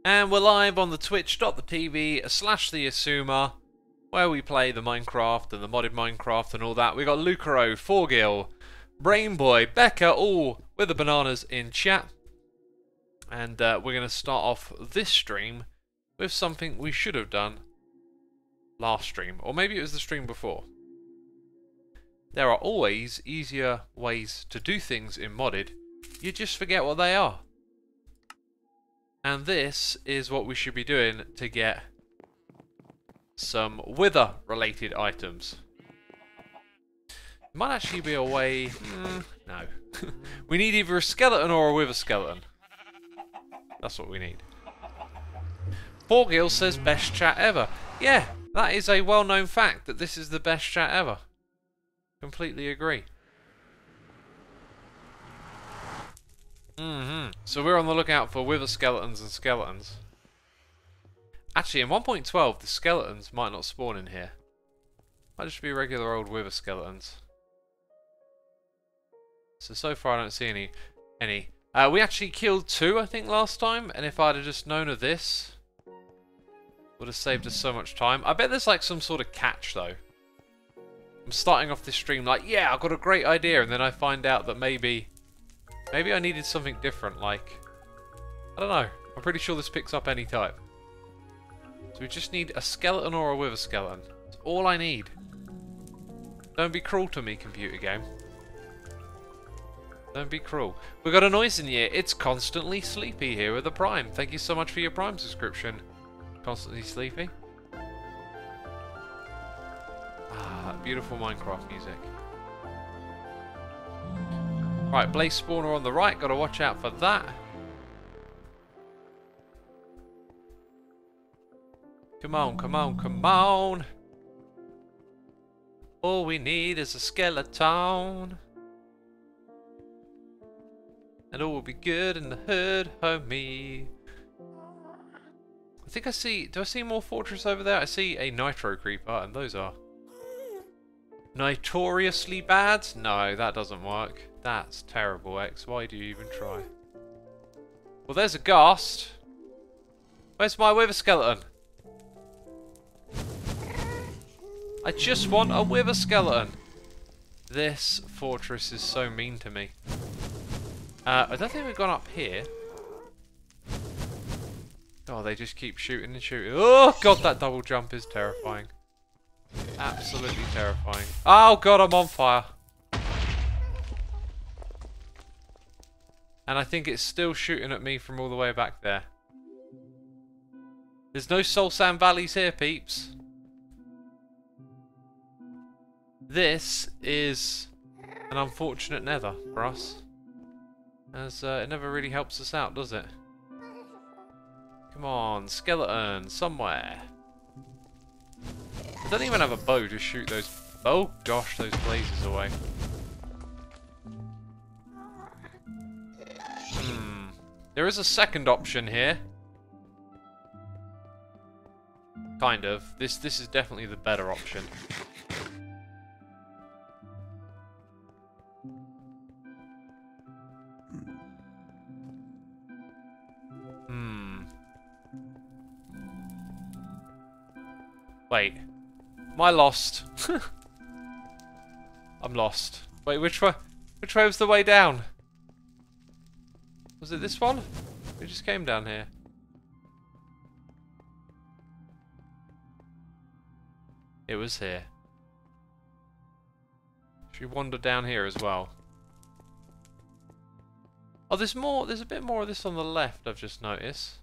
And we're live on the twitch.tv/the Xisuma, where we play the Minecraft and the modded Minecraft and all that. We got Lucaro, Forgil, Brainboy, Becca, all with the bananas in chat. And we're going to start off this stream with something we should have done last stream. Or maybe it was the stream before. There are always easier ways to do things in modded. You just forget what they are. And this is what we should be doing to get some wither related items. Might actually be a way... no. We need either a skeleton or a wither skeleton. That's what we need. Forgil says best chat ever. Yeah, that is a well-known fact that this is the best chat ever. Completely agree. So we're on the lookout for wither skeletons and skeletons. Actually, in 1.12, the skeletons might not spawn in here. Might just be regular old wither skeletons. So far I don't see any. We actually killed 2, I think, last time, and if I'd have just known of this, would have saved us so much time. I bet there's like some sort of catch, though. I'm starting off this stream like, yeah, I've got a great idea, and then I find out that maybe I needed something different, like, I don't know. I'm pretty sure this picks up any type. So we just need a skeleton or a wither skeleton. That's all I need. Don't be cruel to me, computer game. Don't be cruel. We got a noise in here. It's constantly sleepy here with the Prime. Thank you so much for your Prime subscription. Constantly sleepy. Ah, beautiful Minecraft music. Right, blaze spawner on the right. Got to watch out for that. Come on, come on, come on. All we need is a skeleton. And all will be good in the hood, homie. I think I see... do I see more fortress over there? I see a nitro creeper, and those are notoriously bad. No, that doesn't work. That's terrible, X. Why do you even try? Well, there's a ghast. Where's my wither skeleton? I just want a wither skeleton. This fortress is so mean to me. I don't think we've gone up here. Oh, they just keep shooting and shooting. Oh, God, that double jump is terrifying. Absolutely terrifying. Oh, God, I'm on fire. And I think it's still shooting at me from all the way back there. There's no soul sand valleys here, peeps. This is an unfortunate nether for us. As it never really helps us out, does it? Come on, skeleton, somewhere. I don't even have a bow to shoot those... oh gosh, those blazes away. There is a second option here. Kind of. This is definitely the better option. Wait. Am I lost? I'm lost. Wait, which way was the way down? Was it this one? We just came down here. It was here. Should we wander down here as well? Oh, there's more. There's a bit more of this on the left, I've just noticed.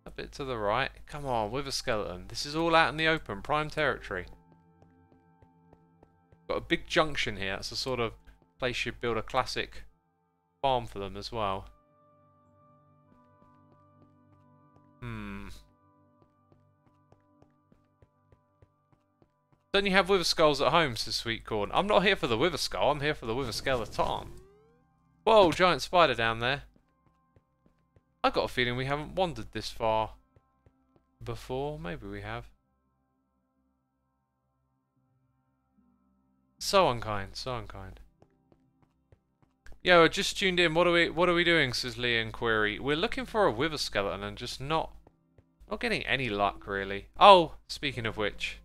A bit to the right. Come on, with a skeleton. This is all out in the open, prime territory. Got a big junction here. That's the sort of place you'd build a classic farm for them as well. Don't you have wither skulls at home, says Sweetcorn? I'm not here for the wither skull, I'm here for the wither skeleton. Whoa, giant spider down there. I've got a feeling we haven't wandered this far before. Maybe we have. So unkind, so unkind. Yo, just tuned in. What are we doing? Says Lee in query. We're looking for a wither skeleton and just not getting any luck really. Oh, speaking of which.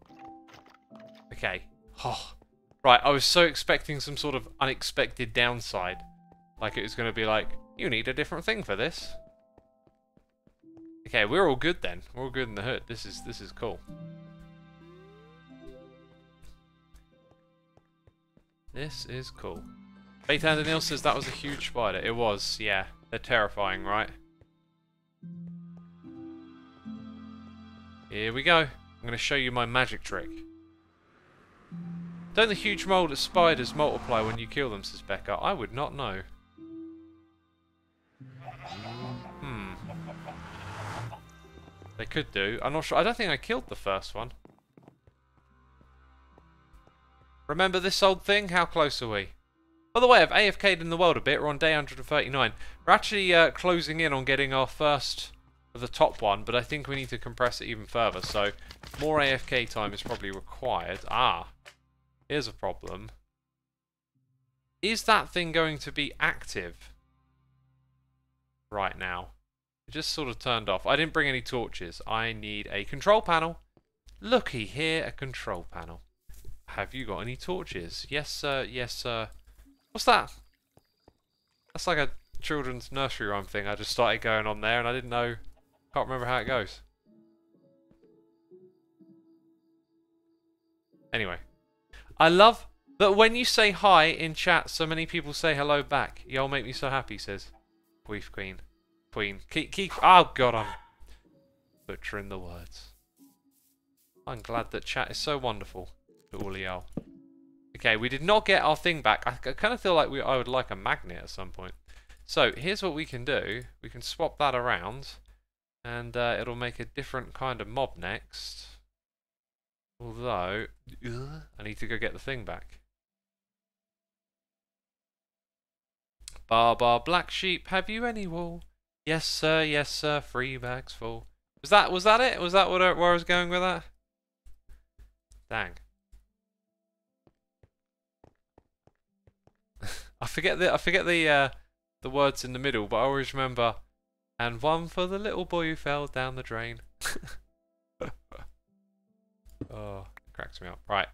Okay. Oh. Right, I was so expecting some sort of unexpected downside. Like it was going to be like, you need a different thing for this. Okay, we're all good then. We're all good in the hood. This is cool. This is cool. Faith Neil says that was a huge spider. It was, yeah. They're terrifying, right? Here we go. I'm going to show you my magic trick. Don't the huge mould spiders multiply when you kill them, says Becca? I would not know. They could do. I'm not sure. I don't think I killed the first one. Remember this old thing? How close are we? By the way, I've AFK'd in the world a bit. We're on day 139. We're actually closing in on getting our first of the top one, but I think we need to compress it even further. So more AFK time is probably required. Ah. Here's a problem. Is that thing going to be active right now? It just sort of turned off. I didn't bring any torches. I need a control panel. Looky here, a control panel. Have you got any torches? Yes, sir. Yes, sir. What's that? That's like a children's nursery rhyme thing. I just started going on there and I didn't know. Can't remember how it goes. Anyway. I love that when you say hi in chat, so many people say hello back. Y'all make me so happy, says Queef Queen. Queen. Keep. Oh, God, I'm butchering the words. I'm glad that chat is so wonderful to all of y'all. Okay, we did not get our thing back. I kind of feel like I would like a magnet at some point. So, here's what we can do. We can swap that around, and it'll make a different kind of mob next. Although, I need to go get the thing back. Bar black sheep, have you any wool? Yes sir, 3 bags full. Was that it? Was that where I was going with that? Dang. I forget the words in the middle, but I always remember. And one for the little boy who fell down the drain. Oh, cracks me up. Right.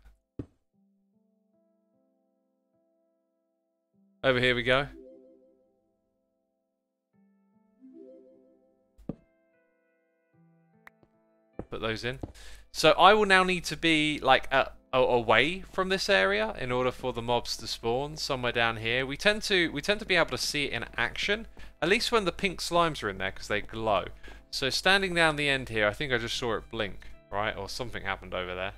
Over here we go. Put those in. So I will now need to be like away from this area in order for the mobs to spawn somewhere down here. We tend to be able to see it in action, at least when the pink slimes are in there because they glow. So standing down the end here, I think I just saw it blink. Right, or something happened over there.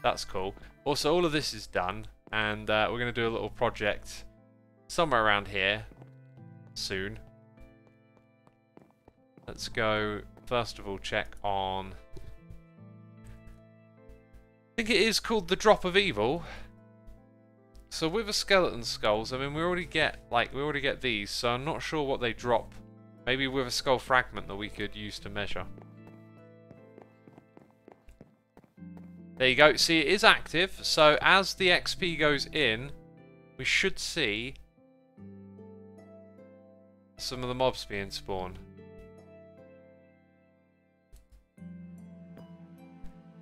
That's cool. Also, all of this is done, and we're going to do a little project somewhere around here soon. Let's go, first of all, check on... I think it is called the Drop of Evil. So with the skeleton skulls, I mean, we already get these, so I'm not sure what they drop. Maybe with a skull fragment that we could use to measure. There you go. See, it is active, so as the XP goes in, we should see some of the mobs being spawned.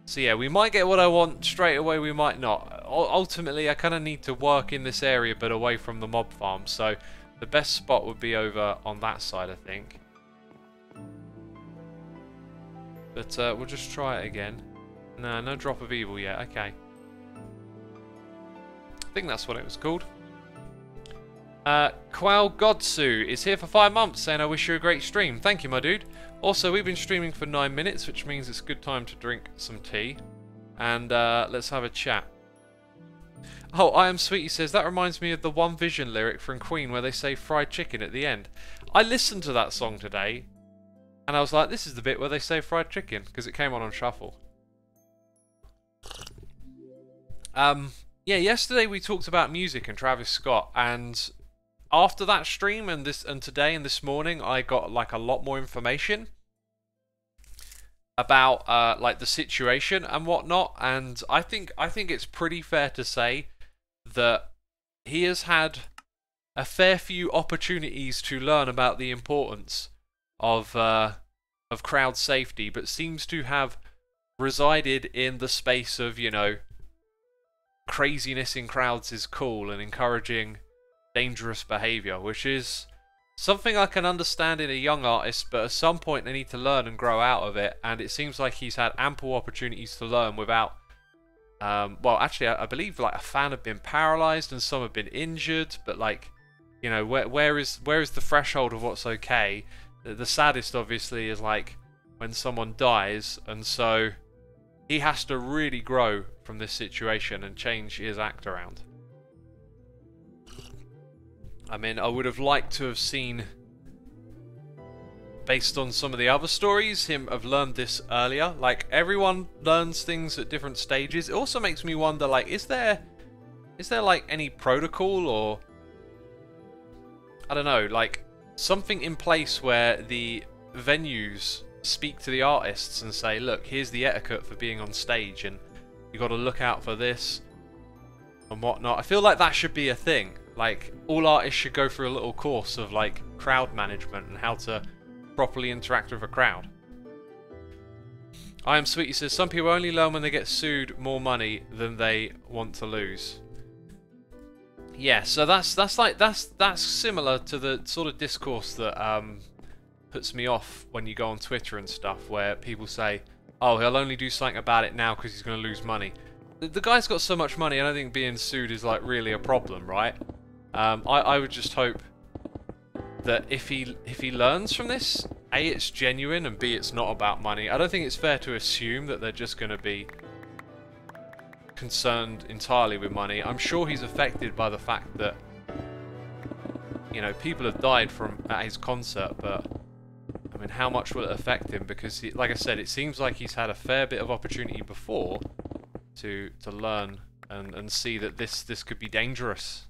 So yeah, we might get what I want straight away, we might not. Ultimately, I kind of need to work in this area, but away from the mob farm, so the best spot would be over on that side, I think. But we'll just try it again. No Drop of Evil yet, okay. I think that's what it was called. Qual Godsu is here for 5 months saying I wish you a great stream. Thank you, my dude. Also, we've been streaming for 9 minutes, which means it's a good time to drink some tea. And let's have a chat. Oh, I Am Sweet, he says, that reminds me of the One Vision lyric from Queen where they say fried chicken at the end. I listened to that song today, and I was like, this is the bit where they say fried chicken, because it came on shuffle. Yeah, yesterday we talked about music and Travis Scott, and after that stream and today and this morning, I got like a lot more information about like the situation and whatnot, and I think it's pretty fair to say that he has had a fair few opportunities to learn about the importance of crowd safety, but seems to have resided in the space of, you know, craziness in crowds is cool and encouraging dangerous behavior, which is something I can understand in a young artist, but at some point they need to learn and grow out of it, and it seems like he's had ample opportunities to learn without well, actually, I believe like a fan had been paralyzed and some have been injured, but like, you know, where is the threshold of what's okay? The saddest, obviously, is like when someone dies, and so he has to really grow from this situation and change his act around. I mean, I would have liked to have seen, based on some of the other stories, him have learned this earlier. Like, everyone learns things at different stages. It also makes me wonder, like, is there like any protocol or, I don't know, like something in place where the venues speak to the artists and say, look, here's the etiquette for being on stage and you got to look out for this and whatnot. I feel like that should be a thing. Like, all artists should go through a little course of like crowd management and how to properly interact with a crowd. I Am Sweetie says, some people only learn when they get sued more money than they want to lose. Yeah, so that's similar to the sort of discourse that puts me off when you go on Twitter and stuff, where people say, oh, he'll only do something about it now because he's going to lose money. The guy's got so much money, I don't think being sued is like really a problem, right? I would just hope that if he learns from this, A, it's genuine, and B, it's not about money. I don't think it's fair to assume that they're just going to be concerned entirely with money. I'm sure he's affected by the fact that, you know, people have died at his concert, but I mean, how much will it affect him? Because, like I said, it seems like he's had a fair bit of opportunity before to learn and see that this could be dangerous.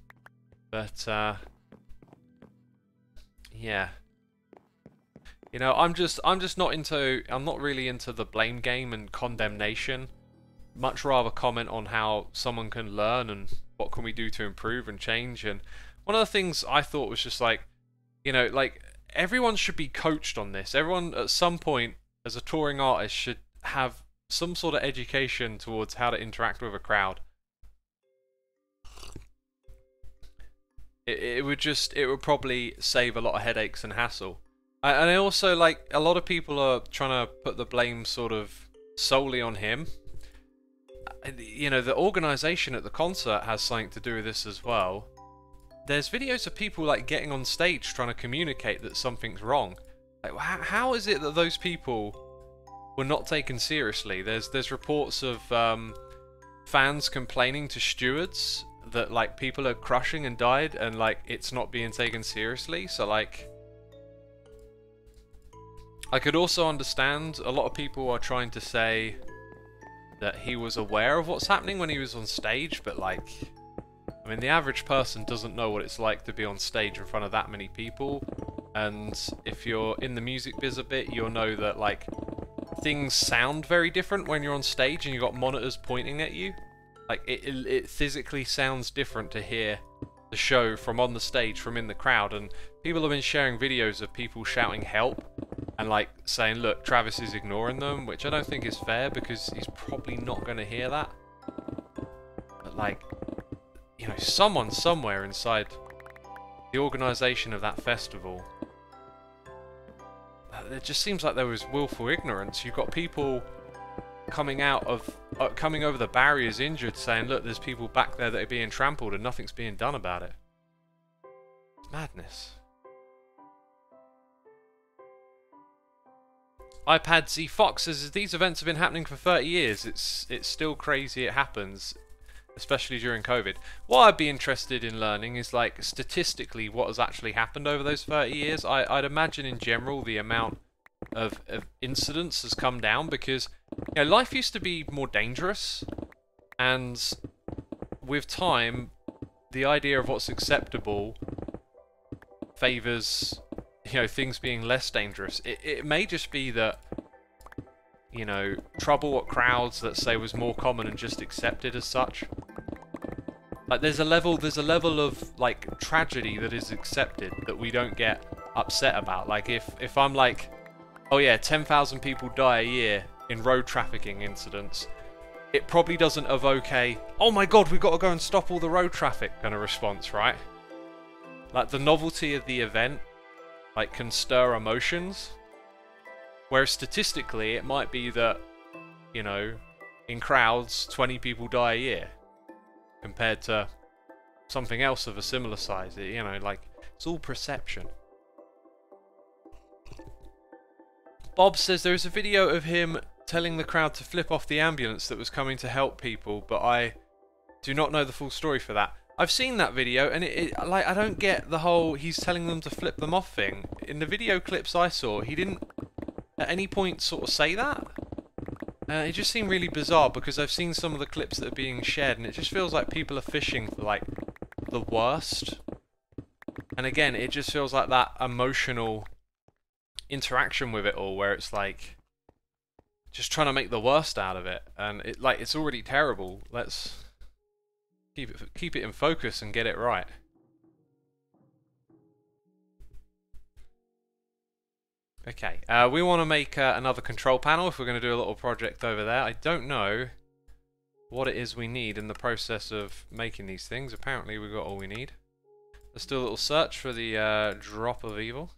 But yeah, you know, I'm not really into the blame game and condemnation. Much rather comment on how someone can learn and what can we do to improve and change. And one of the things I thought was just like, you know, like everyone should be coached on this. Everyone at some point as a touring artist should have some sort of education towards how to interact with a crowd. It would probably save a lot of headaches and hassle. And I also, like, a lot of people are trying to put the blame sort of solely on him. You know, the organisation at the concert has something to do with this as well. There's videos of people like getting on stage trying to communicate that something's wrong. Like, how is it that those people were not taken seriously? There's reports of fans complaining to stewards that like people are crushing and died and like it's not being taken seriously. So like, I could also understand a lot of people are trying to say that he was aware of what's happening when he was on stage, but like, I mean, the average person doesn't know what it's like to be on stage in front of that many people. And if you're in the music biz a bit, you'll know that like things sound very different when you're on stage and you've got monitors pointing at you. Like it physically sounds different to hear the show from on the stage from in the crowd. And people have been sharing videos of people shouting help and like saying, look, Travis is ignoring them, which I don't think is fair because he's probably not going to hear that. But like, you know, someone somewhere inside the organisation of that festival, it just seems like there was willful ignorance. You've got people coming over the barriers injured, saying, look, there's people back there that are being trampled and nothing's being done about it. It's madness. iPad Z Fox says, these events have been happening for 30 years. It's still crazy it happens, especially during COVID. What I'd be interested in learning is, like, statistically what has actually happened over those 30 years. I'd imagine in general the amount of incidents has come down because, you know, life used to be more dangerous, and with time the idea of what's acceptable favours, you know, things being less dangerous. It may just be that, you know, trouble at crowds, let's say, was more common and just accepted as such. Like there's a level of like tragedy that is accepted that we don't get upset about. Like if I'm like, oh yeah, 10,000 people die a year in road trafficking incidents, it probably doesn't evoke a, oh my god, we've got to go and stop all the road traffic kind of response, right? Like the novelty of the event like can stir emotions, whereas statistically it might be that, you know, in crowds 20 people die a year compared to something else of a similar size. You know, like it's all perception. Bob says there is a video of him telling the crowd to flip off the ambulance that was coming to help people, but I do not know the full story for that. I've seen that video, and like I don't get the whole he's telling them to flip them off thing. In the video clips I saw, he didn't at any point sort of say that. It just seemed really bizarre because I've seen some of the clips that are being shared, and it just feels like people are fishing for like the worst. And again, it just feels like that emotional interaction with it all, where it's like just trying to make the worst out of it, and it's already terrible. Let's keep it in focus and get it right. Okay, we want to make another control panel if we're going to do a little project over there. I don't know what it is we need in the process of making these things. Apparently we've got all we need. Let's do a little search for the drop of evil.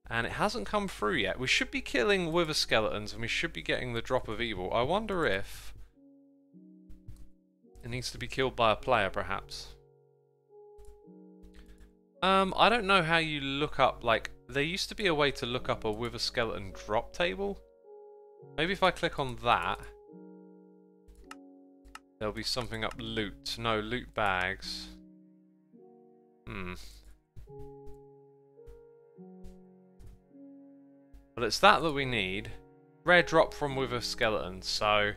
And it hasn't come through yet. We should be killing wither skeletons and we should be getting the drop of evil. I wonder if it needs to be killed by a player, perhaps. I don't know how you look up, like, there used to be a way to look up a wither skeleton drop table. Maybe if I click on that, there'll be something up loot. No, loot bags. But it's that we need. Rare drop from wither skeletons. So,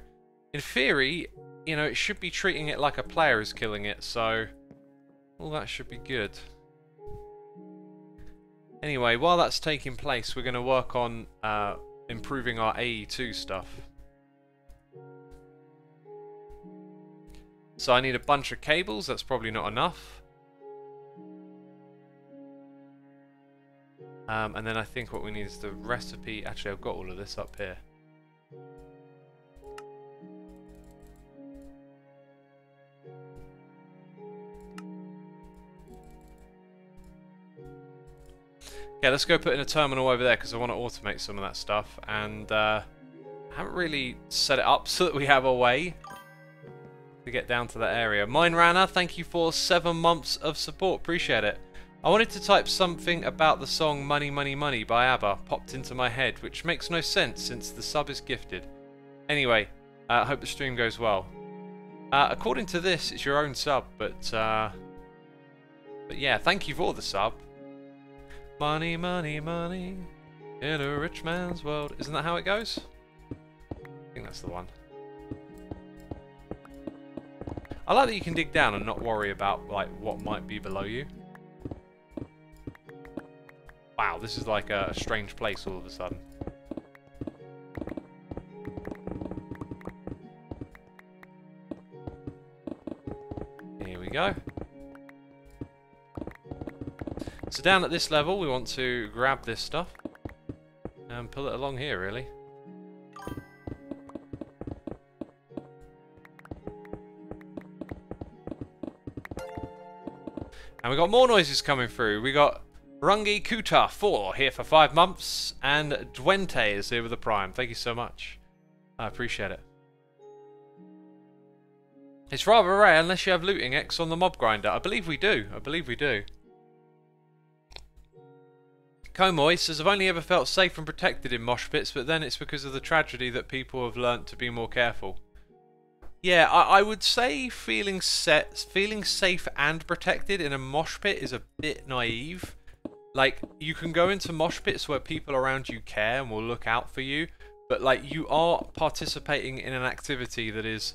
in theory, you know, it should be treating it like a player is killing it. So, all that should be good. Anyway, while that's taking place, we're going to work on improving our AE2 stuff. So I need a bunch of cables. That's probably not enough. And then I think what we need is the recipe. Actually, I've got all of this up here. Yeah, let's go put in a terminal over there because I want to automate some of that stuff. And I haven't really set it up so that we have a way to get down to that area. Mine Rana, thank you for 7 months of support. Appreciate it. I wanted to type something about the song Money Money Money by ABBA popped into my head, which makes no sense since the sub is gifted. Anyway, I hope the stream goes well. According to this, it's your own sub, but yeah, thank you for the sub. Money, money, money in a rich man's world. Isn't that how it goes? I think that's the one. I like that you can dig down and not worry about like what might be below you. Wow, this is like a strange place all of a sudden. Here we go. So down at this level, we want to grab this stuff and pull it along here, really. And we got more noises coming through. We got Rungi Kuta 4 here for 5 months, and Dwente is here with the Prime. Thank you so much. I appreciate it. It's rather rare unless you have looting X on the mob grinder. I believe we do. I believe we do. Komoy says, I've only ever felt safe and protected in mosh pits, but then it's because of the tragedy that people have learnt to be more careful. Yeah, I would say feeling safe and protected in a mosh pit is a bit naive. Like, you can go into mosh pits where people around you care and will look out for you, but like, you are participating in an activity that is,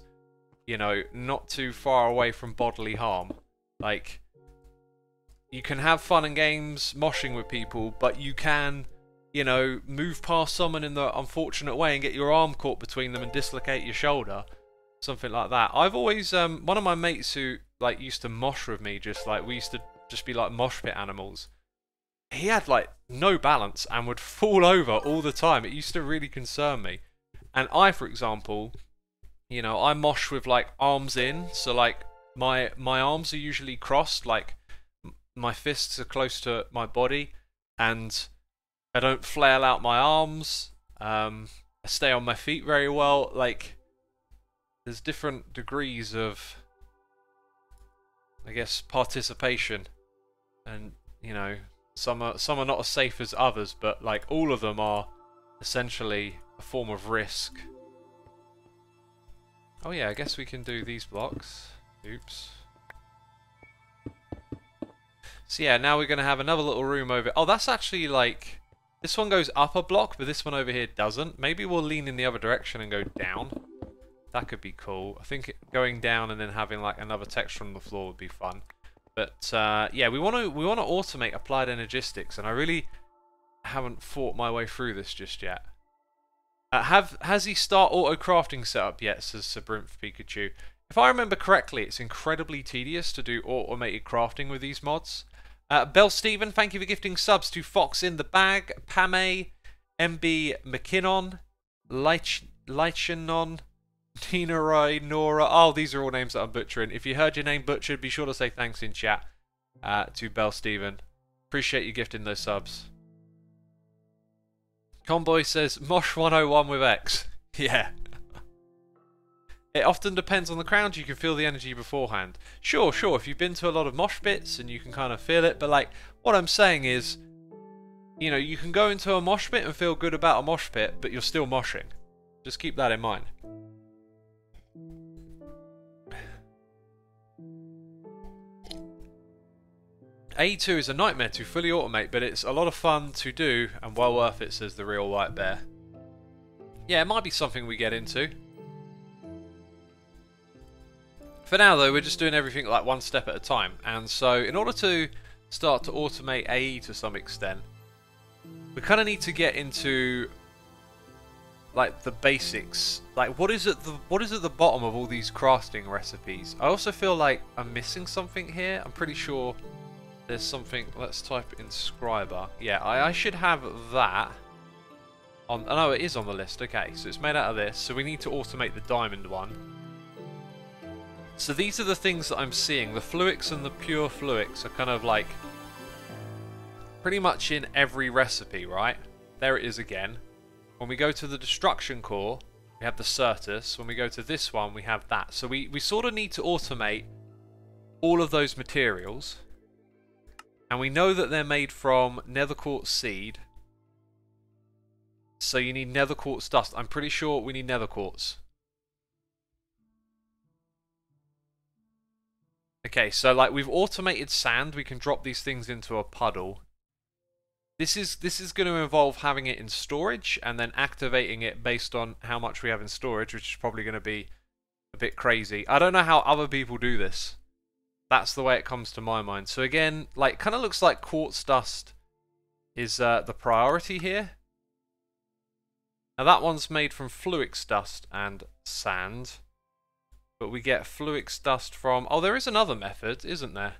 you know, not too far away from bodily harm. Like, you can have fun and games moshing with people, but you can you know, move past someone in the unfortunate way and get your arm caught between them and dislocate your shoulder. Something like that. I've always, one of my mates who, like, used to mosh with me, just like, we used to just be like mosh pit animals. He had, like, no balance and would fall over all the time. It used to really concern me. And I, for example, you know, I mosh with, like, arms in, so, like, my arms are usually crossed, like, my fists are close to my body, and I don't flail out my arms. I stay on my feet very well. Like, there's different degrees of, I guess, participation, and you know, some are not as safe as others, but like all of them are essentially a form of risk. Oh yeah, I guess we can do these blocks. Oops. So yeah, now we're going to have another little room over. Oh, that's actually like, this one goes up a block, but this one over here doesn't. Maybe we'll lean in the other direction and go down. That could be cool. I think going down and then having like another texture on the floor would be fun. But yeah, we want to automate applied energistics, and I really haven't thought my way through this just yet. Has he start auto crafting setup yet? Says Sabrinth Pikachu. If I remember correctly, it's incredibly tedious to do automated crafting with these mods. Bell Steven, thank you for gifting subs to Fox in the Bag, Pame, MB McKinnon, Leichenon, Tina Roy, Nora. Oh, these are all names that I'm butchering. If you heard your name butchered, be sure to say thanks in chat to Bell Steven. Appreciate you gifting those subs. Conboy says, Mosh 101 with X. Yeah. It often depends on the crowd. You can feel the energy beforehand. Sure, if you've been to a lot of mosh pits and you can kind of feel it, but like, what I'm saying is, you know, you can go into a mosh pit and feel good about a mosh pit, but you're still moshing. Just keep that in mind. A2 is a nightmare to fully automate, but it's a lot of fun to do and well worth it, says the real white bear. Yeah, it might be something we get into. For now though, we're just doing everything like one step at a time, and so in order to start to automate AE to some extent, we kind of need to get into like the basics. Like, what is at the bottom of all these crafting recipes? I also feel like I'm missing something here. I'm pretty sure there's something. Let's type in Scriber. Yeah, I should have that on. Oh no, it is on the list. Okay, so it's made out of this, so we need to automate the diamond one. So these are the things that I'm seeing. The fluics and the pure fluics are kind of like pretty much in every recipe, right? There it is again. When we go to the destruction core, we have the Certus. When we go to this one, we have that. So we sort of need to automate all of those materials. And we know that they're made from nether quartz seed. So you need nether quartz dust. I'm pretty sure we need nether quartz. Okay, so like we've automated sand, we can drop these things into a puddle. This is going to involve having it in storage and then activating it based on how much we have in storage, which is probably going to be a bit crazy. I don't know how other people do this. That's the way it comes to my mind. So again, like, kind of looks like quartz dust is the priority here. Now that one's made from fluix dust and sand. But we get fluix dust from... Oh, there is another method, isn't there?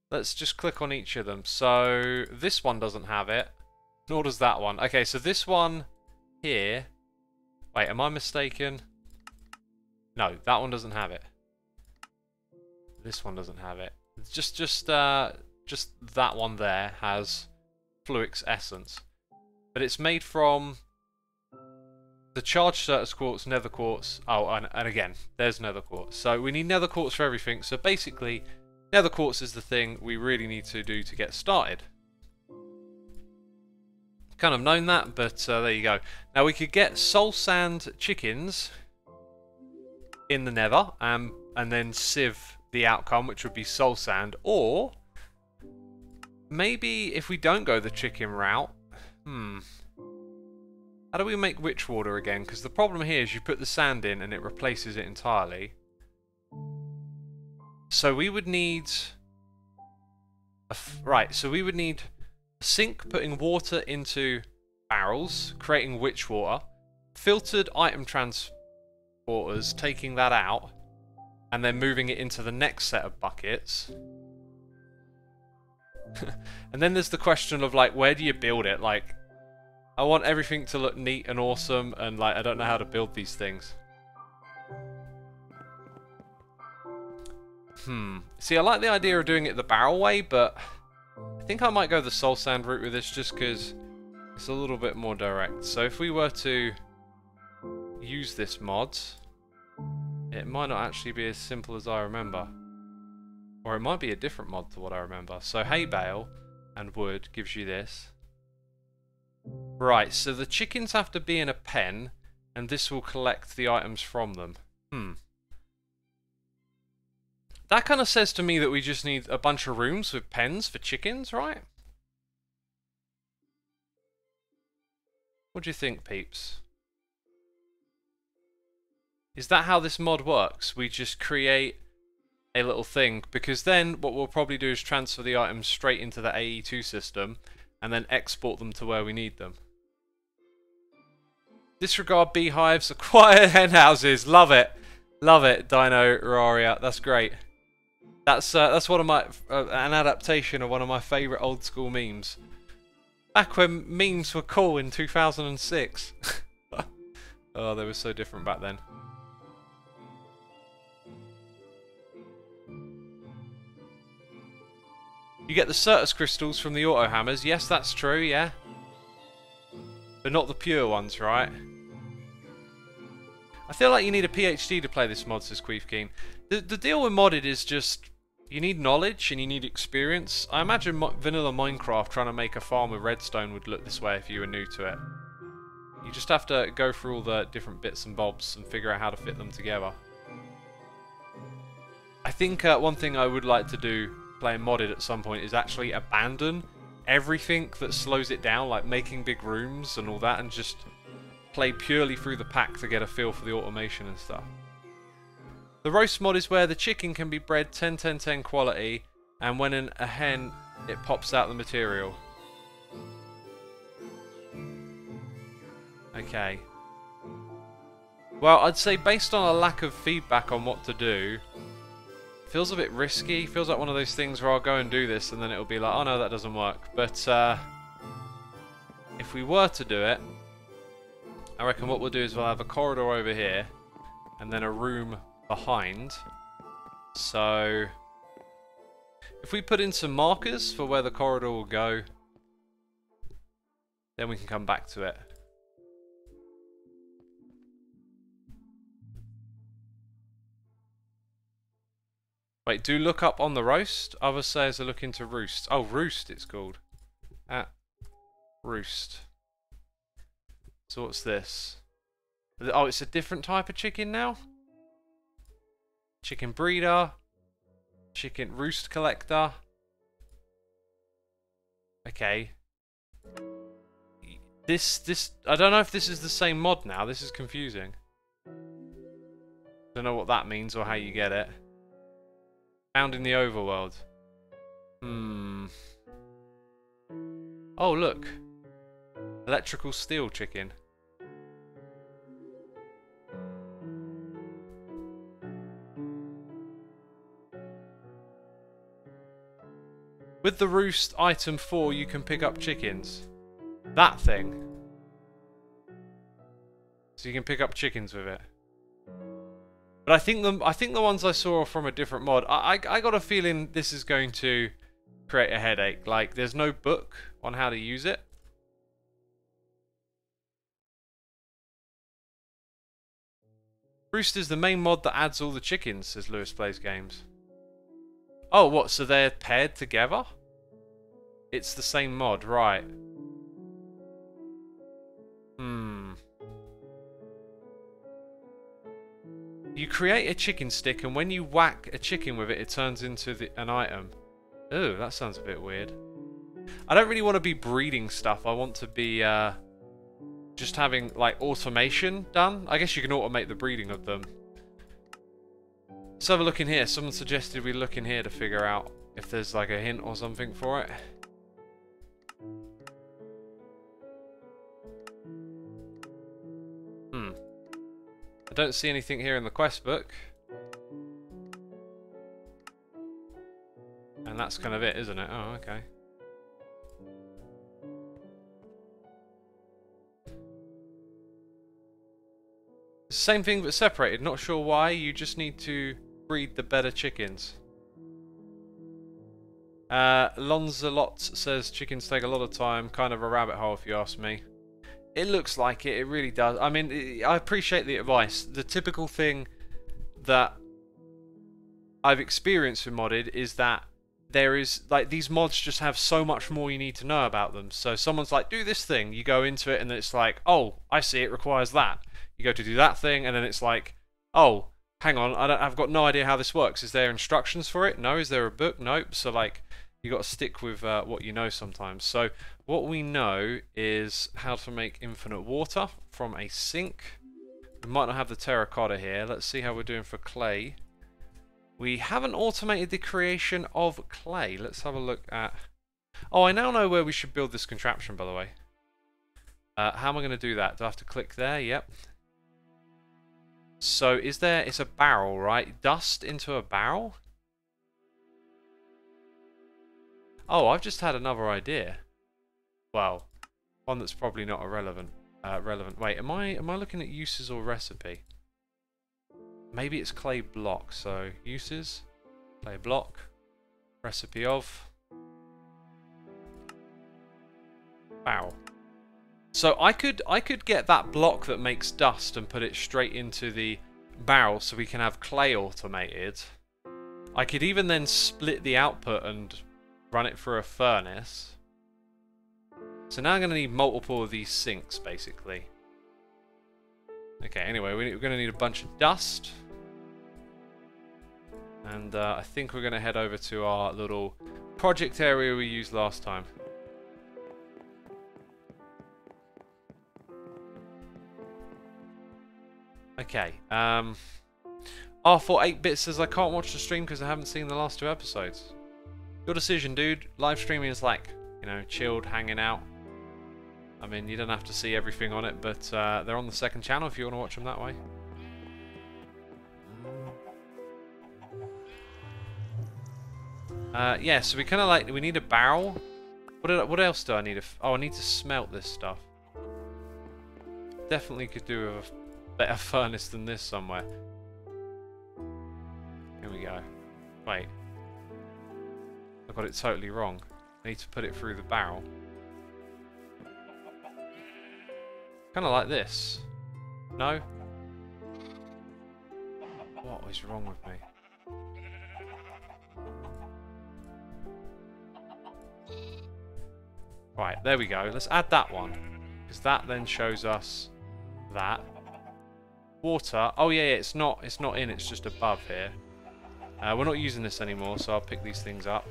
Let's just click on each of them. So, this one doesn't have it. Nor does that one. Okay, so this one here... Wait, am I mistaken? No, that one doesn't have it. This one doesn't have it. Just that one there has fluix essence. But it's made from... the charged Certus quartz, nether quartz. Oh, and again, there's nether quartz. So we need nether quartz for everything. So basically, nether quartz is the thing we really need to do to get started. Kind of known that, but there you go. Now we could get soul sand chickens in the nether, and then sieve the outcome, which would be soul sand. Or maybe if we don't go the chicken route, how do we make witch water again? Because the problem here is you put the sand in and it replaces it entirely. So we would need... right, so we would need Sink putting water into barrels, creating witch water. Filtered item transporters, taking that out, and then moving it into the next set of buckets. And then there's the question of, like, where do you build it? Like, I want everything to look neat and awesome, and, like, I don't know how to build these things. See, I like the idea of doing it the barrel way, but I think I might go the soul sand route with this just because it's a little bit more direct. So if we were to use this mod, it might not actually be as simple as I remember. Or it might be a different mod to what I remember. So hay bale and wood gives you this. Right, so the chickens have to be in a pen, and this will collect the items from them. That kind of says to me that we just need a bunch of rooms with pens for chickens, right? What do you think, peeps? Is that how this mod works? We just create a little thing, because then what we'll probably do is transfer the items straight into the AE2 system and then export them to where we need them. Disregard beehives, acquire hen houses. Love it. Love it, Dino Raria. That's great. That's one of my an adaptation of one of my favourite old school memes. Back when memes were cool in 2006. Oh, they were so different back then. You get the Certus crystals from the auto hammers. Yes, that's true, yeah. But not the pure ones, right? I feel like you need a PhD to play this mod, says Queefkeen. The deal with modded is just, you need knowledge and you need experience. I imagine vanilla Minecraft trying to make a farm with redstone would look this way if you were new to it. You just have to go through all the different bits and bobs and figure out how to fit them together. I think one thing I would like to do playing modded at some point is actually abandon everything that slows it down, like making big rooms and all that, and just play purely through the pack to get a feel for the automation and stuff. The roast mod is where the chicken can be bred 10-10-10 quality, and when a hen, it pops out the material. Okay. Well, I'd say based on a lack of feedback on what to do, feels a bit risky. Feels like one of those things where I'll go and do this and then it'll be like, oh no, that doesn't work. But if we were to do it, I reckon what we'll do is we'll have a corridor over here and then a room behind. So if we put in some markers for where the corridor will go, then we can come back to it. Wait, do look up on the roast. Other sayers are looking to roost. Oh, roost it's called. At roost. So what's this? Oh, it's a different type of chicken now? Chicken breeder. Chicken roost collector. Okay. This, I don't know if this is the same mod now. This is confusing. Don't know what that means or how you get it. Found in the overworld. Oh, look. Electrical steel chicken. With the roost item 4, you can pick up chickens. That thing. So you can pick up chickens with it. But I think the ones I saw are from a different mod. I got a feeling this is going to create a headache. Like, there's no book on how to use it. Roost is the main mod that adds all the chickens, says Lewis Plays Games. Oh, what? So they're paired together? It's the same mod, right. You create a chicken stick, and when you whack a chicken with it, it turns into an item. Ooh, that sounds a bit weird. I don't really want to be breeding stuff. I want to be just having, like, automation done. I guess you can automate the breeding of them. Let's have a look in here. Someone suggested we look in here to figure out if there's, like, a hint or something for it. don't see anything here in the quest book. And that's kind of it, isn't it? Oh, okay. Same thing but separated. Not sure why. You just need to breed the better chickens. Lonzelot says chickens take a lot of time. Kind of a rabbit hole if you ask me. It looks like it. It really does. I mean, I appreciate the advice. The typical thing that I've experienced with modded is that there is, like, these mods just have so much more you need to know about them. So someone's like, do this thing. You go into it and then it's like, oh, I see, it requires that. You go to do that thing and then it's like, oh, hang on, I've got no idea how this works. Is there instructions for it? No. Is there a book? Nope. So, like, you got to stick with what you know sometimes. So what we know is how to make infinite water from a sink. We might not have the terracotta here. Let's see how we're doing for clay. We haven't automated the creation of clay. Let's have a look at... Oh, I now know where we should build this contraption, by the way. How am I going to do that? Do I have to click there? Yep. So, is there... It's a barrel, right? Dust into a barrel? Oh, I've just had another idea. Well, one that's probably not relevant. Wait, am I looking at uses or recipe? Maybe it's clay block. So uses, clay block, recipe of barrel. So I could get that block that makes dust and put it straight into the barrel, so we can have clay automated. I could even then split the output and run it through a furnace. So now I'm going to need multiple of these sinks, basically. Okay, anyway, we're going to need a bunch of dust. And I think we're going to head over to our little project area we used last time. Okay, R48 8-bit says I can't watch the stream because I haven't seen the last 2 episodes. Your decision, dude. Live streaming is like, you know, chilled, hanging out. I mean, you don't have to see everything on it, but they're on the second channel if you want to watch them that way. Yeah, so we kind of like, we need a barrel. What else do I need? Oh, I need to smelt this stuff. Definitely could do with a better furnace than this somewhere. Here we go. Wait. I got it totally wrong. I need to put it through the barrel. Kind of like this. No? What is wrong with me? Right, there we go. Let's add that one. Because that then shows us that. Water. Oh yeah, it's not in, it's just above here. We're not using this anymore, so I'll pick these things up.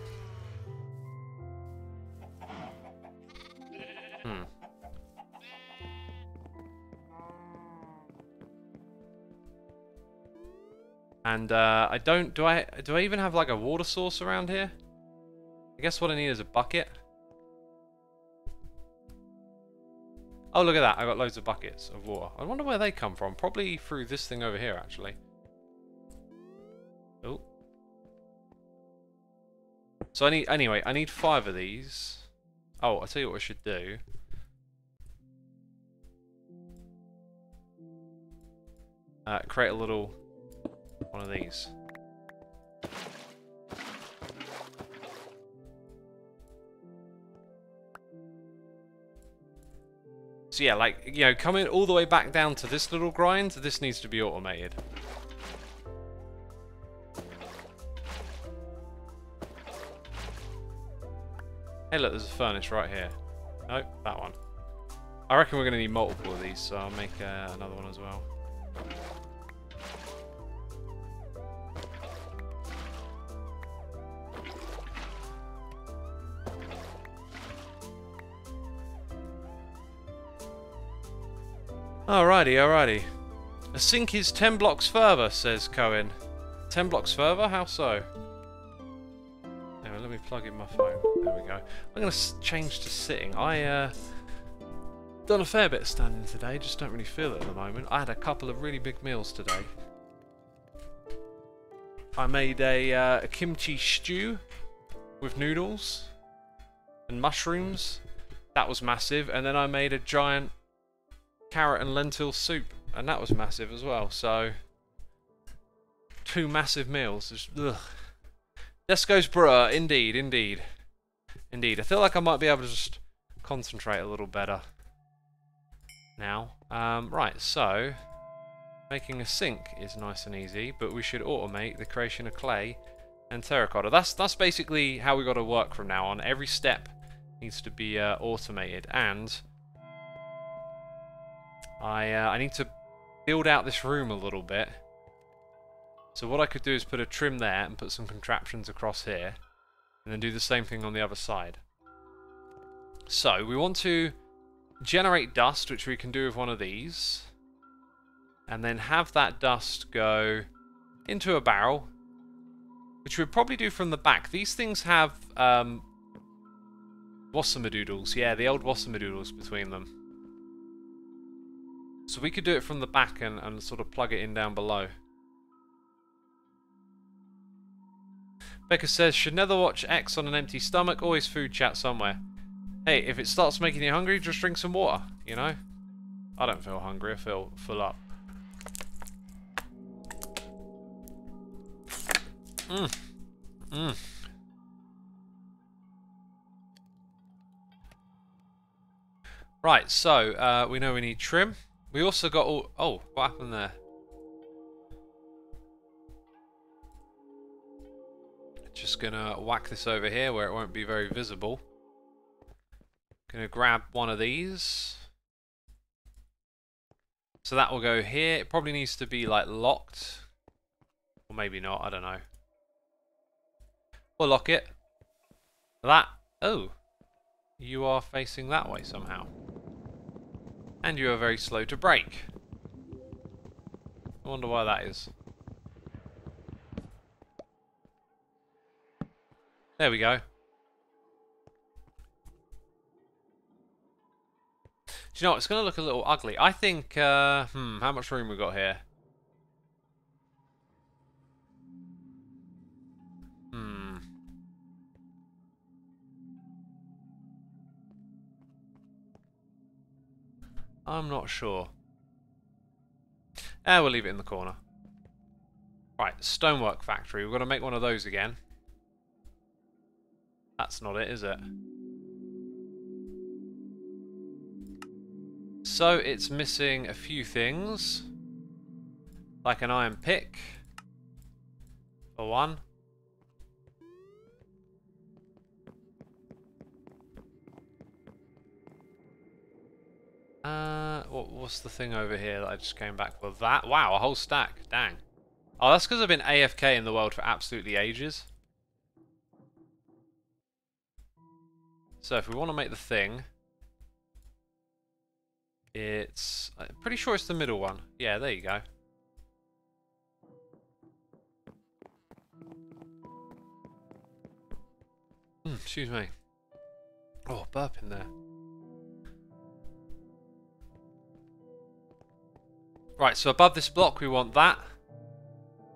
And I don't... Do I even have like a water source around here? I guess what I need is a bucket. Oh, look at that. I got loads of buckets of water. I wonder where they come from. Probably through this thing over here, actually. Oh. So anyway, I need 5 of these. Oh, I'll tell you what I should do. Create a little one of these. So yeah, like, you know, coming all the way back down to this little grind, this needs to be automated. Hey look, there's a furnace right here. Nope, that one. I reckon we're going to need multiple of these, so I'll make another one as well. Alrighty, alrighty. A sink is 10 blocks further, says Cohen. 10 blocks further? How so? Anyway, let me plug in my phone. There we go. I'm going to change to sitting. Done a fair bit of standing today, just don't really feel it at the moment. I had a couple of really big meals today. I made a kimchi stew with noodles and mushrooms. That was massive. And then I made a giant carrot and lentil soup, and that was massive as well. So 2 massive meals. Just, ugh. Desco's Brewer, indeed, indeed. Indeed. I feel like I might be able to just concentrate a little better now. Right, so making a sink is nice and easy, but we should automate the creation of clay and terracotta. That's basically how we got to work from now on. Every step needs to be automated, and I need to build out this room a little bit. So what I could do is put a trim there and put some contraptions across here, and then do the same thing on the other side. So we want to generate dust, which we can do with one of these, and then have that dust go into a barrel, which we'd probably do from the back. These things have wassamadoodles, yeah, the old wassamadoodles between them. So we could do it from the back and sort of plug it in down below. Becca says, should never watch X on an empty stomach, always food chat somewhere. Hey, if it starts making you hungry, just drink some water, you know? I don't feel hungry, I feel full up. Right, so, we know we need trim. We also got all... Oh, what happened there? Just gonna whack this over here where it won't be very visible. Gonna grab one of these. So that will go here. It probably needs to be like locked. Or maybe not, I don't know. We'll lock it. That. Oh. You are facing that way somehow. And you are very slow to break. I wonder why that is. There we go. Do you know what? It's going to look a little ugly. I think, how much room we got here? I'm not sure. We'll leave it in the corner. Right, stonework factory. We've got to make one of those again. That's not it, is it? So it's missing a few things. Like an iron pick. For one. What's the thing over here that I just came back for? That? Wow, a whole stack. Dang. Oh, that's because I've been AFK in the world for absolutely ages. So if we want to make the thing, it's... I'm pretty sure it's the middle one. Yeah, there you go. Excuse me. Oh, burp in there. Right, so above this block we want that.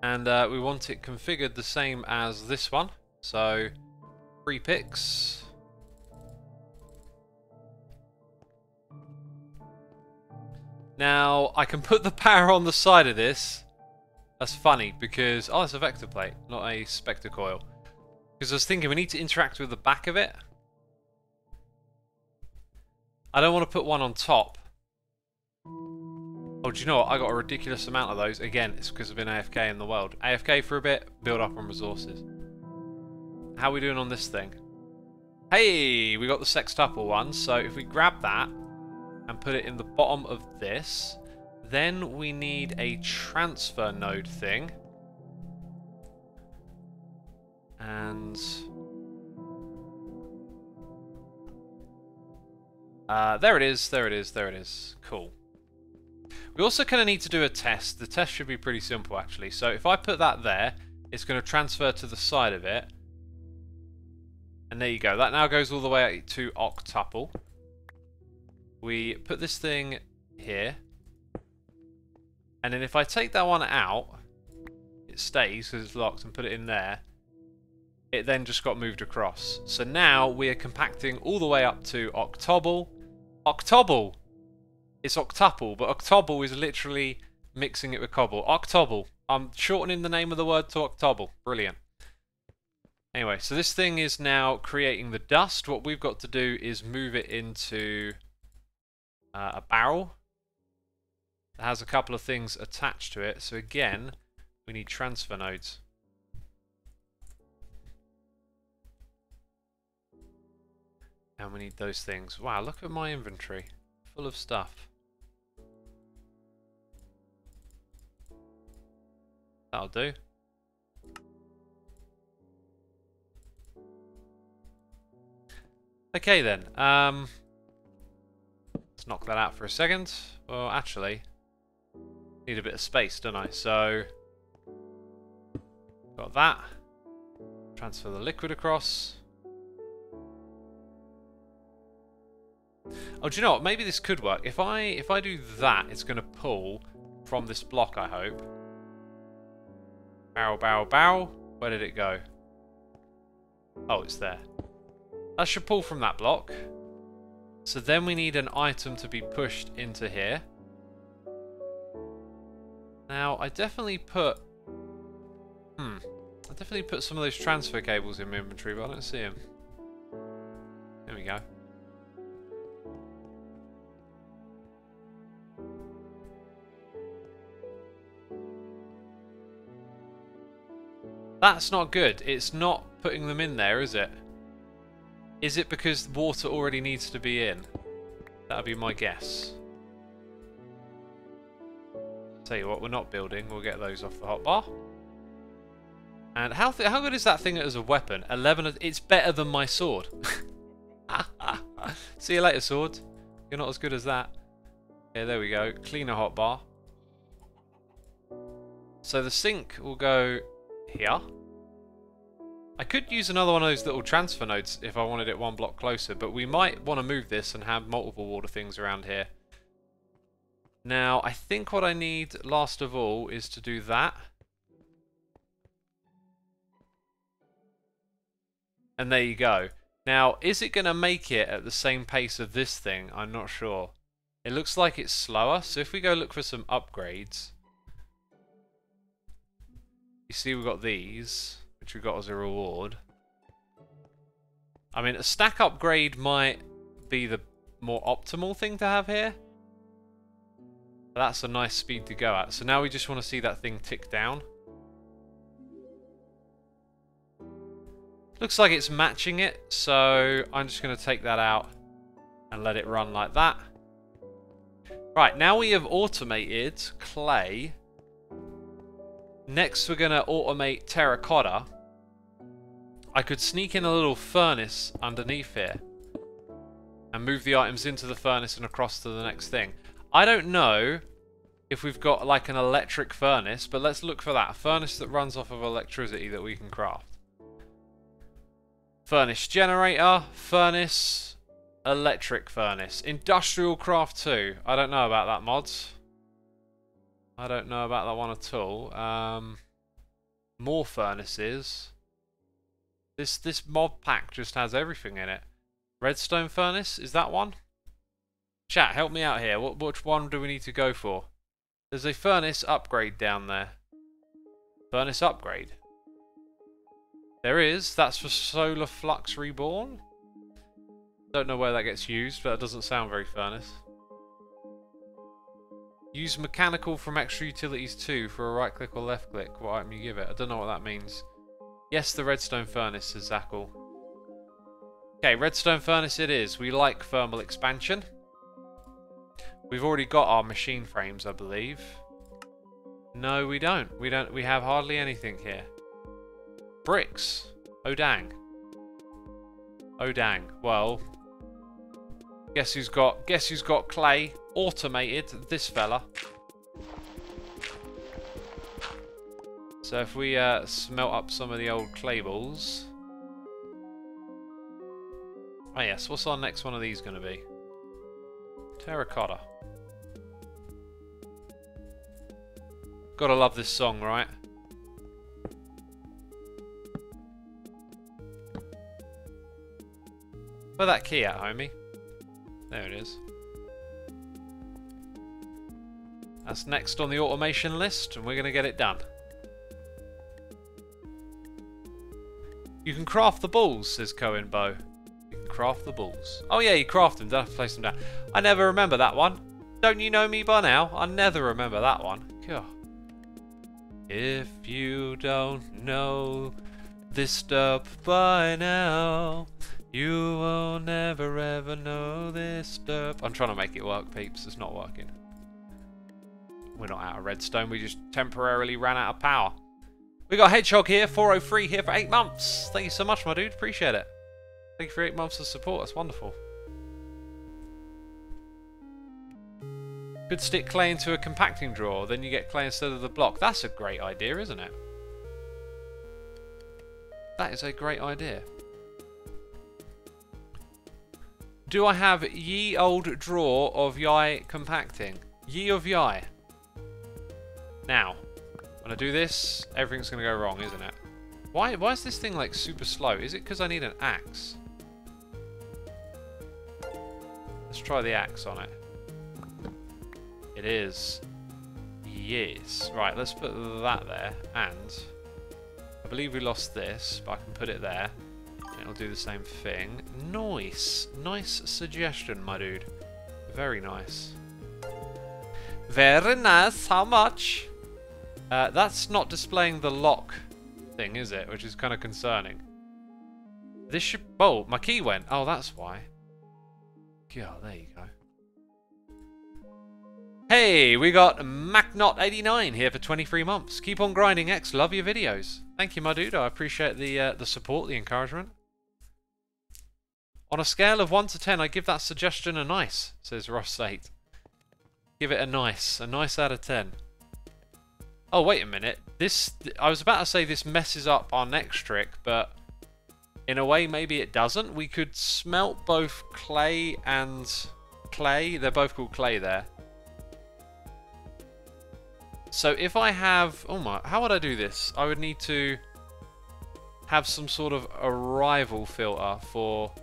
And we want it configured the same as this one. So, 3 picks. Now, I can put the power on the side of this. That's funny because... Oh, it's a vector plate, not a Spector Coil. Because I was thinking we need to interact with the back of it. I don't want to put one on top. Oh, do you know what? I got a ridiculous amount of those. Again, it's because I've been AFK in the world. AFK for a bit, build up on resources. How are we doing on this thing? Hey, we got the sextuple one. So if we grab that and put it in the bottom of this, then we need a transfer node thing. And... there it is, there it is, there it is. Cool. We also kind of need to do a test. The test should be pretty simple, actually. So if I put that there, it's going to transfer to the side of it. And there you go. That now goes all the way to octuple. we put this thing here. And then if I take that one out, it stays because it's locked, and put it in there. It then just got moved across. So now we are compacting all the way up to octobal. Octobal! It's octuple, but octobal is literally mixing it with cobble. Octobal. I'm shortening the name of the word to octobal. Brilliant. Anyway, so this thing is now creating the dust. What we've got to do is move it into a barrel. It has a couple of things attached to it. So again, we need transfer nodes. And we need those things. Wow, look at my inventory. Full of stuff. That'll do. Okay then. Let's knock that out for a second. Well, actually, need a bit of space, don't I? So, got that. Transfer the liquid across. Oh, do you know what? Maybe this could work. If I do that, it's going to pull from this block, I hope. Barrel, barrel, barrel. Where did it go? Oh, it's there. That should pull from that block. So then we need an item to be pushed into here. Now, I definitely put... I definitely put some of those transfer cables in my inventory, but I don't see them. There we go. That's not good. It's not putting them in there, is it? Is it because water already needs to be in? That would be my guess. Tell you what, we're not building. We'll get those off the hotbar. And how good is that thing as a weapon? 11. It's better than my sword. See you later, sword. You're not as good as that. Yeah, there we go. Cleaner hotbar. So the sink will go here. I could use another one of those little transfer nodes if I wanted it one block closer, but we might want to move this and have multiple water things around here. Now, I think what I need last of all is to do that. And there you go. Now, is it going to make it at the same pace of this thing? I'm not sure. It looks like it's slower, so if we go look for some upgrades... You see we've got these, which we got as a reward. I mean, a stack upgrade might be the more optimal thing to have here. But that's a nice speed to go at. So now we just want to see that thing tick down. Looks like it's matching it, so I'm just going to take that out and let it run like that. Right, now we have automated clay. Next, we're going to automate terracotta. I could sneak in a little furnace underneath here and move the items into the furnace and across to the next thing. I don't know if we've got like an electric furnace, but let's look for that. A furnace that runs off of electricity that we can craft. Furnace generator, furnace, electric furnace. Industrial craft 2. I don't know about that, mods. I don't know about that one at all. More furnaces. This mod pack just has everything in it. Redstone Furnace, is that one? Chat, help me out here. Which one do we need to go for? There's a furnace upgrade down there. Furnace upgrade. There is. That's for Solar Flux Reborn. Don't know where that gets used, but it doesn't sound very furnace. Use mechanical from extra utilities 2 for a right click or left click. What item you give it? I don't know what that means. Yes, the redstone furnace, says Zackle. Okay, redstone furnace it is. We like thermal expansion. We've already got our machine frames, I believe. No, we don't. We have hardly anything here. Bricks. Oh dang. Oh dang. Well, guess who's got clay? Automated, this fella. So if we smelt up some of the old clay balls. Oh yes, what's our next one of these going to be? Terracotta. Gotta love this song, right? Where that key at, homie? There it is. That's next on the automation list, and we're gonna get it done. You can craft the balls, says Cohen Bow. You can craft the balls. Oh yeah, you craft them, don't have to place them down. I never remember that one. Don't you know me by now? I never remember that one. God. If you don't know this stuff by now, you will never ever know this stuff. I'm trying to make it work, peeps. It's not working. We're not out of redstone. We just temporarily ran out of power. We got Hedgehog here, 403 here for 8 months. Thank you so much, my dude. Appreciate it. Thank you for 8 months of support. That's wonderful. Could stick clay into a compacting drawer, then you get clay instead of the block. That's a great idea, isn't it? That is a great idea. Do I have ye old drawer of Yai compacting? Ye of Yai. Now, when I do this, everything's going to go wrong, isn't it? Why is this thing like super slow? Is it because I need an axe? Let's try the axe on it. It is. Yes. Right, let's put that there. And I believe we lost this, but I can put it there. And it'll do the same thing. Nice. Nice suggestion, my dude. Very nice. Very nice. How much? That's not displaying the lock thing, is it? Which is kind of concerning. This should... Oh, my key went. Oh, that's why. Yeah, there you go. Hey, we got MacNot89 here for 23 months. Keep on grinding, X. Love your videos. Thank you, my dude. I appreciate the support, the encouragement. On a scale of 1 to 10, I give that suggestion a nice, says Ross8. Give it a nice out of 10. Oh, wait a minute. I was about to say this messes up our next trick, but in a way, maybe it doesn't. We could smelt both clay and clay. They're both called clay there. So if I have... Oh my... How would I do this? I would need to have some sort of arrival filter for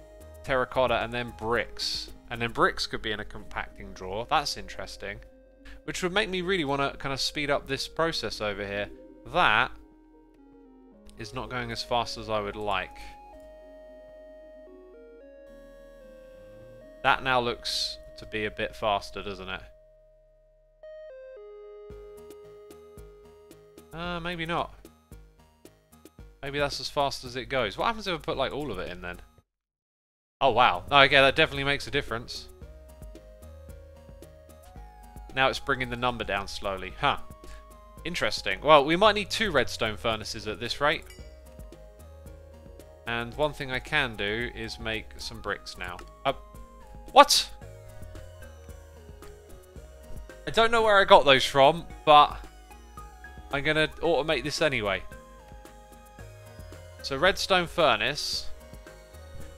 terracotta and then bricks. And then bricks could be in a compacting drawer. That's interesting. Which would make me really want to kind of speed up this process over here. That is not going as fast as I would like. That now looks to be a bit faster, doesn't it? Maybe not. Maybe that's as fast as it goes. What happens if I put like all of it in then? Oh wow. Okay, that definitely makes a difference. Now it's bringing the number down slowly. Huh. Interesting. Well, we might need 2 redstone furnaces at this rate. And one thing I can do is make some bricks now. What? I don't know where I got those from, but I'm going to automate this anyway. So redstone furnace.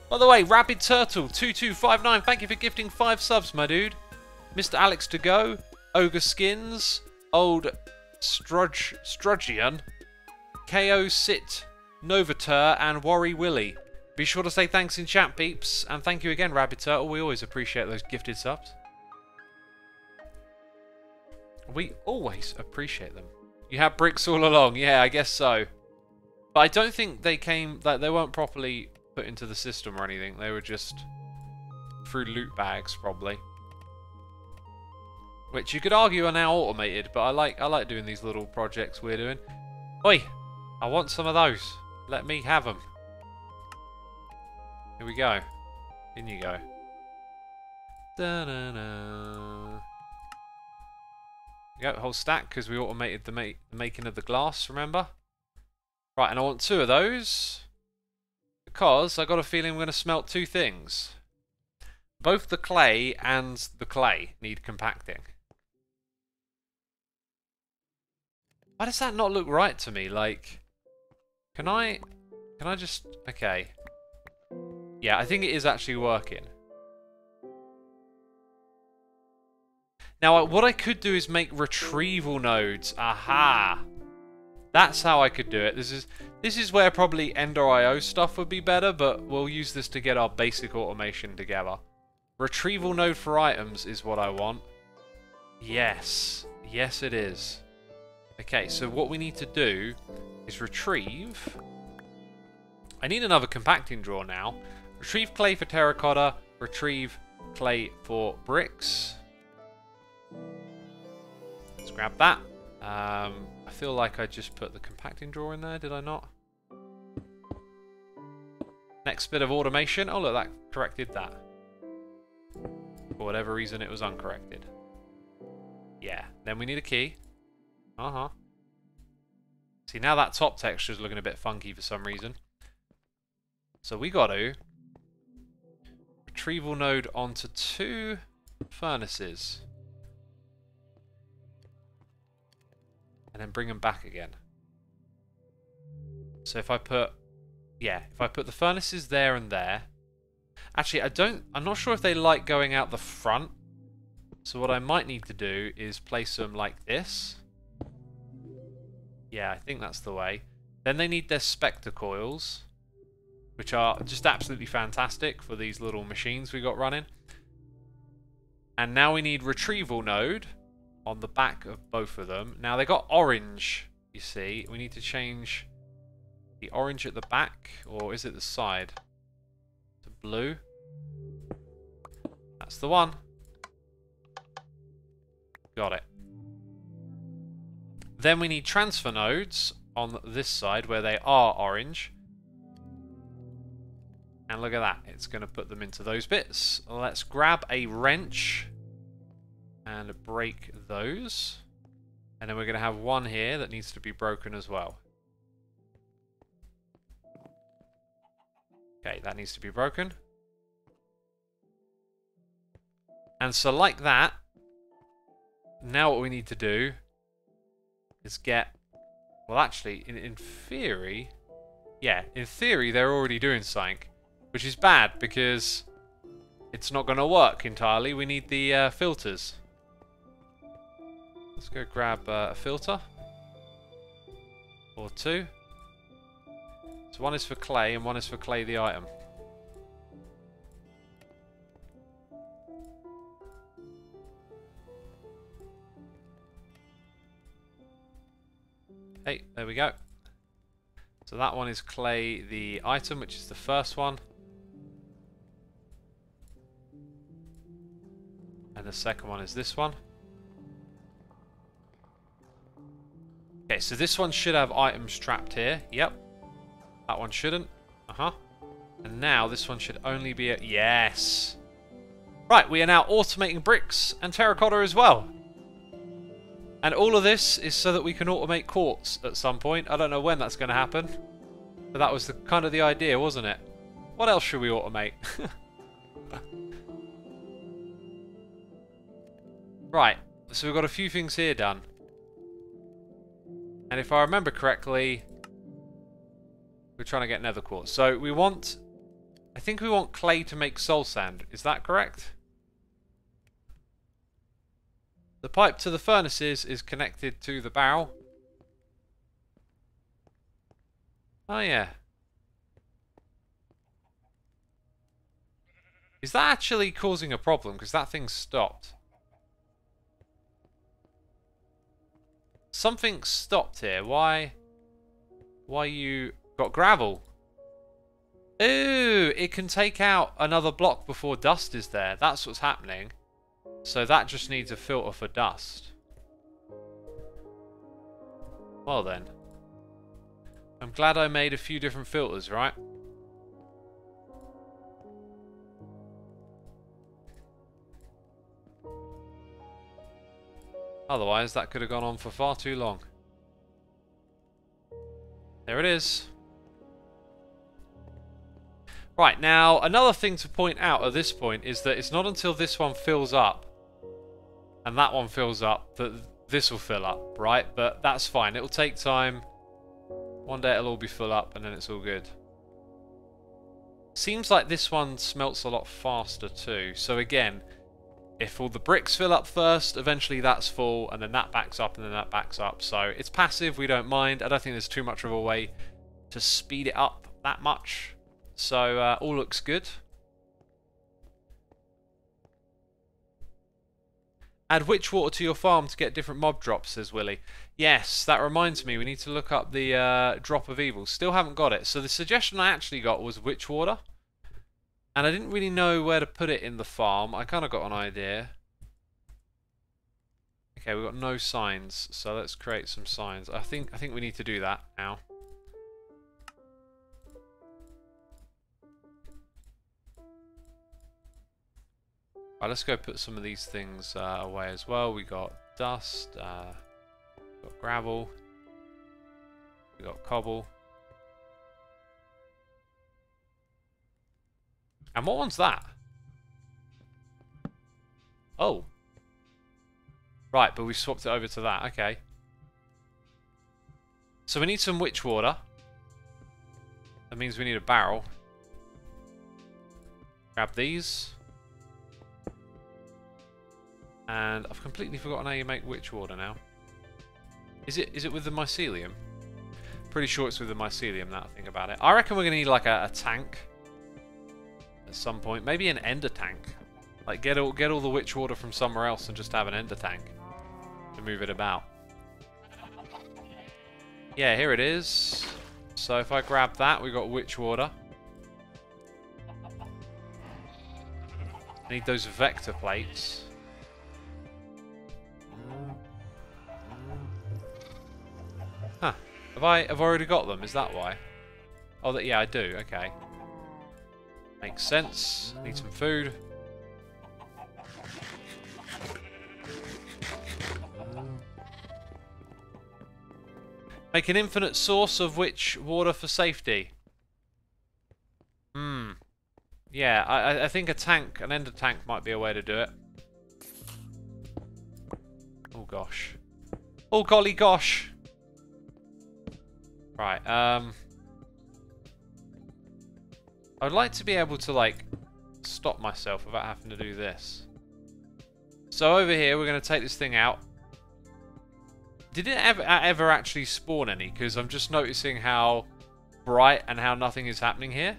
By the way, Rabid Turtle 2259, thank you for gifting 5 subs, my dude. Mr. Alex to go, Ogre Skins, Old Strudgian, KO Sit, Novatur, and Worry Willy. Be sure to say thanks in chat, peeps, and thank you again, Rabid Turtle. We always appreciate those gifted subs. We always appreciate them. You had bricks all along, yeah, I guess so. But I don't think they came, like, they weren't properly put into the system or anything. They were just through loot bags, probably. Which you could argue are now automated, but I like doing these little projects we're doing. Oi! I want some of those. Let me have them. Here we go. In you go. Da-da-da. Go, whole stack, because we automated the making of the glass, remember? Right, and I want 2 of those. Because I got a feeling we're going to smelt 2 things. Both the clay and the clay need compacting. Why does that not look right to me? Like, can I just... Okay. Yeah, I think it is actually working. Now, what I could do is make retrieval nodes. Aha! That's how I could do it. This is where probably Ender IO stuff would be better, but we'll use this to get our basic automation together. Retrieval node for items is what I want. Yes. Yes, it is. Okay, so what we need to do is retrieve... I need another compacting drawer now. Retrieve clay for terracotta. Retrieve clay for bricks. Let's grab that. I feel like I just put the compacting drawer in there, did I not? Next bit of automation. Oh look, that corrected that. For whatever reason it was uncorrected. Yeah, then we need a key. See, now that top texture is looking a bit funky for some reason. So we got to retrieval node onto 2 furnaces. And then bring them back again. So if I put... Yeah, if I put the furnaces there and there... Actually, I'm not sure if they like going out the front. So what I might need to do is place them like this. Yeah, I think that's the way. Then they need their Spector Coils, which are just absolutely fantastic for these little machines we got running. And now we need Retrieval Node on the back of both of them. Now they got orange, you see. We need to change the orange at the back, or is it the side? To blue. That's the one. Got it. Then we need transfer nodes on this side where they are orange. And look at that. It's going to put them into those bits. Let's grab a wrench and break those. And then we're going to have one here that needs to be broken as well. Okay, that needs to be broken. And so like that, now what we need to do is get... Well, actually, in theory... Yeah, in theory, they're already doing something. Which is bad, because it's not going to work entirely. We need the filters. Let's go grab a filter. Or 2. So one is for clay, and one is for clay the item. Hey, there we go. So that one is clay the item, which is the first one. And the second one is this one. Okay, so this one should have items trapped here. Yep. That one shouldn't. And now this one should only be a... Yes! Right, we are now automating bricks and terracotta as well. And all of this is so that we can automate quartz at some point. I don't know when that's going to happen. But that was kind of the idea, wasn't it? What else should we automate? Right, so we've got a few things here done. And if I remember correctly, we're trying to get nether quartz. So we want... I think we want clay to make soul sand. Is that correct? The pipe to the furnaces is connected to the barrel. Oh yeah. Is that actually causing a problem? Because that thing stopped. Something stopped here. Why you got gravel? Ooh, it can take out another block before dust is there. That's what's happening. So that just needs a filter for dust. Well then. I'm glad I made a few different filters, right? Otherwise, that could have gone on for far too long. There it is. Right, now, another thing to point out at this point is that it's not until this one fills up and that one fills up that this will fill up, right? But that's fine. It'll take time. One day it'll all be full up and then it's all good. Seems like this one smelts a lot faster too. So again, If all the bricks fill up first, eventually that's full, and then that backs up, and then that backs up. So it's passive, we don't mind. I don't think there's too much of a way to speed it up that much. So all looks good. Add witch water to your farm to get different mob drops, says Willie. Yes, that reminds me, we need to look up the drop of evil. Still haven't got it. So the suggestion I actually got was witch water. And I didn't really know where to put it in the farm. I kind of got an idea. Okay, we've got no signs, so let's create some signs. I think we need to do that now. Right, let's go put some of these things away as well. We got dust, got gravel, we got cobble. And what one's that? Oh. Right, but we swapped it over to that. Okay. So we need some witch water. That means we need a barrel. Grab these. And I've completely forgotten how you make witch water now. Is it with the mycelium? Pretty sure it's with the mycelium, now that I think about it. I reckon we're going to need like a tank. At some point. Maybe an ender tank. Like get all the witch water from somewhere else and just have an ender tank. To move it about. Yeah, here it is. So if I grab that, we've got witch water. I need those vector plates. Huh. I've already got them, is that why? Oh, yeah, I do, okay. Makes sense. Need some food. Make an infinite source of witch water for safety. Yeah, I think a tank, an ender tank might be a way to do it. Oh gosh. Oh golly gosh. Right, I'd like to be able to, like, stop myself without having to do this. So over here, we're going to take this thing out. Did it ever actually spawn any? Because I'm just noticing how bright and how nothing is happening here.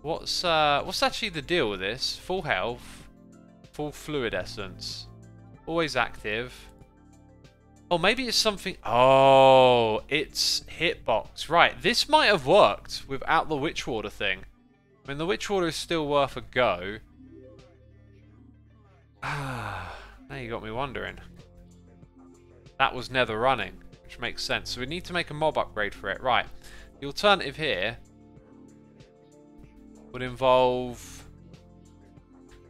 What's actually the deal with this? Full health, full fluid essence, always active. Oh, maybe it's something... Oh, it's hitbox. Right, this might have worked without the witch water thing. I mean, the witch water is still worth a go. Now you got me wondering. That was nether running, which makes sense. So we need to make a mob upgrade for it. Right, the alternative here would involve...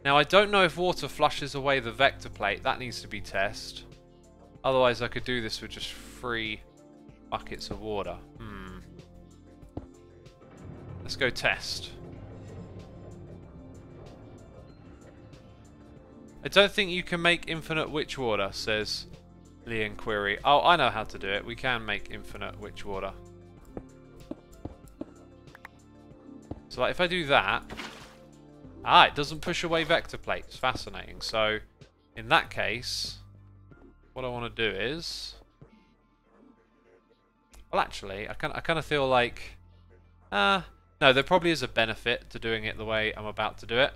Now, I don't know if water flushes away the vector plate. That needs to be tested. Otherwise, I could do this with just 3 buckets of water. Let's go test. I don't think you can make infinite witch water, says Leon Query. Oh, I know how to do it. We can make infinite witch water. So, like, if I do that... Ah, it doesn't push away vector plates. Fascinating. So, in that case... What I want to do is... Well, actually, I kind of feel like... no, there probably is a benefit to doing it the way I'm about to do it.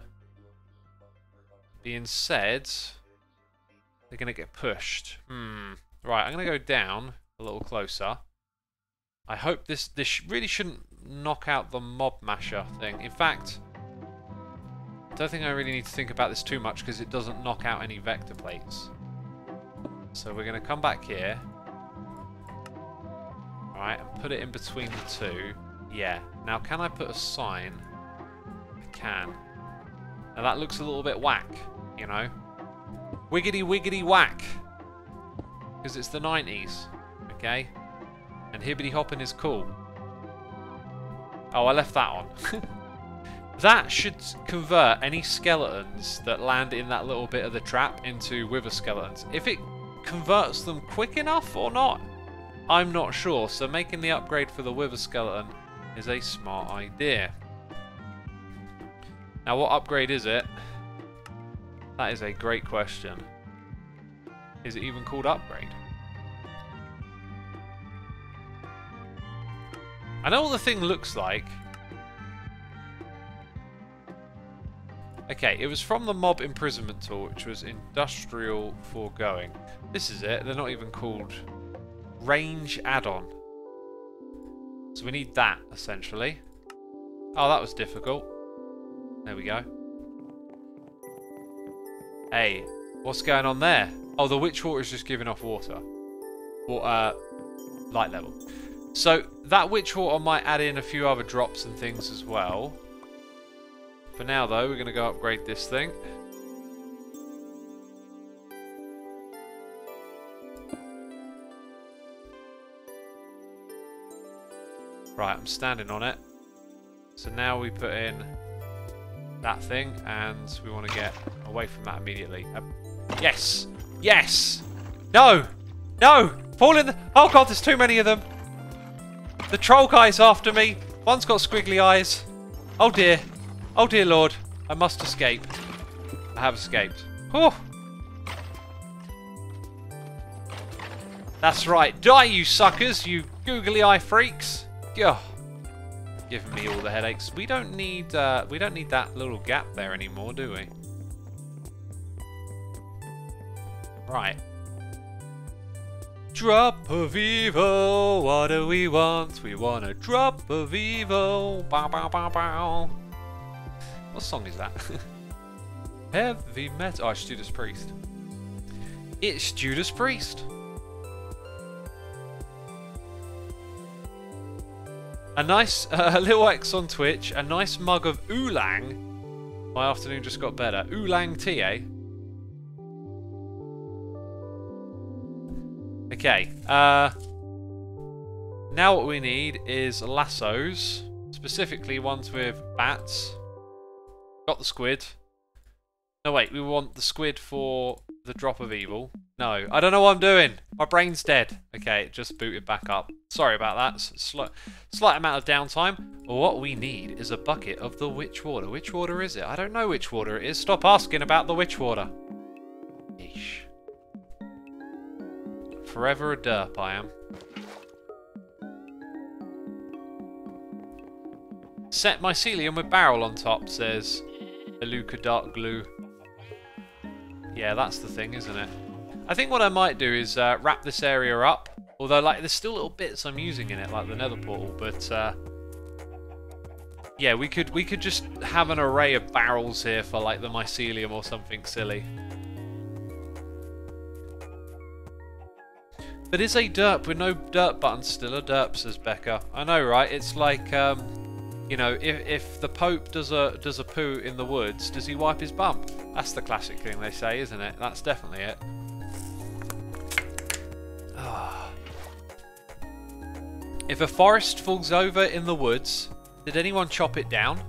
Being said, they're going to get pushed. Right, I'm going to go down a little closer. I hope this really shouldn't knock out the mob masher thing. In fact, I don't think I really need to think about this too much because it doesn't knock out any vector plates. So we're going to come back here. Alright, and put it in between the two. Yeah. Now, can I put a sign? I can. Now, that looks a little bit whack, you know. Wiggity wiggity whack. Because it's the 90s. Okay? And hibbity hopping is cool. Oh, I left that on. That should convert any skeletons that land in that little bit of the trap into wither skeletons. If it converts them quick enough or not, I'm not sure. So making the upgrade for the wither skeleton is a smart idea. Now, what upgrade is it? That is a great question. Is it even called upgrade? I know what the thing looks like. Okay, it was from the mob imprisonment tool, which was industrial foregoing. This is it. They're not even called range add-on. So we need that, essentially. Oh, that was difficult. There we go. Hey, what's going on there? Oh, the witch water is just giving off water. Or, light level. So, that witch water might add in a few other drops and things as well. For now, though, we're going to go upgrade this thing. Right, I'm standing on it. So now we put in that thing, and we want to get away from that immediately. Yes! Yes! No! No! Fall in the... Oh god, there's too many of them! The troll guy's after me! One's got squiggly eyes. Oh dear. Oh dear lord. I must escape. I have escaped. Whew! That's right. Die, you suckers! You googly eye freaks! Gah! Giving me all the headaches. We don't need that little gap there anymore, do we? Right. Drop of evil, what do we want? We want a drop of evil. Bow, bow, bow, bow. What song is that? Heavy metal. Oh, it's Judas Priest. It's Judas Priest. A nice little X on Twitch. A nice mug of oolong. My afternoon just got better. Oolong tea, eh? Okay, now what we need is lassos, specifically ones with bats. Got the squid. No wait, we want the squid for the drop of evil. No, I don't know what I'm doing. My brain's dead. Okay, it just booted back up. Sorry about that. Slight amount of downtime. What we need is a bucket of the witch water. Which water is it? I don't know which water it is. Stop asking about the witch water. Yeesh. Forever a derp, I am. Set mycelium with barrel on top, says Eluca Dark Glue. Yeah, that's the thing, isn't it? I think what I might do is wrap this area up. Although, like, there's still little bits I'm using in it, like the nether portal. But, yeah, we could just have an array of barrels here for, like, the mycelium or something silly. But is a derp with no derp button still a derp, says Becca. I know, right? It's like, you know, if the Pope does a poo in the woods, does he wipe his bum? That's the classic thing they say, isn't it? That's definitely it. If a forest falls over in the woods, did anyone chop it down?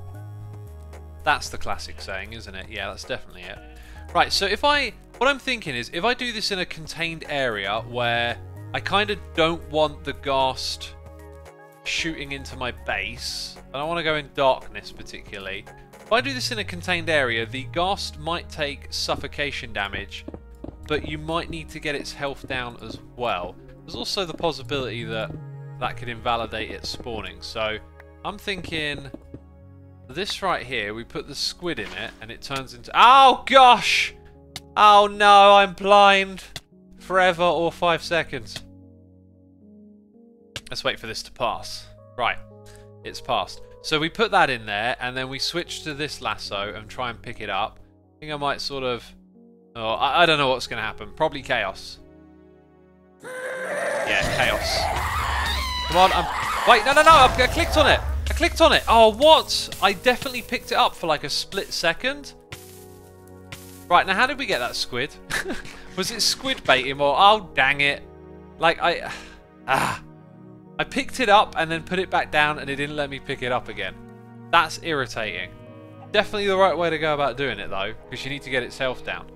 That's the classic saying, isn't it? Yeah, that's definitely it. Right, so what I'm thinking is, if I do this in a contained area where I kind of don't want the ghast shooting into my base, I don't want to go in darkness particularly. If I do this in a contained area, the ghast might take suffocation damage, but you might need to get its health down as well. There's also the possibility that that could invalidate its spawning. So I'm thinking this right here, we put the squid in it and it turns into... Oh gosh! Oh no, I'm blind. Forever or 5 seconds. Let's wait for this to pass. Right, it's passed. So we put that in there and then we switch to this lasso and try and pick it up. I think I might sort of... Oh, I don't know what's going to happen. Probably chaos. Yeah, chaos. Come on, wait, no, I clicked on it. I clicked on it. Oh, what? I definitely picked it up for like a split second. Right, now how did we get that squid? Was it squid bait him or... Oh, dang it. Like, I picked it up and then put it back down and it didn't let me pick it up again. That's irritating. Definitely the right way to go about doing it though, because you need to get its health down.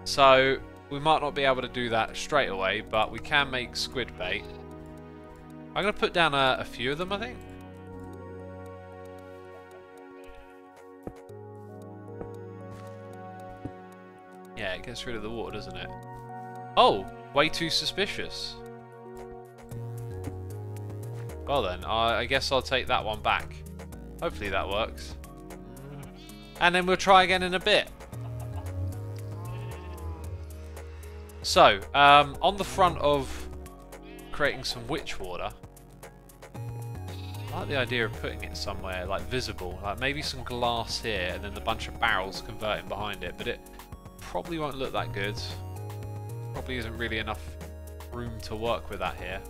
So, we might not be able to do that straight away, but we can make squid bait. I'm going to put down a few of them, I think. It gets rid of the water, doesn't it? Oh, way too suspicious. Well then, I guess I'll take that one back. Hopefully that works. And then we'll try again in a bit. So, on the front of creating some witch water, I like the idea of putting it somewhere like visible, like maybe some glass here and then a bunch of barrels converting behind it, but it probably won't look that good. Probably isn't really enough room to work with that here.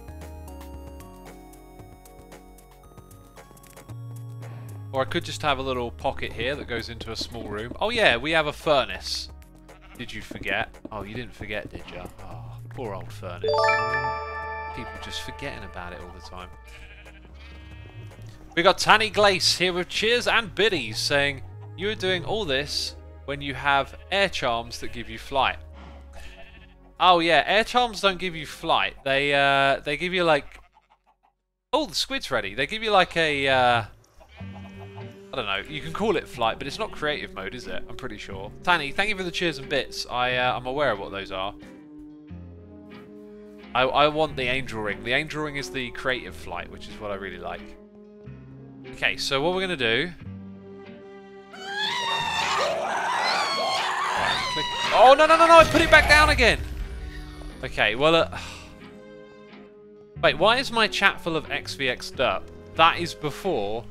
Or I could just have a little pocket here that goes into a small room. Oh yeah, we have a furnace. Did you forget? Oh, you didn't forget, did you? Oh, poor old furnace. People just forgetting about it all the time. We got Tanny Glace here with cheers and biddies saying, you're doing all this when you have air charms that give you flight. Oh yeah, air charms don't give you flight. They give you like... Oh, the squid's ready. They give you like a... I don't know, you can call it flight, but it's not creative mode, is it? I'm pretty sure. Tanny, thank you for the cheers and bits. I'm aware of what those are. I want the angel ring. The angel ring is the creative flight, which is what I really like. Okay, so what we're going to do... Right, click. Oh, no, I put it back down again! Okay, well... Wait, why is my chat full of XVX derp? That is before...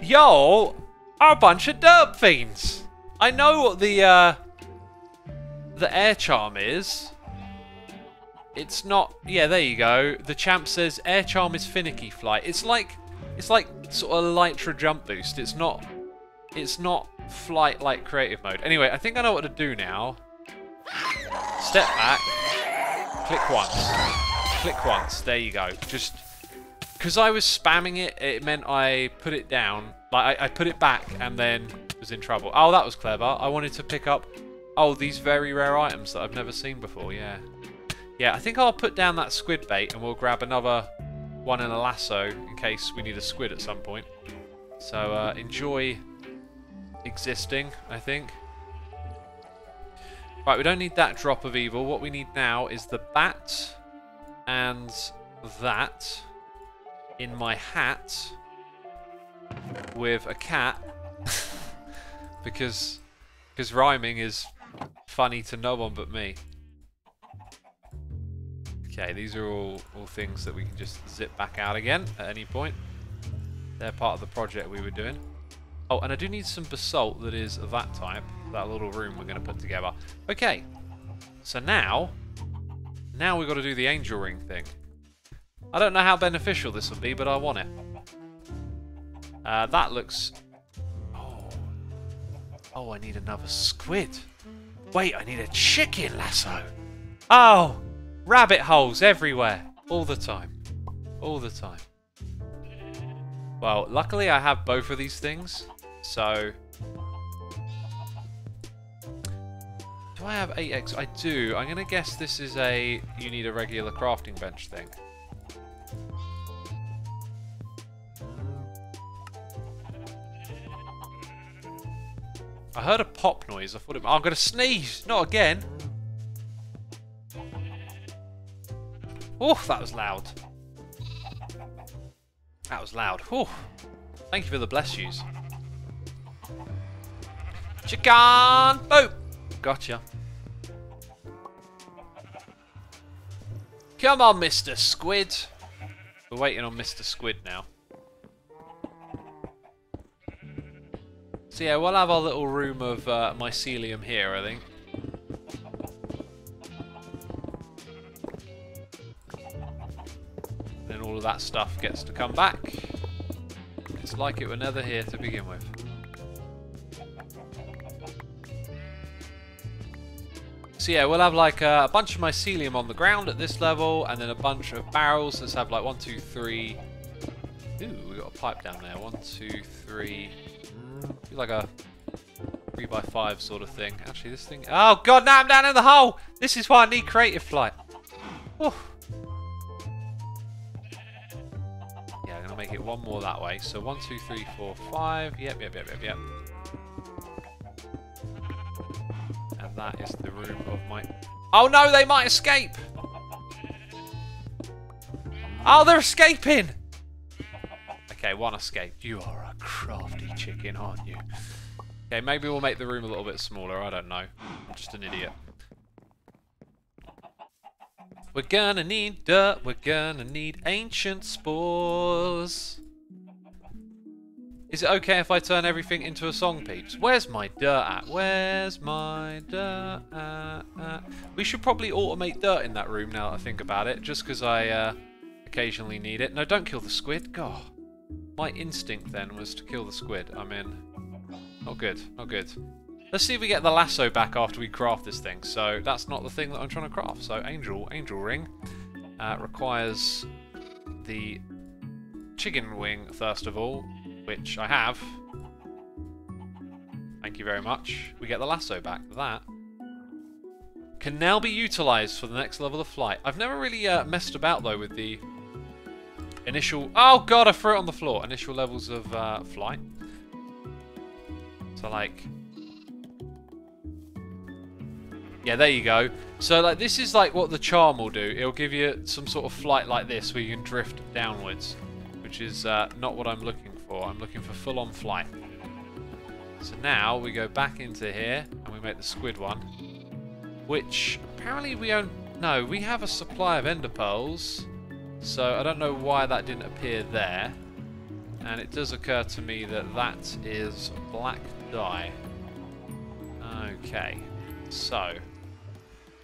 Y'all are a bunch of derp fiends! I know what the air charm is. It's not... Yeah, there you go. The champ says air charm is finicky flight. It's like sort of Elytra jump boost. It's not flight like creative mode. Anyway, I think I know what to do now. Step back. Click once. Click once. There you go. Just because I was spamming it, it meant I put it down. Like I put it back and then was in trouble. Oh, that was clever. I wanted to pick up these very rare items that I've never seen before. Yeah. Yeah, I think I'll put down that squid bait and we'll grab another one in a lasso in case we need a squid at some point. So enjoy existing, I think. Right, we don't need that drop of evil. What we need now is the bat and that in my hat with a cat because rhyming is funny to no one but me. Okay, these are all things that we can just zip back out again at any point. They're part of the project we were doing. Oh, and I do need some basalt that is of that type. That little room we're going to put together. Okay, so now we've got to do the angel ring thing. I don't know how beneficial this will be, but I want it. That looks... Oh, I need another squid. Wait, I need a chicken lasso. Oh! Rabbit holes everywhere. All the time. All the time. Well, luckily I have both of these things. So... Do I have 8x? I do. I'm going to guess this is a... You need a regular crafting bench thing. I heard a pop noise. I thought it... Oh, I'm going to sneeze! Not again! Oh, that was loud. That was loud. Oh, thank you for the bless yous. Chicken! Boom! Gotcha. Come on, Mr. Squid. We're waiting on Mr. Squid now. So yeah, we'll have our little room of mycelium here, I think. Then all of that stuff gets to come back. It's like it were never here to begin with. So yeah, we'll have like a bunch of mycelium on the ground at this level, and then a bunch of barrels. Let's have like 1, 2, 3. Ooh, we got a pipe down there. 1, 2, 3. Like a 3x5 sort of thing. Actually, this thing. Oh god, now I'm down in the hole. This is why I need creative flight. Oh. Yeah, I'm gonna make it one more that way. So 1, 2, 3, 4, 5. Yep. that is the room of my... Oh no, they might escape! Oh, they're escaping! Okay, one escaped. You are a crafty chicken, aren't you? Okay, maybe we'll make the room a little bit smaller. I don't know. I'm just an idiot. We're gonna need dirt. We're gonna need ancient spores. Is it okay if I turn everything into a song, peeps? Where's my dirt at? Where's my dirt at? We should probably automate dirt in that room now that I think about it, just because I occasionally need it. No, don't kill the squid. God. My instinct then was to kill the squid. I'm in. Not good. Not good. Let's see if we get the lasso back after we craft this thing. So that's not the thing that I'm trying to craft. So angel ring requires the chicken wing first of all, which I have. Thank you very much. We get the lasso back. That can now be utilised for the next level of flight. I've never really messed about though with the initial... Oh god, I threw it on the floor. Initial levels of flight. So like... Yeah, there you go. So like this is like what the charm will do. It'll give you some sort of flight like this where you can drift downwards, which is not what I'm looking for. I'm looking for full-on flight. So now we go back into here and we make the squid one, which apparently we don't... No, we have a supply of ender pearls, so I don't know why that didn't appear there. And it does occur to me that that is black dye. Okay, so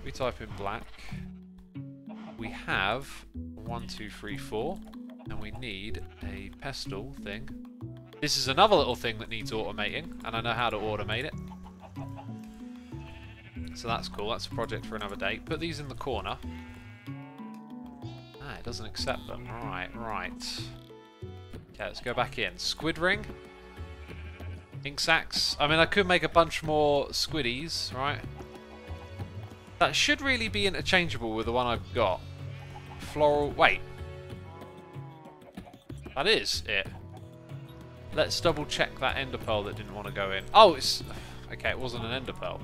we type in black. We have 1, 2, 3, 4, and we need a pestle thing. This is another little thing that needs automating, and I know how to automate it. So that's cool. That's a project for another day. Put these in the corner. Ah, it doesn't accept them. Right, right. Okay, let's go back in. Squid ring. Ink sacs. I mean, I could make a bunch more squiddies, right? That should really be interchangeable with the one I've got. Floral... Wait. That is it. Let's double check that ender pearl that didn't want to go in. Oh, it's... Okay, it wasn't an ender pearl.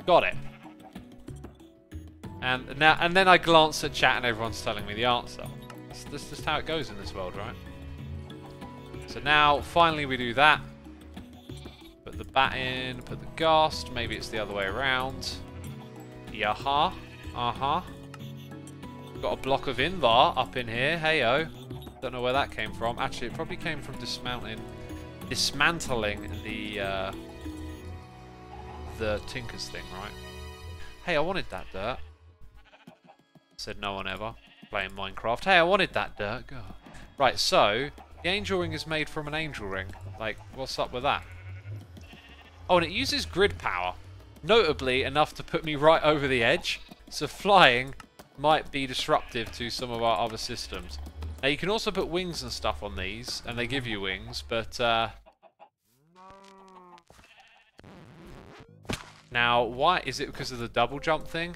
Got it. And now, and then I glance at chat and everyone's telling me the answer. That's just how it goes in this world, right? So now, finally we do that. Put the bat in, put the ghast. Maybe it's the other way around. Yaha. Uh-huh. Got a block of invar up in here. Hey-oh. Don't know where that came from. Actually, it probably came from dismantling the Tinker's thing, right? Hey, I wanted that dirt. Said no one ever. Playing Minecraft. Hey, I wanted that dirt. God. Right, so the angel ring is made from an angel ring. Like, what's up with that? Oh, and it uses grid power. Notably enough to put me right over the edge. So flying might be disruptive to some of our other systems. Now, you can also put wings and stuff on these, and they give you wings, but... Now, why? Is it because of the double jump thing?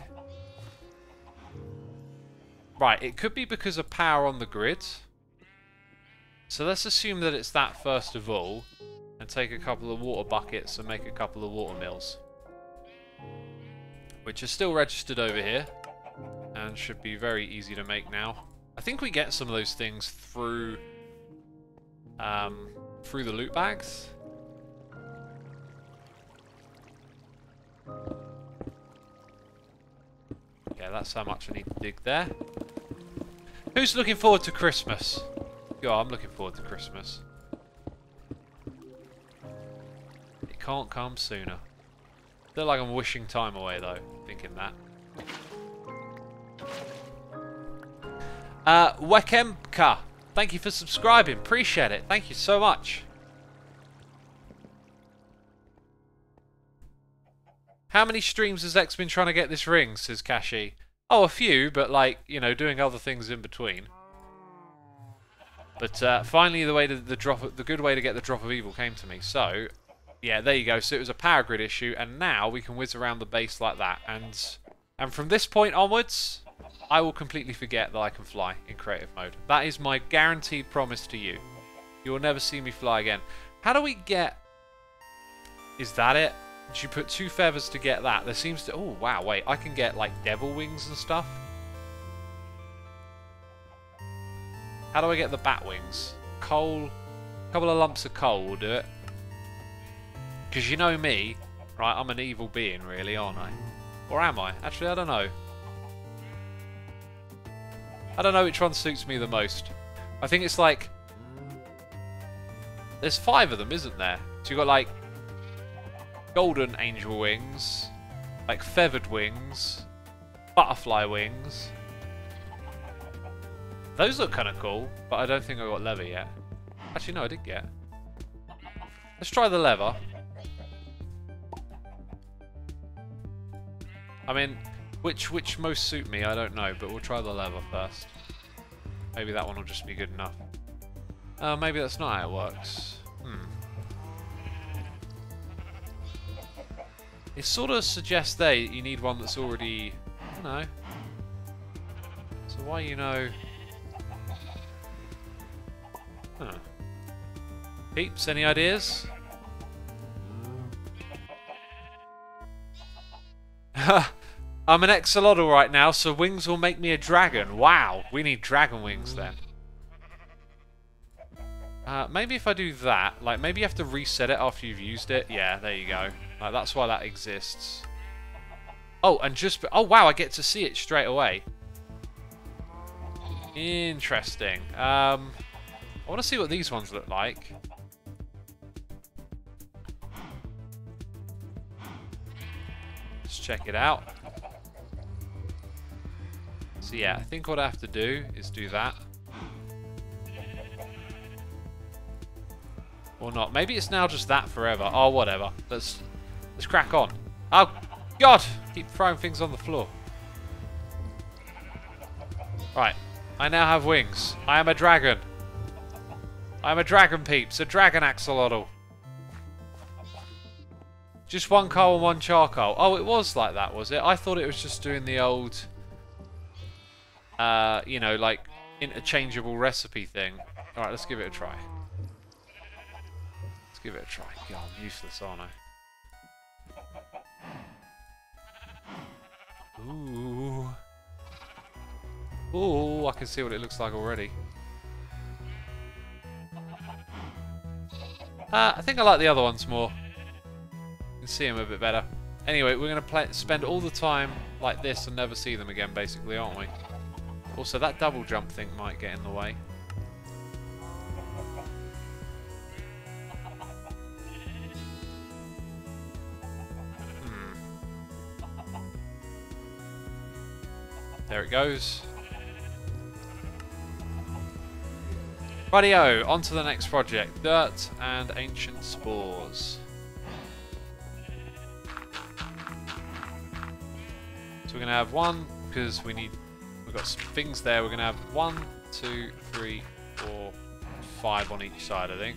Right, it could be because of power on the grid. So let's assume that it's that first of all, and take a couple of water buckets and make a couple of water mills. Which are still registered over here, and should be very easy to make now. I think we get some of those things through the loot bags. Okay, that's how much I need to dig there. Who's looking forward to Christmas? Yeah, I'm looking forward to Christmas. It can't come sooner. Feel like I'm wishing time away though, thinking that. Wekemka, thank you for subscribing. Appreciate it. Thank you so much. How many streams has X been trying to get this ring, says Kashi. Oh, a few, but like, you know, doing other things in between. But finally the good way to get the drop of evil came to me. So, yeah, there you go. So it was a power grid issue, and now we can whiz around the base like that. And from this point onwards, I will completely forget that I can fly in creative mode. That is my guaranteed promise to you. You will never see me fly again. How do we get... Is that it? You put 2 feathers to get that. There seems to... Oh, wow, wait. I can get, like, devil wings and stuff. How do I get the bat wings? Coal. A couple of lumps of coal will do it. Because you know me, right? I'm an evil being, really, aren't I? Or am I? Actually, I don't know. I don't know which one suits me the most. I think it's like... There's 5 of them, isn't there? So you've got, like... golden angel wings, like feathered wings, butterfly wings. Those look kind of cool, but I don't think I got leather yet. Actually, no, I did get. Let's try the leather. I mean, which most suit me, I don't know, but we'll try the leather first. Maybe that one will just be good enough. Maybe that's not how it works. It sort of suggests there you need one that's already... I don't know. So why you know... Huh. Peeps, any ideas? I'm an axolotl right now, so wings will make me a dragon. Wow, we need dragon wings then. Maybe if I do that, like maybe you have to reset it after you've used it. Yeah, there you go. Like, that's why that exists. Oh, and just... Oh, wow, I get to see it straight away. Interesting. I want to see what these ones look like. Let's check it out. So, yeah, I think what I have to do is do that. Or not. Maybe it's now just that forever. Oh, whatever. Let's crack on. Oh, God! Keep throwing things on the floor. Right. I now have wings. I am a dragon. I am a dragon, peeps. A dragon axolotl. Just 1 coal and 1 charcoal. Oh, it was like that, was it? I thought it was just doing the old... you know, like, interchangeable recipe thing. Alright, let's give it a try. Let's give it a try. God, I'm useless, aren't I? Ooh. Ooh, I can see what it looks like already. I think I like the other ones more. You can see them a bit better. Anyway, we're going to spend all the time like this and never see them again, basically, aren't we? Also, that double jump thing might get in the way. There it goes. Rightio, on to the next project. Dirt and ancient spores. So we're going to have 1, because we've got some things there. We're going to have 1, 2, 3, 4, 5 on each side, I think.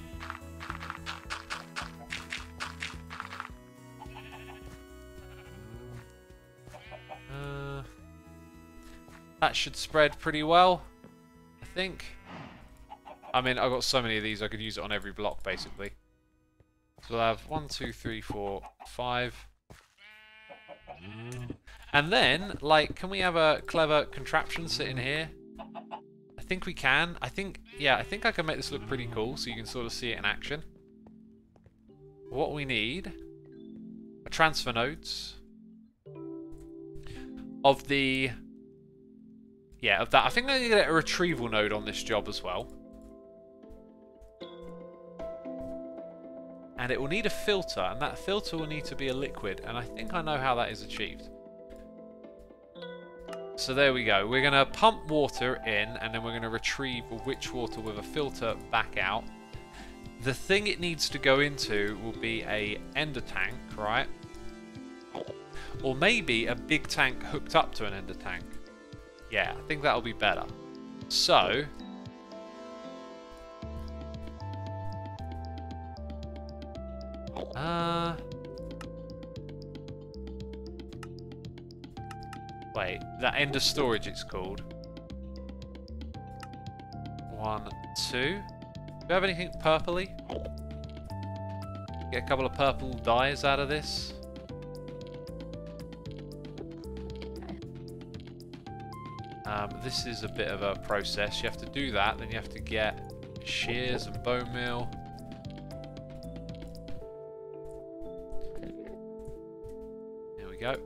That should spread pretty well, I think. I mean, I've got so many of these, I could use it on every block, basically. So we'll have 1, 2, 3, 4, 5. And then, like, can we have a clever contraption sitting here? I think we can. I think I can make this look pretty cool, so you can sort of see it in action. What we need are transfer nodes of the... Yeah, of that. I think I'm going to get a retrieval node on this job as well. And it will need a filter, and that filter will need to be a liquid, and I think I know how that is achieved. So there we go. We're going to pump water in, and then we're going to retrieve witch water with a filter back out. The thing it needs to go into will be a ender tank, right? Or maybe a big tank hooked up to an ender tank. Yeah, I think that'll be better. So... wait, that ender storage it's called. 1, 2. Do we have anything purpley? Get a couple of purple dyes out of this. This is a bit of a process. You have to do that, then you have to get shears and bone meal. There we go.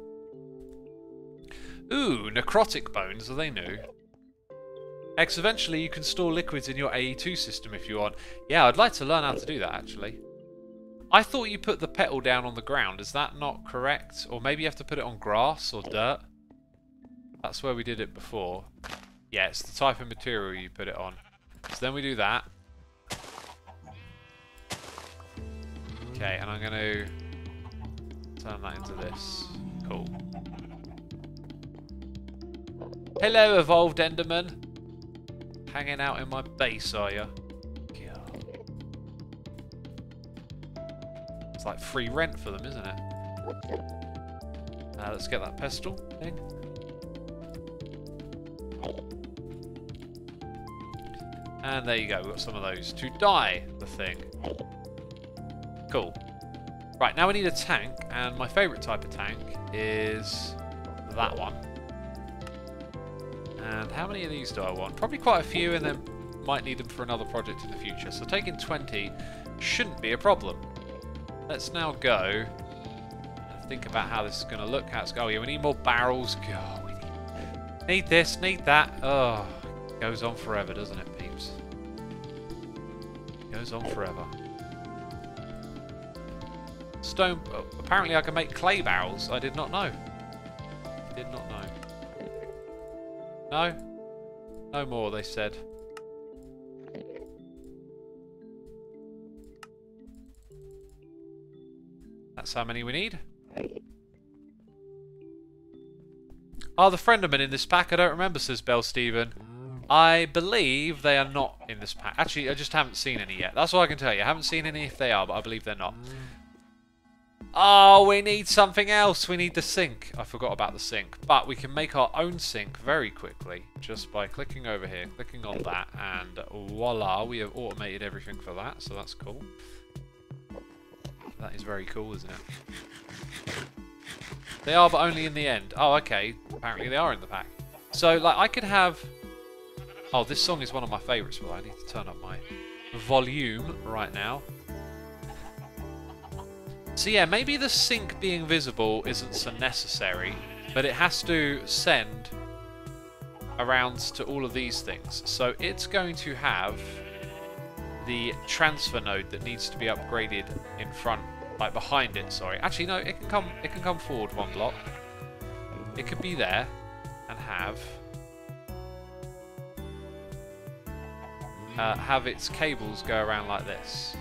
Ooh, necrotic bones, are they new? X, eventually you can store liquids in your AE2 system if you want. Yeah, I'd like to learn how to do that actually. I thought you put the petal down on the ground, is that not correct? Or maybe you have to put it on grass or dirt? That's where we did it before. Yeah, it's the type of material you put it on. So then we do that. Okay, and I'm going to turn that into this. Cool. Hello, evolved Enderman. Hanging out in my base, are you? It's like free rent for them, isn't it? Let's get that pestle thing. And there you go, we've got some of those to dye the thing. Cool. Right, now we need a tank, and my favourite type of tank is that one. And how many of these do I want? Probably quite a few, and then might need them for another project in the future. So taking 20 shouldn't be a problem. Let's now go and think about how this is going to look. Oh yeah, we need more barrels. God, we need this, need that. Oh, it goes on forever, doesn't it, peeps? It goes on forever. Stone. Oh, apparently I can make clay barrels. I did not know. Did not know. No? No more, they said. That's how many we need. Are the Friendermen in this pack? I don't remember, says Bell Steven. I believe they are not in this pack. Actually, I just haven't seen any yet. That's all I can tell you. I haven't seen any if they are, but I believe they're not. Oh, we need something else. We need the sink. I forgot about the sink. But we can make our own sink very quickly just by clicking over here, clicking on that, and voila, we have automated everything for that, so that's cool. That is very cool, isn't it? They are, but only in the end. Oh, okay. Apparently they are in the pack. So, like, I could have... Oh, this song is one of my favourites, but I need to turn up my volume right now. So yeah, maybe the sink being visible isn't so necessary, but it has to send around to all of these things. So it's going to have the transfer node that needs to be upgraded in front, like behind it, sorry. Actually no, it can come forward one block. It could be there and have its cables go around like this.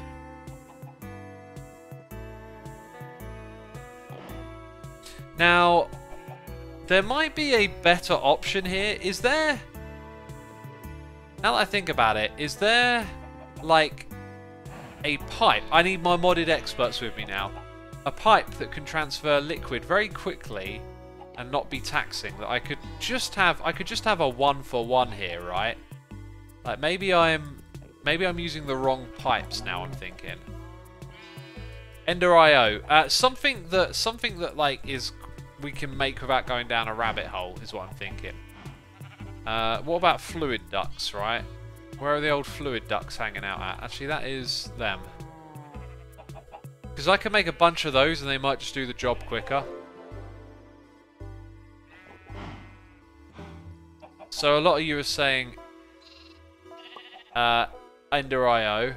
Now, there might be a better option here. Is there... Now that I think about it, is there, like, a pipe? I need my modded experts with me now. A pipe that can transfer liquid very quickly and not be taxing. That I could just have a 1-for-1 here, right? Like, maybe I'm using the wrong pipes now, I'm thinking. Ender IO. Something that like is... we can make without going down a rabbit hole is what I'm thinking. What about fluid ducts, right? Where are the old fluid ducts hanging out at? Actually, that is them. Because I can make a bunch of those and they might just do the job quicker. So a lot of you are saying Ender IO,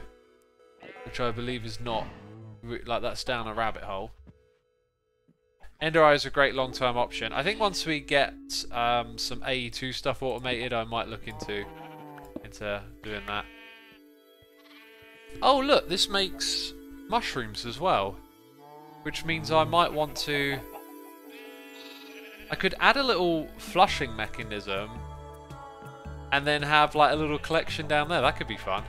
which I believe is not, like, that's down a rabbit hole. Ender IO is a great long-term option. I think once we get some AE2 stuff automated, I might look into doing that. Oh look, this makes mushrooms as well, which means I might want to... I could add a little flushing mechanism and then have like a little collection down there. That could be fun.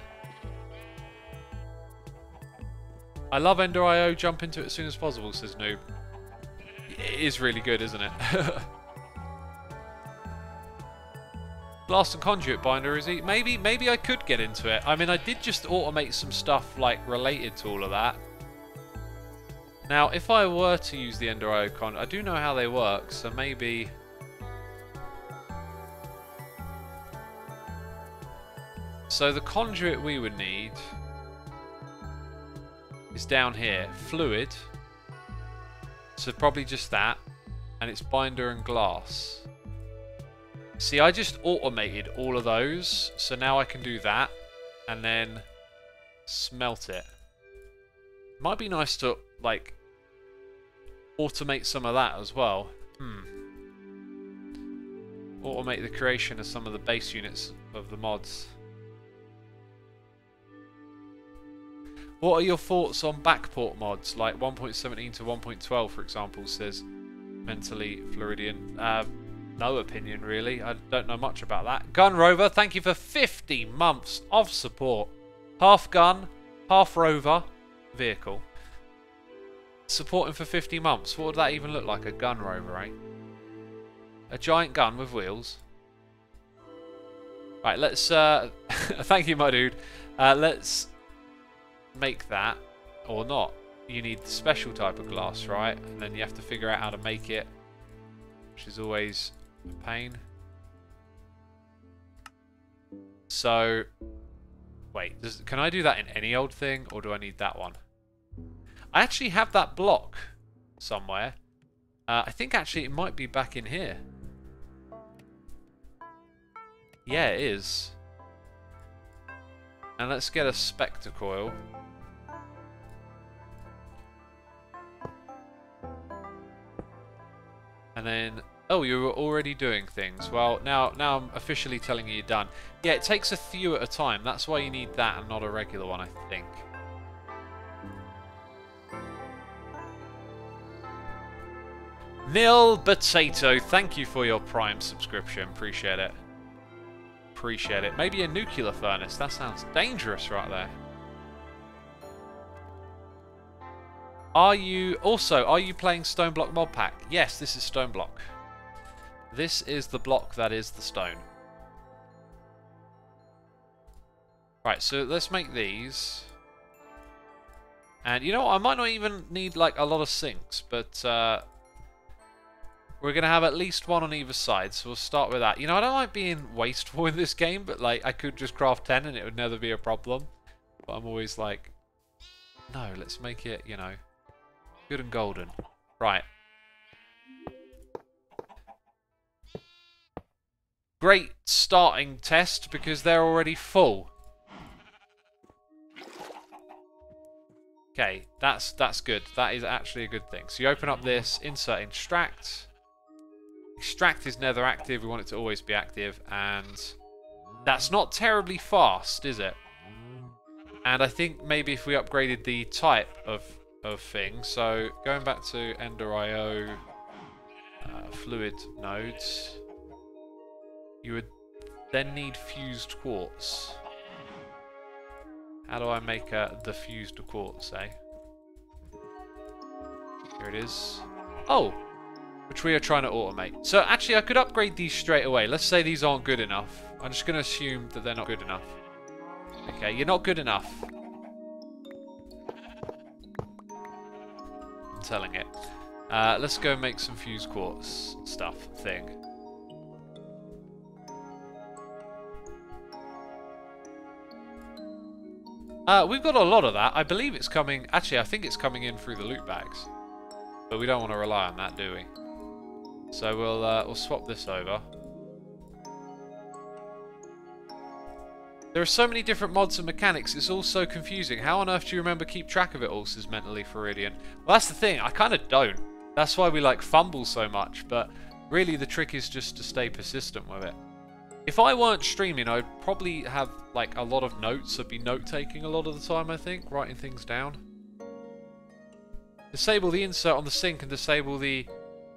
I love Ender IO. Jump into it as soon as possible, says Noob. It is really good, isn't it? Blast and conduit binder, is he? Maybe I could get into it. I mean, I did just automate some stuff like related to all of that. Now, if I were to use the Ender IO I do know how they work, so maybe... So the conduit we would need is down here. Fluid. So probably just that. And it's binder and glass. See, I just automated all of those. So now I can do that. And then smelt it. Might be nice to, like, automate some of that as well. Automate the creation of some of the base units of the mods. What are your thoughts on backport mods, like 1.17 to 1.12, for example, says Mentally Floridian. No opinion, really. I don't know much about that. Gun Rover, thank you for 50 months of support. Half gun, half rover vehicle. Supporting for 50 months. What would that even look like? A gun rover, eh? A giant gun with wheels. Right, let's... thank you, my dude. Let's make that. Or not. You need the special type of glass, right? And then you have to figure out how to make it. Which is always a pain. So... Wait, can I do that in any old thing? Or do I need that one? I actually have that block somewhere. I think actually it might be back in here. Yeah, it is. And let's get a Spector Coil. And then... Oh, you were already doing things. Well, now I'm officially telling you you're done. Yeah, it takes a few at a time. That's why you need that and not a regular one, I think. Nil Potato, thank you for your Prime subscription. Appreciate it. Appreciate it. Maybe a nuclear furnace. That sounds dangerous right there. Are you playing Stoneblock Modpack? Yes, this is Stoneblock. This is the block that is the stone. Right, so let's make these. And you know what? I might not even need like a lot of sinks, but we're going to have at least one on either side, so we'll start with that. You know, I don't like being wasteful in this game, but like I could just craft 10 and it would never be a problem. But I'm always like, no, let's make it, you know, good and golden. Right. Great starting test because they're already full. Okay, that's good. That is actually a good thing. So you open up this, insert extract. Extract is never active. We want it to always be active, and that's not terribly fast, is it? And I think maybe if we upgraded the type of thing, so going back to Ender IO fluid nodes, you would then need fused quartz. How do I make the fused quartz, eh? Here it is. Oh! Which we are trying to automate. So actually I could upgrade these straight away. Let's say these aren't good enough. I'm just going to assume that they're not good enough. Okay, you're not good enough. I'm telling it. Let's go make some fused quartz stuff thing. We've got a lot of that. I believe it's coming... Actually, I think it's coming in through the loot bags. But we don't want to rely on that, do we? So we'll swap this over. There are so many different mods and mechanics, it's all so confusing. How on earth do you remember keep track of it all, says Mentally Floridian? Well, that's the thing, I kind of don't. That's why we like fumble so much, but really the trick is just to stay persistent with it. If I weren't streaming, I'd probably have like a lot of notes. I'd be note-taking a lot of the time, I think, writing things down. Disable the insert on the sink and disable the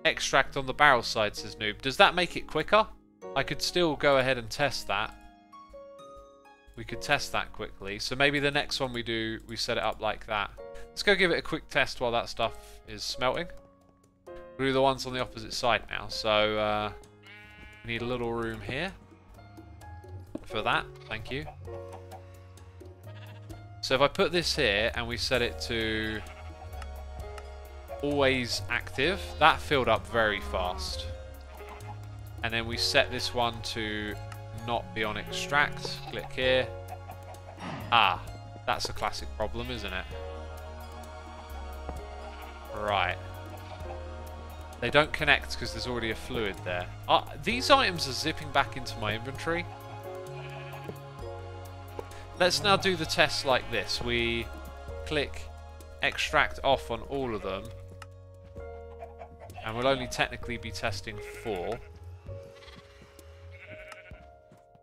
extract on the barrel side, says Noob. Does that make it quicker? I could still go ahead and test that. We could test that quickly. So maybe the next one we do, we set it up like that. Let's go give it a quick test while that stuff is smelting. We'll do the ones on the opposite side now. So we need a little room here for that. Thank you. So if I put this here and we set it to always active. That filled up very fast. And then we set this one to not be on extract. Click here. Ah, that's a classic problem, isn't it? Right. They don't connect because there's already a fluid there. These items are zipping back into my inventory. Let's now do the test like this. We click extract off on all of them. And we'll only technically be testing 4.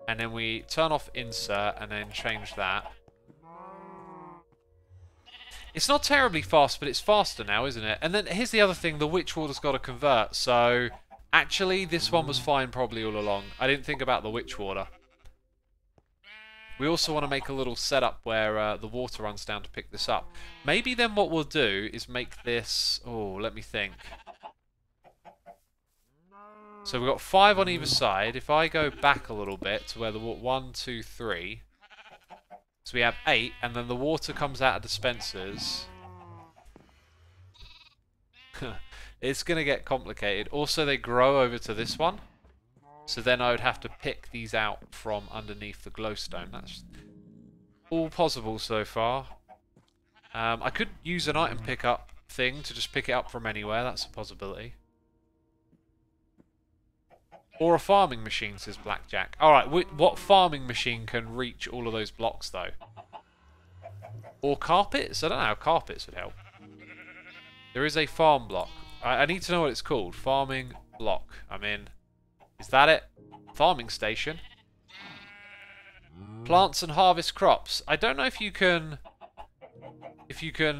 And then we turn off insert and then change that. It's not terribly fast, but it's faster now, isn't it? And then here's the other thing, the witch water's got to convert. So actually this one was fine probably all along. I didn't think about the witch water. We also want to make a little setup where the water runs down to pick this up. Maybe then what we'll do is make this... Oh, let me think. So we've got 5 on either side. If I go back a little bit to where the 1, 2, 3... So we have 8, and then the water comes out of dispensers. It's going to get complicated. Also, they grow over to this one. So then I would have to pick these out from underneath the glowstone. That's all possible so far. I could use an item pickup thing to just pick it up from anywhere. That's a possibility. Or a farming machine, says Blackjack. Alright, what farming machine can reach all of those blocks, though? Or carpets? I don't know how carpets would help. There is a farm block. I need to know what it's called. Farming block. I'm in. Is that it? Farming station. Plants and harvest crops. I don't know if you can...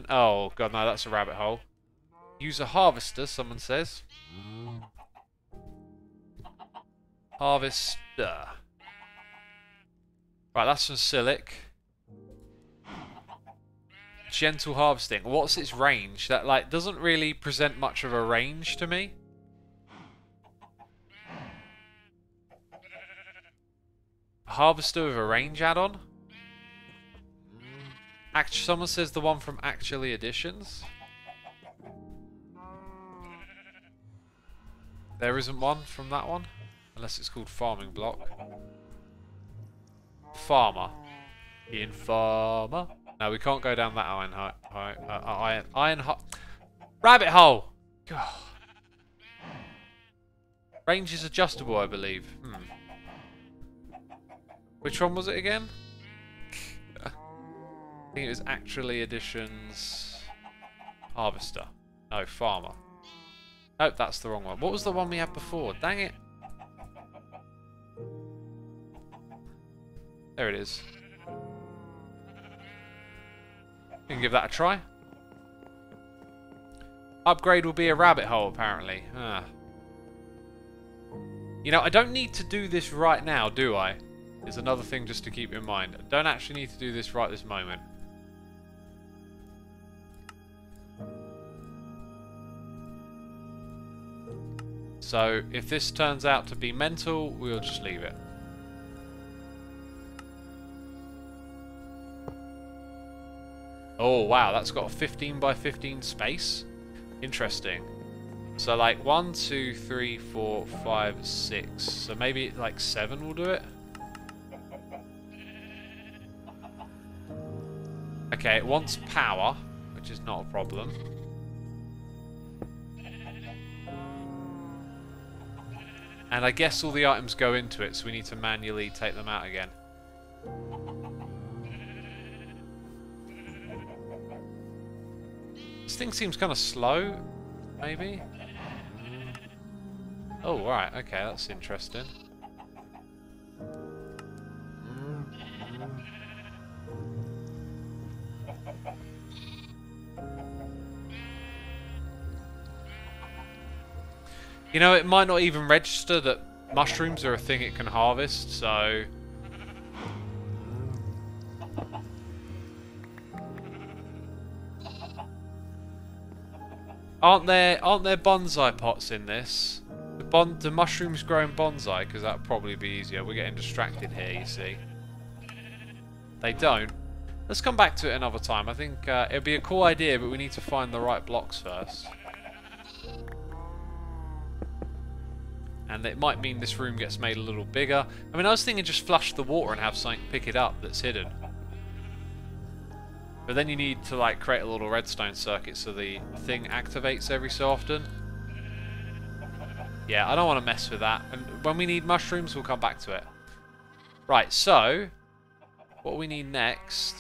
Oh, God, no, that's a rabbit hole. Use a harvester, someone says. Harvester. Right, that's from Silic. Gentle harvesting. What's its range? That like doesn't really present much of a range to me. A harvester with a range add-on. Someone says the one from Actually Editions. There isn't one from that one. Unless it's called farming block. Farmer. Farmer. No, we can't go down that iron rabbit hole! God. Range is adjustable, I believe. Which one was it again? I think it was Actually Editions Harvester. No, Farmer. Nope, that's the wrong one. What was the one we had before? Dang it. There it is. We can give that a try. Upgrade will be a rabbit hole, apparently. You know, I don't need to do this right now, do I? Is another thing just to keep in mind. I don't actually need to do this right this moment. So, if this turns out to be mental, we'll just leave it. Oh, wow, that's got a 15 by 15 space. Interesting. So, like, 1, 2, 3, 4, 5, 6. So, maybe, like, 7 will do it. Okay, it wants power, which is not a problem. And I guess all the items go into it, so we need to manually take them out again. This thing seems kind of slow, maybe? Oh, right, okay, that's interesting. You know, it might not even register that mushrooms are a thing it can harvest, so... Aren't there bonsai pots in this? The mushrooms grow in bonsai, because that would probably be easier. We're getting distracted here, you see. They don't. Let's come back to it another time. I think it'd be a cool idea, but we need to find the right blocks first. And it might mean this room gets made a little bigger. I mean, I was thinking just flush the water and have something pick it up that's hidden. But then you need to like create a little redstone circuit so the thing activates every so often. Yeah, I don't want to mess with that. And when we need mushrooms, we'll come back to it. Right, so what we need next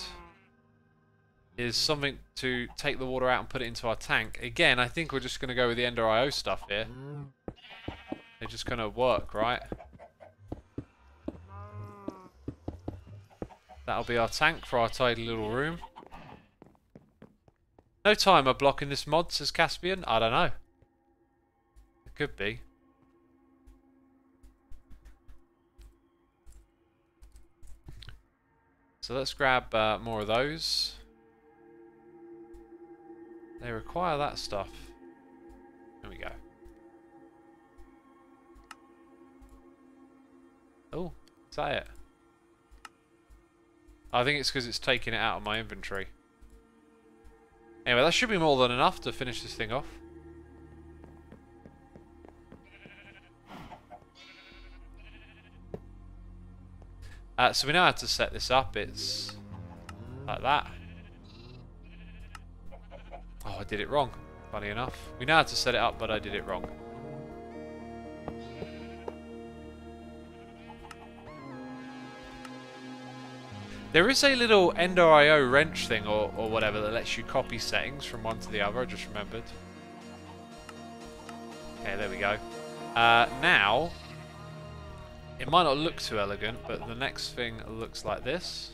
is something to take the water out and put it into our tank. Again, I think we're just going to go with the Ender IO stuff here. They're just going to work, right? That'll be our tank for our tidy little room. No timer blocking this mod, says Caspian. I don't know. It could be. So let's grab more of those. They require that stuff. There we go. Oh, is that it? I think it's because it's taking it out of my inventory. Anyway, that should be more than enough to finish this thing off. So we know how to set this up. It's like that. Oh, I did it wrong. Funny enough. We know how to set it up, but I did it wrong. There is a little Ender IO wrench thing or whatever that lets you copy settings from one to the other. I just remembered. Okay, there we go. Now, it might not look too elegant, but the next thing looks like this.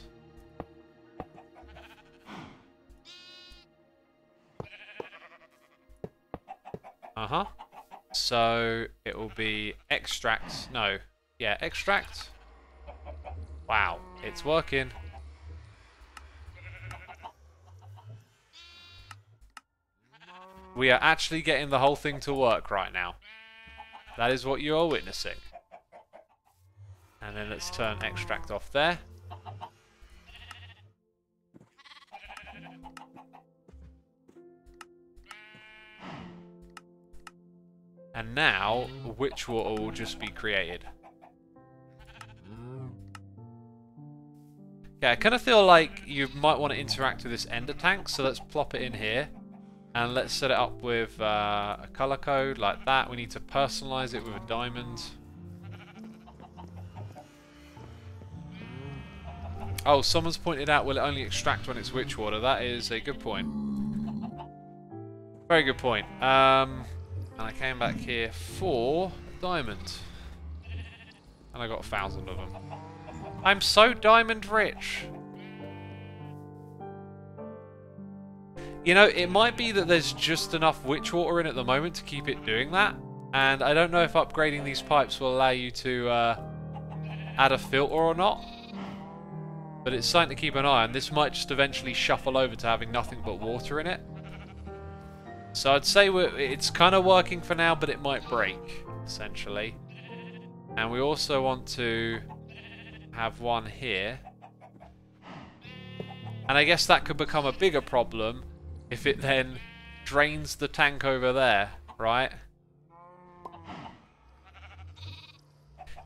So it will be extract. No. Yeah, extract. Wow, it's working. We are actually getting the whole thing to work right now. That is what you are witnessing. And then let's turn extract off there. And now, witch water will just be created. Yeah, I kind of feel like you might want to interact with this ender tank, so let's plop it in here. And let's set it up with a color code like that. We need to personalize it with a diamond. Oh, someone's pointed out, will it only extract when it's witch water? That is a good point. Very good point. And I came back here for a diamond. And I got 1,000 of them. I'm so diamond rich. You know, it might be that there's just enough witch water in at the moment to keep it doing that. And I don't know if upgrading these pipes will allow you to add a filter or not. But it's something to keep an eye on. This might just eventually shuffle over to having nothing but water in it. So I'd say it's kind of working for now, but it might break, essentially. And we also want to have one here. And I guess that could become a bigger problem if it then drains the tank over there, right?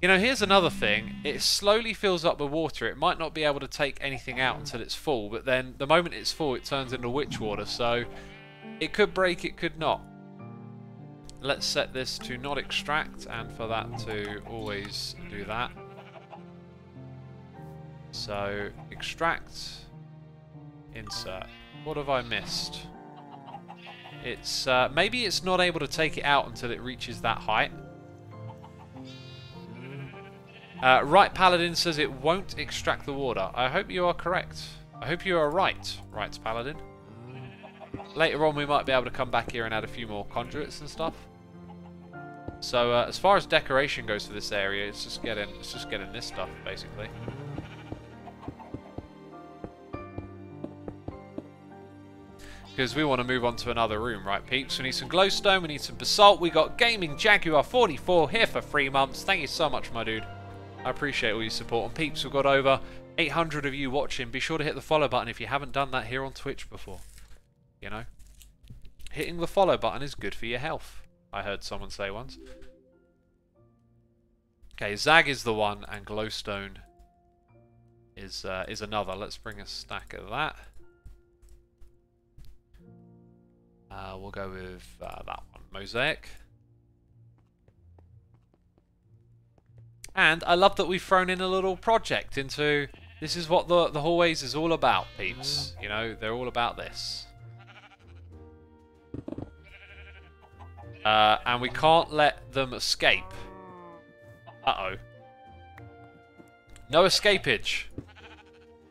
You know, here's another thing. It slowly fills up with water. It might not be able to take anything out until it's full, but then the moment it's full, it turns into witch water. So it could break, it could not. Let's set this to not extract, and for that to always do that. So, extract, insert. What have I missed? It's maybe it's not able to take it out until it reaches that height. Right Paladin says it won't extract the water. I hope you are correct. I hope you are right, Right Paladin. Later on we might be able to come back here and add a few more conduits and stuff. So as far as decoration goes for this area, it's just getting this stuff basically. Because we want to move on to another room, right peeps? We need some glowstone, we need some basalt. We got Gaming Jaguar 44 here for 3 months. Thank you so much, my dude. I appreciate all your support. And peeps, we've got over 800 of you watching. Be sure to hit the follow button if you haven't done that here on Twitch before. You know, hitting the follow button is good for your health, I heard someone say once. Okay, Zag is the one, and glowstone is another. Let's bring a stack of that. We'll go with that one, mosaic. And I love that we've thrown in a little project into... This is what the hallways is all about, peeps. You know, they're all about this. And we can't let them escape. Uh-oh. No escapage.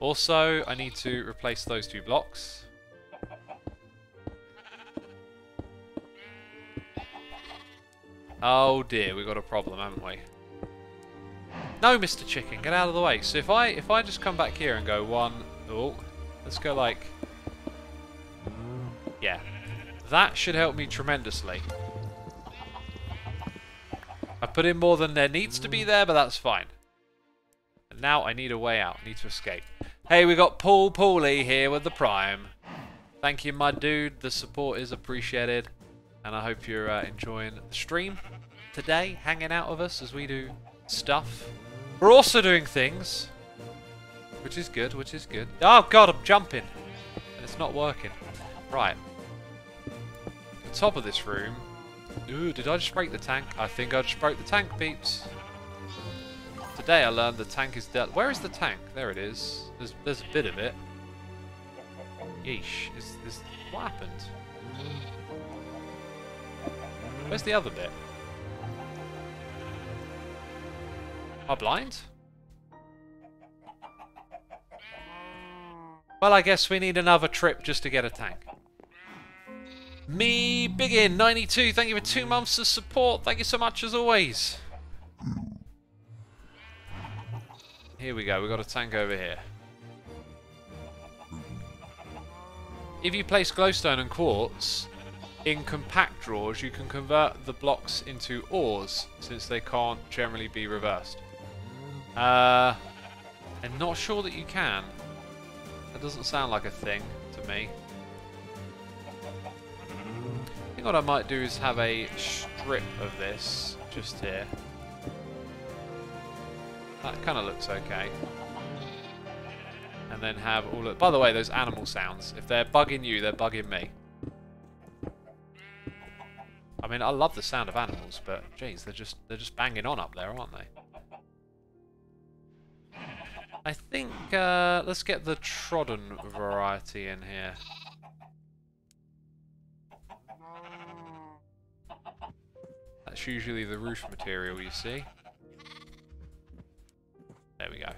Also, I need to replace those 2 blocks. Oh dear, we've got a problem, haven't we? No, Mr. Chicken, get out of the way. So if I just come back here and go 1... Oh, let's go like... Yeah. That should help me tremendously. I put in more than there needs to be there, but that's fine. And now I need a way out. I need to escape. Hey, we got Paulie here with the Prime. Thank you, my dude. The support is appreciated. And I hope you're enjoying the stream today, hanging out with us as we do stuff. We're also doing things, which is good, which is good. Oh, God, I'm jumping. And it's not working. Right. The top of this room... Ooh, did I just break the tank? I think I just broke the tank, peeps. Today I learned the tank is dead. Where is the tank? There it is. There's a bit of it. Yeesh. What happened? Where's the other bit? Am I blind? Well, I guess we need another trip just to get a tank. Me Biggin 92, thank you for 2 months of support. Thank you so much as always. Here we go, we've got a tank over here. If you place glowstone and quartz in compact drawers, you can convert the blocks into ores, since they can't generally be reversed. I'm not sure that you can. That doesn't sound like a thing to me. I think what I might do is have a strip of this just here. That kind of looks okay. And then have all of... By the way, those animal sounds. If they're bugging you, they're bugging me. I mean, I love the sound of animals, but geez, they're just banging on up there, aren't they? I think let's get the trodden variety in here. That's usually the roof material, you see. There we go.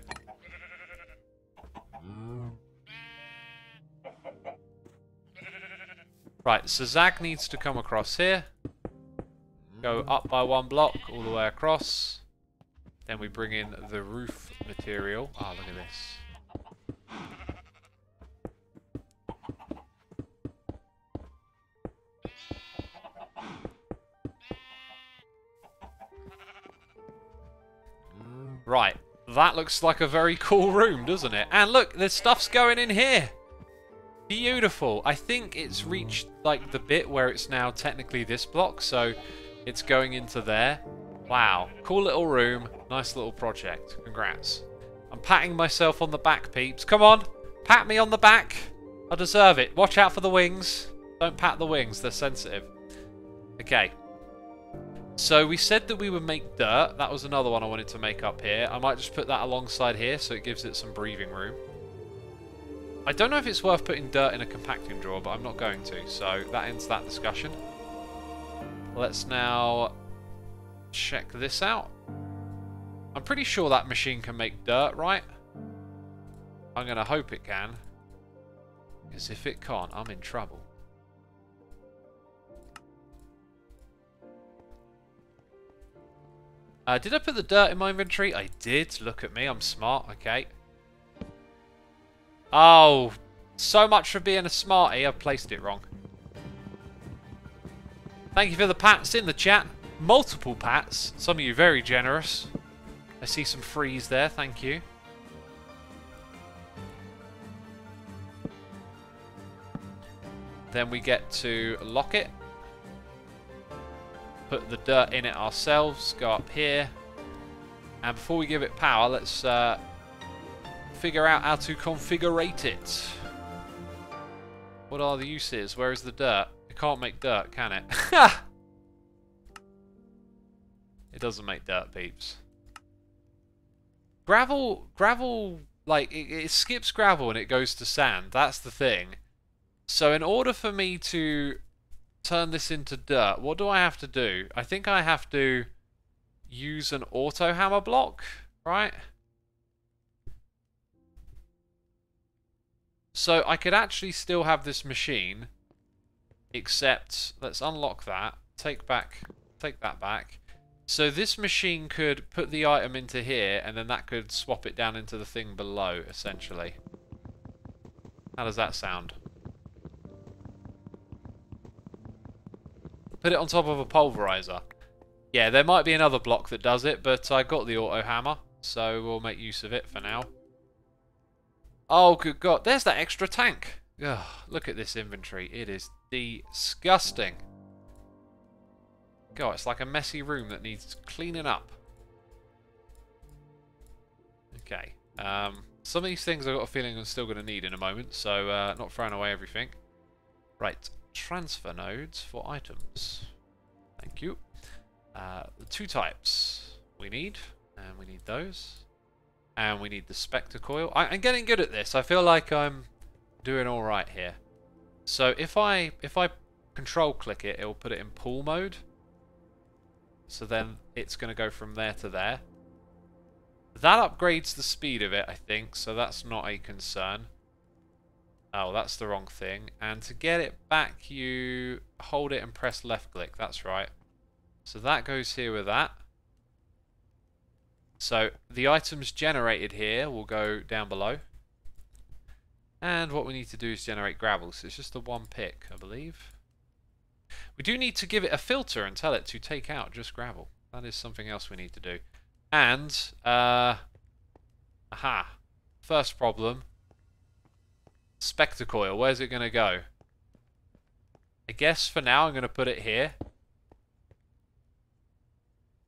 Right, so Zag needs to come across here. Go up by 1 block, all the way across. Then we bring in the roof material. Ah, look at this. Right, that looks like a very cool room, doesn't it? And look, there's stuff's going in here. Beautiful. I think it's reached like the bit where it's now technically this block, so it's going into there. Wow, cool little room, nice little project. Congrats. I'm patting myself on the back, peeps. Come on, pat me on the back. I deserve it. Watch out for the wings. Don't pat the wings, they're sensitive. Okay. So we said that we would make dirt. That was another one I wanted to make up here. I might just put that alongside here so it gives it some breathing room. I don't know if it's worth putting dirt in a compacting drawer, but I'm not going to. So that ends that discussion. Let's now check this out. I'm pretty sure that machine can make dirt, right? I'm going to hope it can. Because if it can't, I'm in trouble. Did I put the dirt in my inventory? I did. Look at me. I'm smart. Okay. Oh, so much for being a smarty. I've placed it wrong. Thank you for the pats in the chat. Multiple pats. Some of you very generous. I see some freeze there. Thank you. Then we get to lock it. Put the dirt in it ourselves. Go up here. And before we give it power, let's figure out how to configure it. What are the uses? Where is the dirt? It can't make dirt, can it? It doesn't make dirt, peeps. Gravel, like, it skips gravel and it goes to sand. That's the thing. So in order for me to turn this into dirt, what do I have to do? I think I have to use an auto hammer block, right? So I could actually still have this machine, except let's unlock that, take that back. So this machine could put the item into here, and then that could swap it down into the thing below, essentially. How does that sound? Put it on top of a pulverizer. Yeah, there might be another block that does it, but I got the auto hammer, so we'll make use of it for now. Oh, good God. There's that extra tank. Ugh, look at this inventory. It is disgusting. God, it's like a messy room that needs cleaning up. Okay. Some of these things I've got a feeling I'm still going to need in a moment, so not throwing away everything. Right. Transfer nodes for items. Thank you. The 2 types we need, and we need those. And we need the Spector Coil. I'm getting good at this. I feel like I'm doing alright here. So if I control click it, it will put it in pool mode. So then it's going to go from there to there. That upgrades the speed of it, I think, so that's not a concern. Oh, that's the wrong thing. And to get it back, you hold it and press left click. That's right. So that goes here with that. So the items generated here will go down below. And what we need to do is generate gravel. So it's just the 1 pick, I believe. We do need to give it a filter and tell it to take out just gravel. That is something else we need to do. And, first problem. Spector Coil, where's it going to go? I guess for now I'm going to put it here.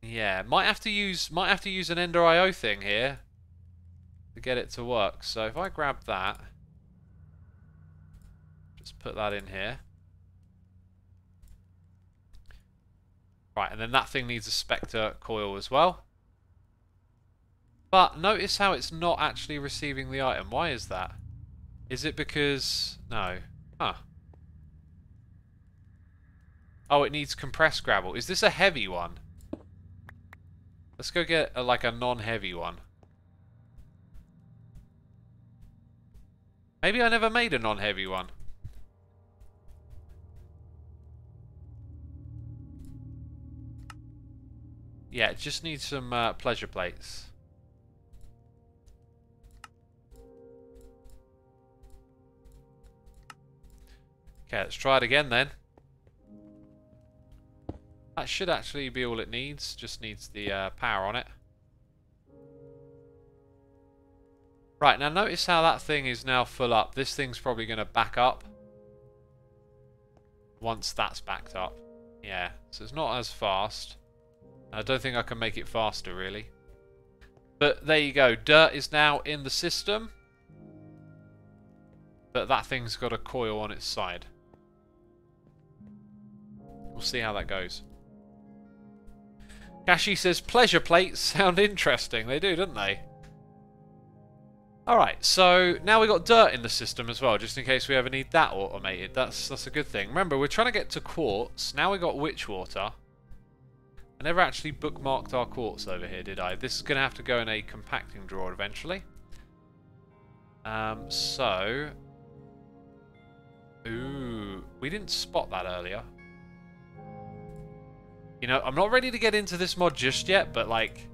Yeah, might have to use an Ender IO thing here to get it to work. So if I grab that, just put that in here. Right, and then that thing needs a Spector Coil as well. But notice how it's not actually receiving the item. Why is that? Is it because... no. Huh. Oh, it needs compressed gravel. Is this a heavy one? Let's go get like a non-heavy one. Maybe I never made a non-heavy one. Yeah, it just needs some pleasure plates. Okay, let's try it again then. That should actually be all it needs. Just needs the power on it. Right, now notice how that thing is now full up. This thing's probably going to back up once that's backed up. Yeah, so it's not as fast. I don't think I can make it faster, really. But there you go. Dirt is now in the system. But that thing's got a coil on its side. We'll see how that goes. Kashi says, pleasure plates sound interesting. They do, don't they? Alright, so now we've got dirt in the system as well, just in case we ever need that automated. That's a good thing. Remember, we're trying to get to quartz. Now we've got witch water. I never actually bookmarked our quartz over here, did I? This is going to have to go in a compacting drawer eventually. So... ooh, we didn't spot that earlier. You know, I'm not ready to get into this mod just yet, but like,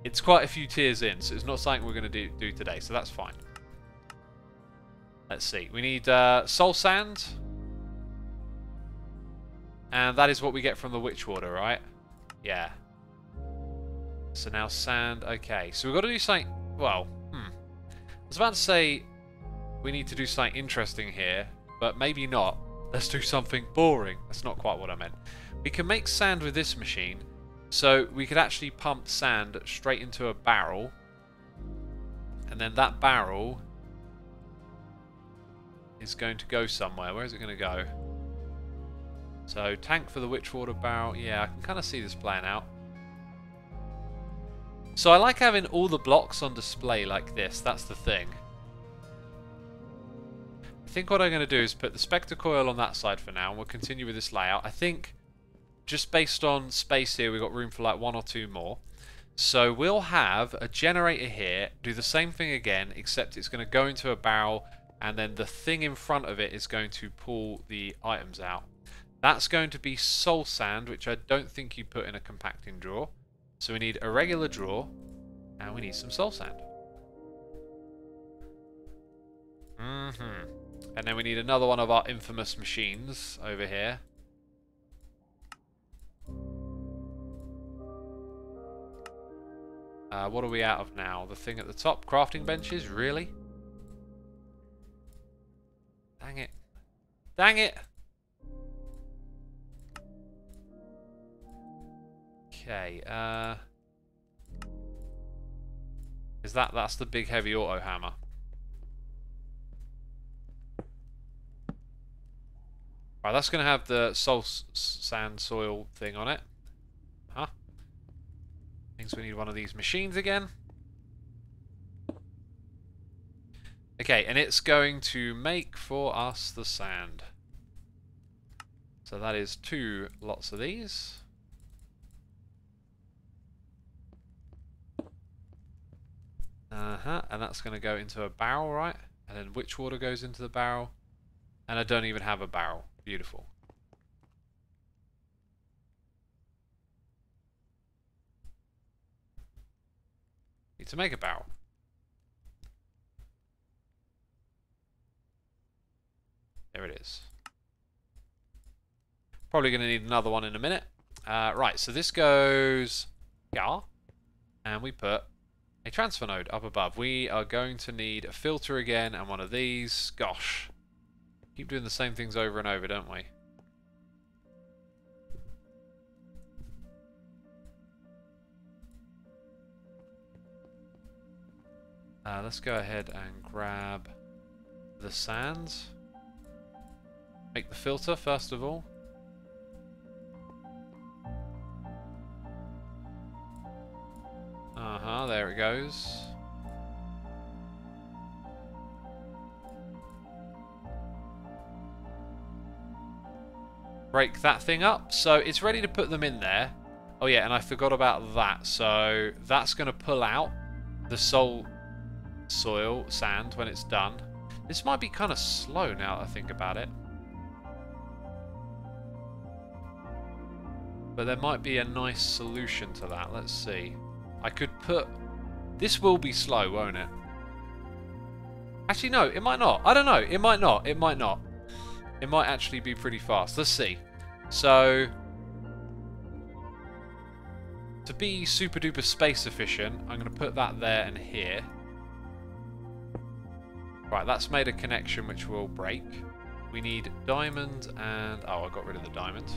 it's quite a few tiers in, so it's not something we're going to do today, so that's fine. Let's see. We need soul sand. And that is what we get from the witch water, right? Yeah. So now sand. Okay, so we've got to do something... well, I was about to say we need to do something interesting here, but maybe not. Let's do something boring. That's not quite what I meant. We can make sand with this machine, So we could actually pump sand straight into a barrel. And then that barrel is going to go somewhere. Where is it going to go? So tank for the Witchwater barrel. Yeah, I can kind of see this playing out. So I like having all the blocks on display like this. That's the thing. I think what I'm going to do is put the Spector Coil on that side for now, and we'll continue with this layout. I think just based on space here, we've got room for like 1 or 2 more. So we'll have a generator here, do the same thing again, except it's going to go into a barrel, and then the thing in front of it is going to pull the items out. That's going to be soul sand, which I don't think you put in a compacting drawer. So we need a regular drawer, and we need some soul sand. And then we need another one of our infamous machines over here. What are we out of now? The thing at the top, crafting benches, really? Dang it. Dang it! Okay, that's the big heavy auto hammer. Right, that's going to have the soul sand soil thing on it. Huh? Means we need one of these machines again. Okay, and it's going to make for us the sand. So that is 2 lots of these. And that's going to go into a barrel, right? And then Witchwater goes into the barrel. And I don't even have a barrel. Beautiful. Need to make a barrel. There it is. Probably going to need another one in a minute. Right, so this goes... Yeah. And we put a transfer node up above. We are going to need a filter again and one of these. Gosh. Keep doing the same things over and over, don't we? Let's go ahead and grab the sands. Make the filter first of all. There it goes. Break that thing up. So it's ready to put them in there. Oh yeah, and I forgot about that. So that's going to pull out the soil sand when it's done. This might be kind of slow now that I think about it. But there might be a nice solution to that. Let's see. I could put... This will be slow, won't it? Actually, no, it might not. I don't know. It might not. It might not. It might actually be pretty fast. Let's see. So, to be super duper space efficient, I'm going to put that there and here. Right, that's made a connection which will break. We need diamond and... Oh, I got rid of the diamond.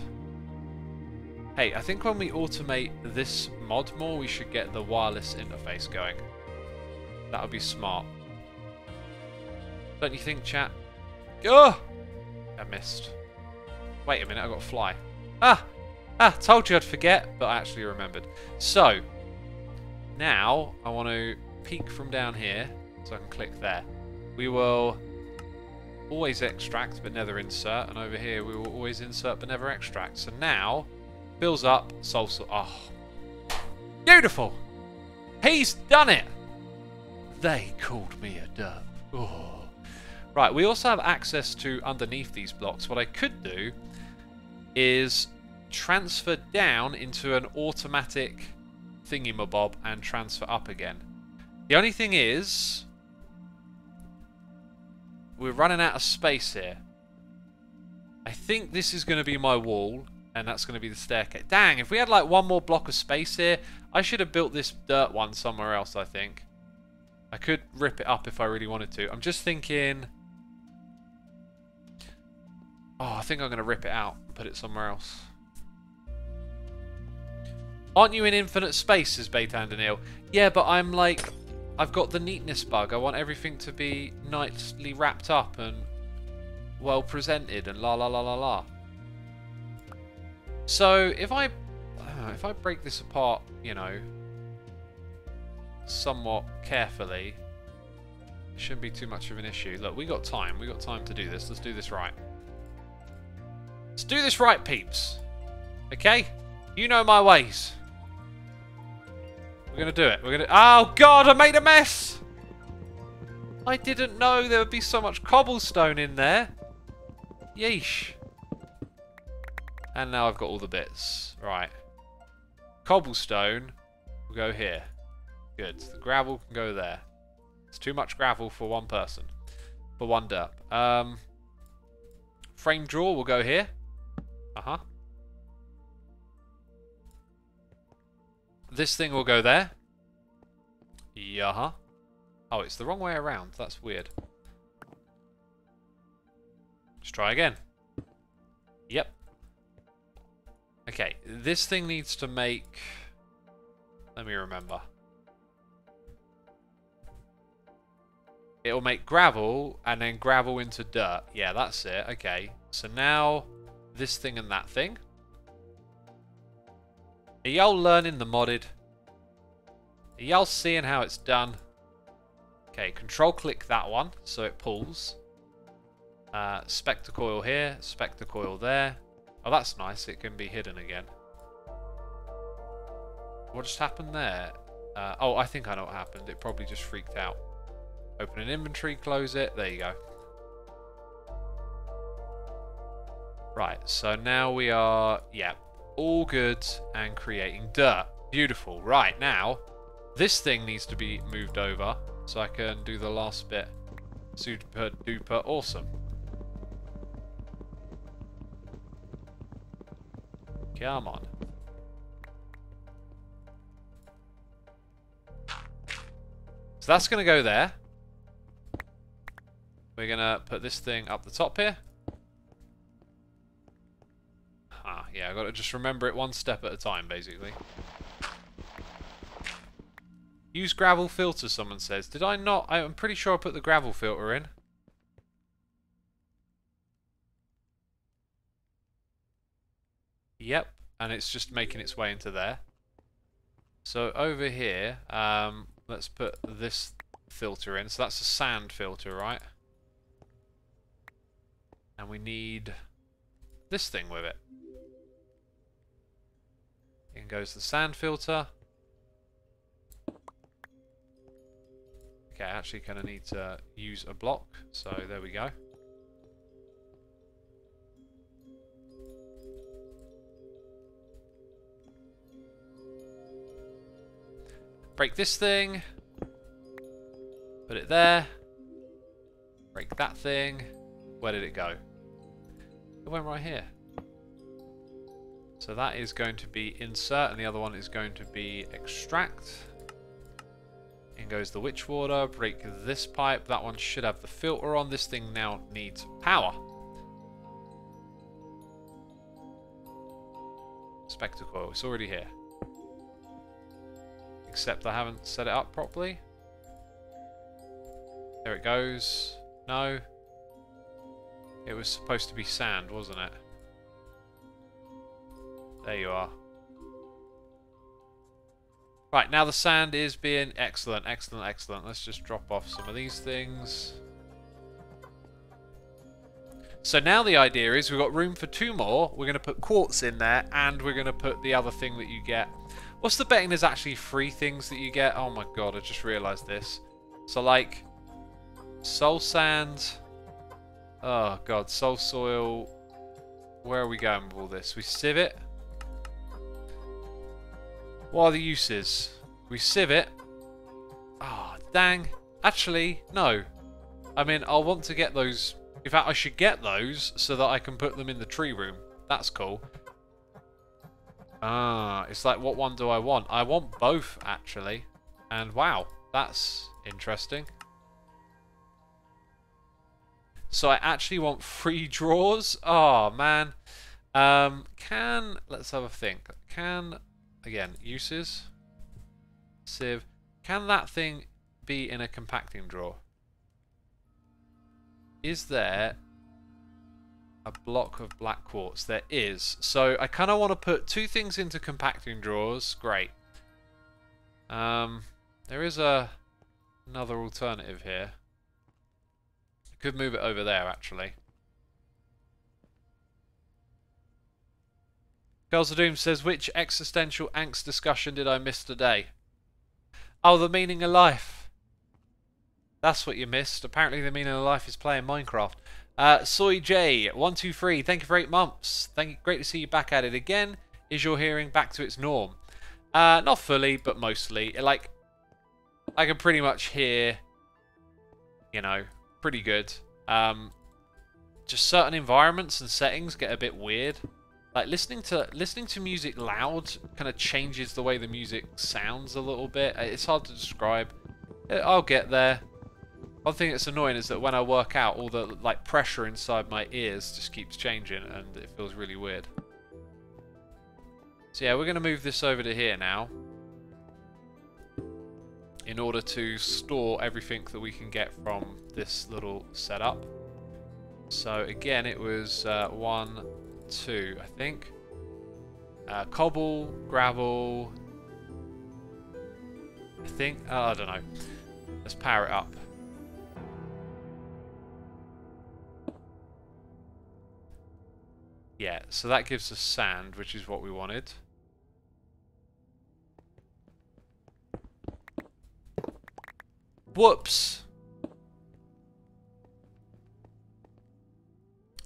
Hey, I think when we automate this mod more, we should get the wireless interface going. That would be smart. Don't you think, chat? Oh! I missed. Wait a minute, I got to fly. Told you I'd forget, but I actually remembered. So, now I want to peek from down here, so I can click there. We will always extract, but never insert, and over here we will always insert, but never extract. So now, fills up, soul. Oh, beautiful! He's done it! They called me a dub. Oh. Right, we also have access to underneath these blocks. What I could do is transfer down into an automatic thingy-mabob and transfer up again. The only thing is, we're running out of space here. I think this is going to be my wall, and that's going to be the staircase. Dang, if we had like one more block of space here, I should have built this dirt one somewhere else, I think. I could rip it up if I really wanted to. I'm just thinking... Oh, I think I'm going to rip it out and put it somewhere else. Aren't you in infinite space, says Bait and Anil. Yeah, but I'm like... I've got the neatness bug. I want everything to be nicely wrapped up and well presented and la la la la la. So if I break this apart, you know, somewhat carefully, it shouldn't be too much of an issue. Look, we got time. We got time to do this. Let's do this right. Let's do this right, peeps. Okay? You know my ways. We're going to do it. We're going to... Oh, God, I made a mess! I didn't know there would be so much cobblestone in there. Yeesh. And now I've got all the bits. Right. Cobblestone will go here. Good. The gravel can go there. It's too much gravel for one person. For one derp. Frame drawer will go here. Uh-huh. This thing will go there. Yeah. Oh, it's the wrong way around. That's weird. Let's try again. Yep. Okay, this thing needs to make... Let me remember. It'll make gravel, and then gravel into dirt. Yeah, that's it. Okay, so now this thing and that thing. Are y'all learning the modded? Are y'all seeing how it's done? Okay, control click that one, so it pulls. Spector Coil here, Spector Coil there. Oh, that's nice. It can be hidden again. What just happened there? Oh, I think I know what happened. It probably just freaked out. Open an inventory, close it. There you go. Right, so now we are, yeah, all good and creating dirt. Beautiful. Right, now, this thing needs to be moved over so I can do the last bit. Super duper awesome. Come on. So that's going to go there. We're going to put this thing up the top here. Ah, yeah, I've got to just remember it one step at a time, basically. Use gravel filter, someone says. Did I not? I'm pretty sure I put the gravel filter in. Yep, and it's just making its way into there. So over here, let's put this filter in. So that's a sand filter, right? And we need this thing with it. In goes the sand filter. Okay, I actually kind of need to use a block. So there we go. Break this thing. Put it there. Break that thing. Where did it go? It went right here. So that is going to be insert, and the other one is going to be extract. In goes the witch water. Break this pipe. That one should have the filter on. This thing now needs power. Spector Coil. It's already here. Except I haven't set it up properly. There it goes. No. It was supposed to be sand, wasn't it? There you are. Right, now the sand is being excellent, excellent, excellent. Let's just drop off some of these things. So now the idea is we've got room for 2 more. We're going to put quartz in there, and we're going to put the other thing that you get. What's the betting? There's actually 3 things that you get. Oh my god, I just realised this. So like, soul sand. Oh god, soul soil. Where are we going with all this? We sieve it. What are the uses? We sieve it. Ah, oh, dang. Actually, no. I mean, I'll want to get those. In fact, I should get those so that I can put them in the tree room. That's cool. Ah, it's like, what one do I want? I want both, actually. And wow, that's interesting. So I actually want 3 drawers? Oh, man. Let's have a think. Can again, uses. Sieve. Can that thing be in a compacting drawer? Is there a block of black quartz? There is. So I kind of want to put two things into compacting drawers. Great. There is another alternative here. I could move it over there, actually. Girls of Doom says, which existential angst discussion did I miss today? Oh, the meaning of life. That's what you missed. Apparently the meaning of life is playing Minecraft. Soy J123, thank you for 8 months. Thank you. Great to see you back at it again. Is your hearing back to its norm? Not fully, but mostly. Like, I can pretty much hear, you know, pretty good. Just certain environments and settings get a bit weird. Like listening to music loud kind of changes the way the music sounds a little bit. It's hard to describe. I'll get there. One thing that's annoying is that when I work out, all the like pressure inside my ears just keeps changing, and it feels really weird. So yeah, we're going to move this over to here now, in order to store everything that we can get from this little setup. So again, it was 1, 2, I think. Cobble, gravel. I think. I don't know. Let's power it up. Yeah, so that gives us sand, which is what we wanted. Whoops!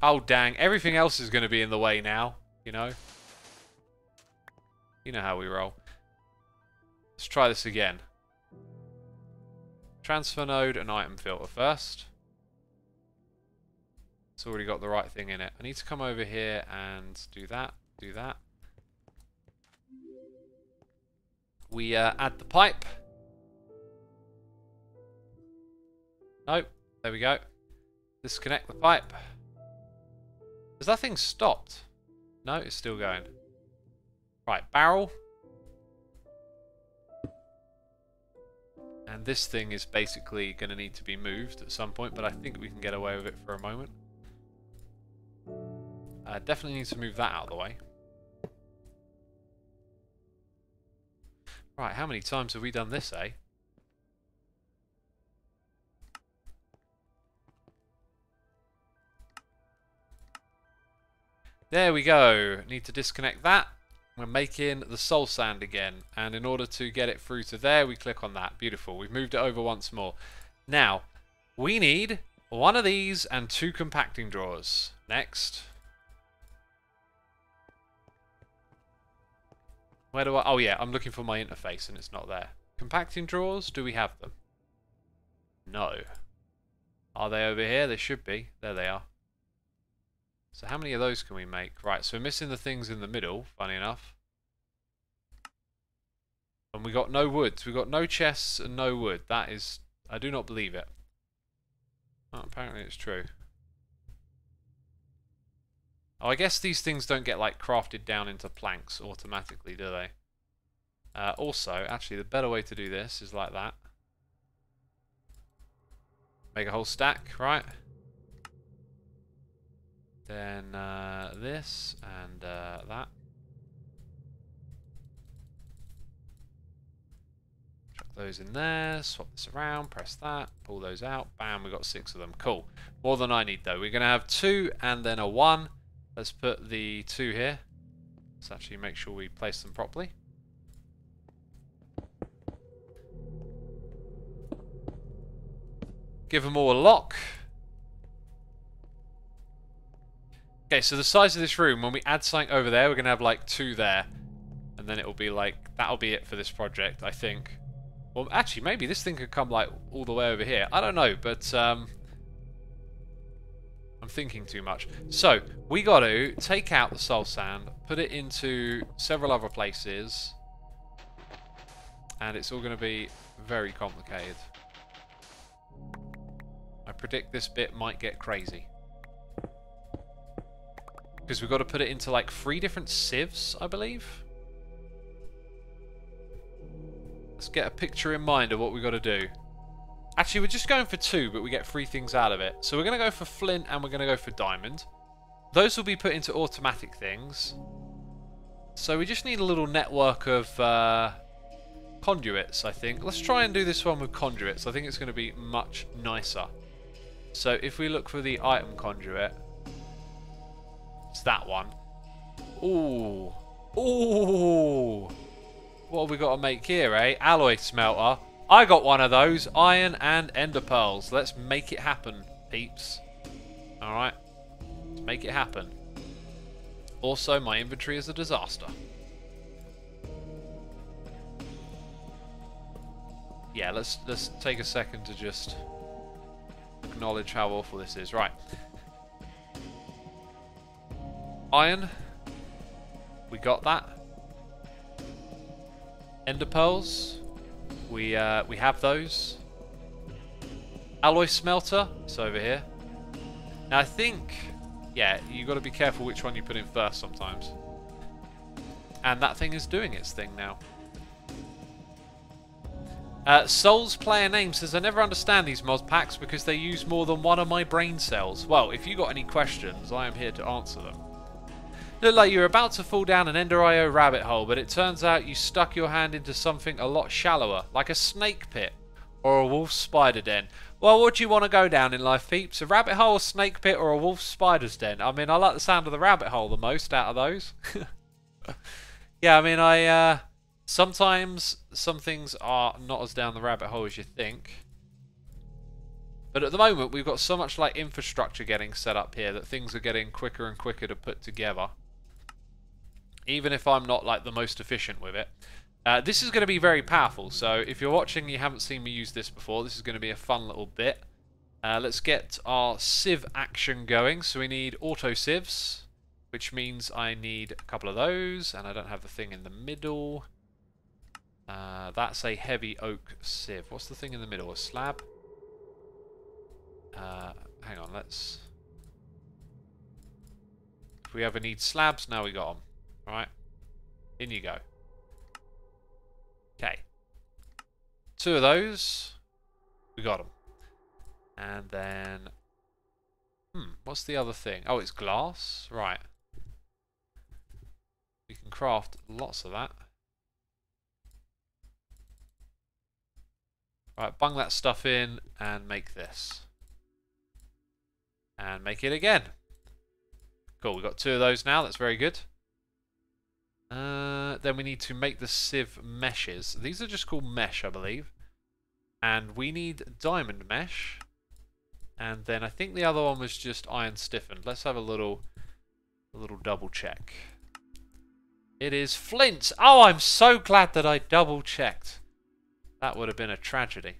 Oh, dang. Everything else is going to be in the way now, you know? You know how we roll. Let's try this again. Transfer node and item filter first. It's already got the right thing in it. I need to come over here and do that. Do that. We add the pipe. Nope. There we go. Disconnect the pipe. Has that thing stopped? No, it's still going. Right, barrel. And this thing is basically going to need to be moved at some point, but I think we can get away with it for a moment. Definitely need to move that out of the way. Right, how many times have we done this, eh? There we go. Need to disconnect that. We're making the soul sand again. And in order to get it through to there, we click on that. Beautiful. We've moved it over once more. Now, we need one of these and 2 compacting drawers. Next. Where do I... Oh, yeah. I'm looking for my interface and it's not there. Compacting drawers? Do we have them? No. Are they over here? They should be. There they are. So how many of those can we make? Right, so we're missing the things in the middle, funny enough. And we got no wood. We got no chests and no wood. That is... I do not believe it. Oh, apparently it's true. Oh, I guess these things don't get, like, crafted down into planks automatically, do they? Also, actually, the better way to do this is like that. Make a whole stack, right? Then this and that. Chuck those in there, swap this around, press that, pull those out, bam, we got 6 of them. Cool. More than I need though. We're going to have 2 and then a 1. Let's put the 2 here. Let's actually make sure we place them properly. Give them all a lock. Okay, so the size of this room, when we add something over there, we're going to have like 2 there. And then it'll be like, that'll be it for this project, I think. Well, actually, maybe this thing could come like all the way over here. I don't know, but I'm thinking too much. So, we got to take out the soul sand, put it into several other places. And it's all going to be very complicated. I predict this bit might get crazy. Because we've got to put it into like 3 different sieves, I believe. get a picture in mind of what we've got to do. Actually, we're just going for 2, but we get 3 things out of it. So we're going to go for flint and we're going to go for diamond. Those will be put into automatic things. So we just need a little network of conduits, I think. Let's try and do this one with conduits. I think it's going to be much nicer. So if we look for the item conduit, it's that one. Ooh. Ooh. What have we got to make here, eh? Alloy smelter. I got one of those. Iron and ender pearls. Let's make it happen, peeps. Alright. Let's make it happen. Also, my inventory is a disaster. Yeah, let's take a second to just acknowledge how awful this is. Right. Iron. We got that. Ender pearls. We have those. Alloy smelter. It's over here. Now I think, yeah, you got to be careful which one you put in first sometimes. And that thing is doing its thing now. Souls player name says, I never understand these mod packs because they use more than one of my brain cells. Well, if you got any questions, I am here to answer them. Look like you're about to fall down an Ender IO rabbit hole, but it turns out you stuck your hand into something a lot shallower, like a snake pit or a wolf spider den. Well, what do you want to go down in life, peeps? A rabbit hole, a snake pit, or a wolf spider's den? I mean, I like the sound of the rabbit hole the most out of those. Yeah, I mean, sometimes some things are not as down the rabbit hole as you think. But at the moment, we've got so much like infrastructure getting set up here that things are getting quicker and quicker to put together. Even if I'm not like the most efficient with it. This is going to be very powerful, so if you're watching and you haven't seen me use this before, this is going to be a fun little bit. Let's get our sieve action going. So we need auto sieves, which means I need a couple of those, and I don't have the thing in the middle. That's a heavy oak sieve. What's the thing in the middle? A slab? Hang on, let's... If we ever need slabs, now we got them. Right, in you go. Okay. 2 of those. We got them. And then... what's the other thing? Oh, it's glass? Right. We can craft lots of that. Right, bung that stuff in and make this. And make it again. Cool, we've got 2 of those now. That's very good. Then we need to make the Sieve Meshes. These are just called mesh, I believe. And we need diamond mesh. And then I think the other one was just iron stiffened. Let's have a little double check. It is flint. Oh, I'm so glad that I double checked. That would have been a tragedy.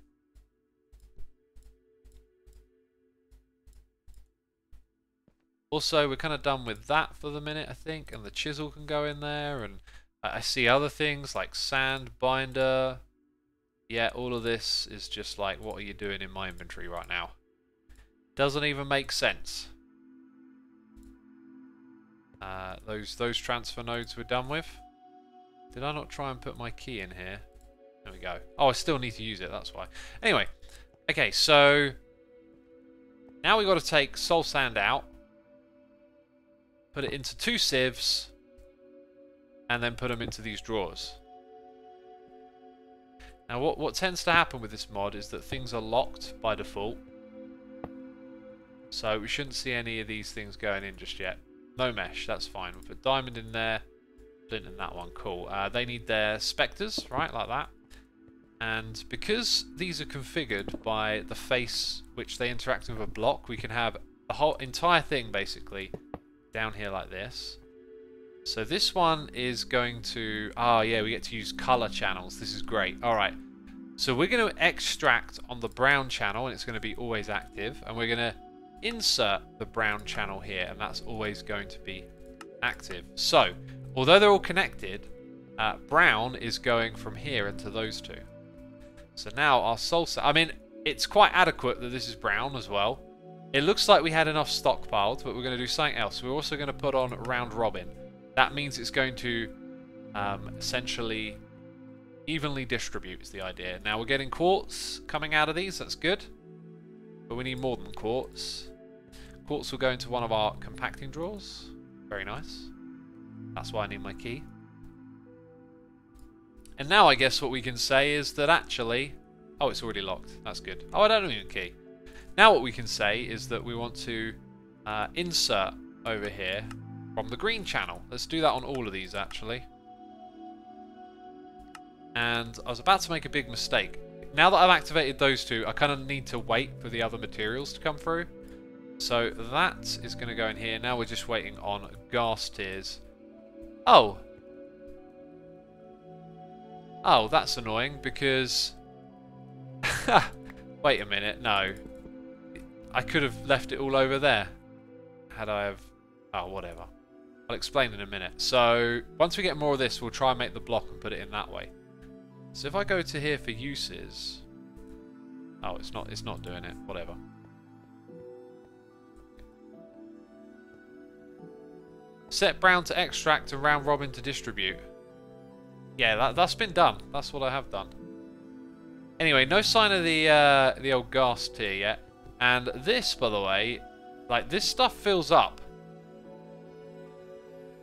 Also, we're kind of done with that for the minute, I think, and the chisel can go in there, and I see other things like sand, binder. Yeah, all of this is just like, what are you doing in my inventory right now? Doesn't even make sense. Those transfer nodes we're done with. Did I not try and put my key in here? There we go. Oh, I still need to use it, that's why. Anyway, okay, so now we've got to take soul sand out. Put it into 2 sieves, and then put them into these drawers. Now what tends to happen with this mod is that things are locked by default. So we shouldn't see any of these things going in just yet. No mesh, that's fine. We'll put diamond in there, flint in that one, cool. They need their specters, right, like that. And because these are configured by the face which they interact with a block, we can have the whole entire thing basically down here like this. So this one is going to... Oh yeah, we get to use color channels. This is great. Alright. So we're going to extract on the brown channel, and it's going to be always active. And we're going to insert the brown channel here, and that's always going to be active. So, although they're all connected, brown is going from here into those 2. So now our soul... I mean, it's quite adequate that this is brown as well. It looks like we had enough stockpiled, but we're going to do something else. We're also going to put on round robin. That means it's going to essentially Evenly distribute is the idea. Now we're getting quartz coming out of these, that's good. But we need more than quartz. Quartz will go into one of our compacting drawers. Very nice. That's why I need my key. And now I guess what we can say is that actually... Oh, it's already locked. That's good. Oh, I don't need a key. Now what we can say is that we want to insert over here from the green channel. Let's do that on all of these, actually. And I was about to make a big mistake. Now that I've activated those two, I kind of need to wait for the other materials to come through. So that is going to go in here. Now we're just waiting on gas tiers. Oh. Oh, that's annoying because... Wait a minute, no. I could have left it all over there. Had I have... Oh, whatever. I'll explain in a minute. So, once we get more of this, we'll try and make the block and put it in that way. So if I go to here for uses... Oh, it's not doing it. Whatever. Set brown to extract and round robin to distribute. Yeah, that's been done. That's what I have done. Anyway, no sign of the old gas tier yet. And this, by the way, like this stuff fills up.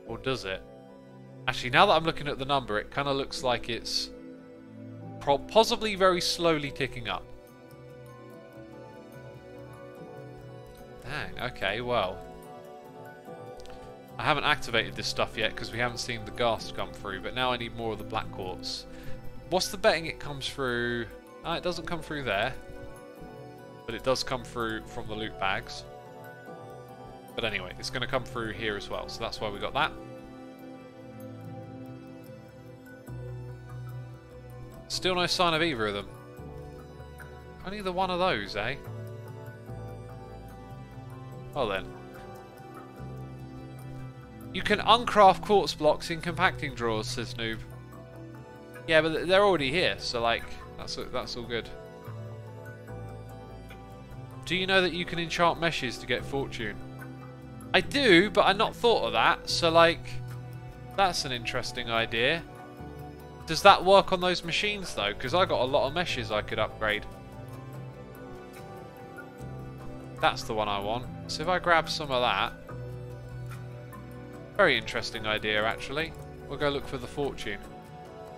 Or does it? Actually, now that I'm looking at the number, it kind of looks like it's possibly very slowly ticking up. Dang, okay, well. I haven't activated this stuff yet because we haven't seen the gas come through, but now I need more of the black quartz. What's the betting it comes through? It doesn't come through there. But it does come through from the loot bags. But anyway, it's going to come through here as well, so that's why we got that. Still no sign of either of them. Only the one of those, eh? Well then. You can uncraft quartz blocks in compacting drawers, says Noob. Yeah, but they're already here, so like, that's all good. Do you know that you can enchant meshes to get fortune? I do, but I've not thought of that, so like, that's an interesting idea. Does that work on those machines though? Because I got a lot of meshes I could upgrade. That's the one I want. So if I grab some of that... Very interesting idea, actually. We'll go look for the fortune.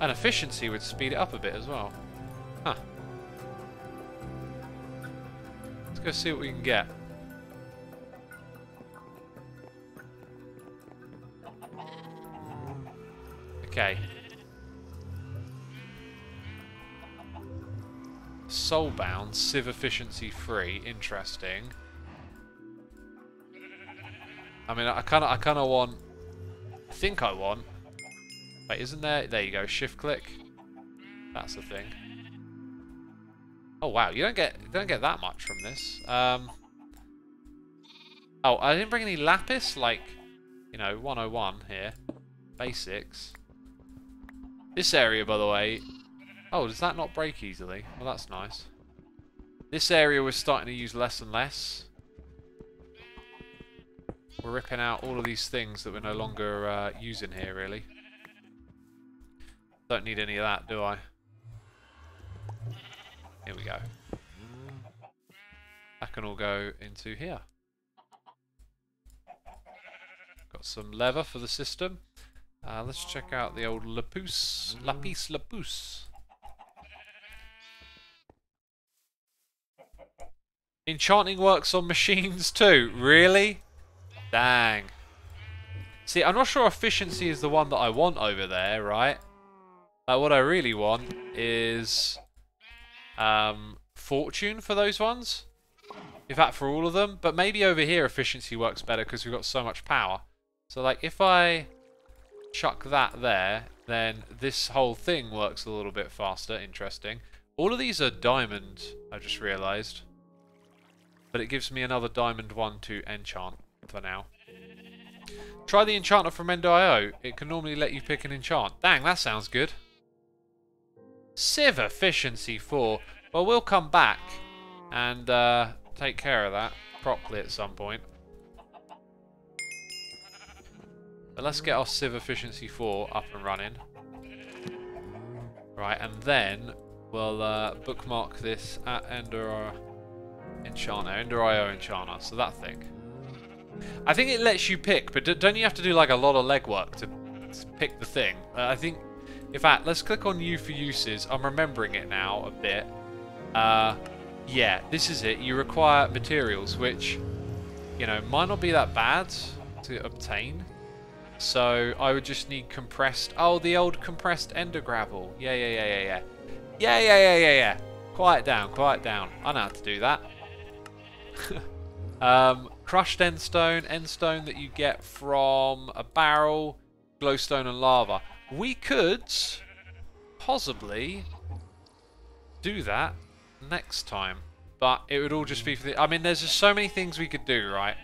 And efficiency would speed it up a bit as well. Huh. Let's go see what we can get. Okay. Soulbound, Sieve efficiency 3. Interesting. I mean, I kind of want... I think I want... Wait, isn't there... There you go, shift click. That's the thing. Oh wow, you don't get that much from this. Oh, I didn't bring any lapis, like, you know, 101 here. Basics. This area, by the way... Oh, does that not break easily? Well, that's nice. This area we're starting to use less and less. We're ripping out all of these things that we're no longer using here, really. Don't need any of that, do I? Here we go. That can all go into here. Got some leather for the system. Let's check out the old lapis lapis. Enchanting works on machines too. Really? Dang. See, I'm not sure efficiency is the one that I want over there, right? What I really want is fortune for those ones. In fact, for all of them. But maybe over here efficiency works better because we've got so much power. So like if I chuck that there, then this whole thing works a little bit faster. Interesting. All of these are diamond, I just realised. But it gives me another diamond one to enchant for now. Try the enchanter from End.io. It can normally let you pick an enchant. Dang, that sounds good. Sieve efficiency 4. Well, we'll come back and take care of that properly at some point. But let's get our Sieve efficiency 4 up and running. Right, and then we'll bookmark this at Ender Enchanter, Ender IO Enchanter, so that thing. I think it lets you pick, but don't you have to do like a lot of legwork to pick the thing? I think, in fact, let's click on U for uses. I'm remembering it now a bit. Yeah, this is it. You require materials, which, you know, might not be that bad to obtain. So I would just need compressed. Oh, the old compressed ender gravel. Yeah. Quiet down, quiet down. I know how to do that. Crushed endstone that you get from a barrel, glowstone and lava. We could possibly do that next time, but it would all just be for the... I mean, there's just so many things we could do, right?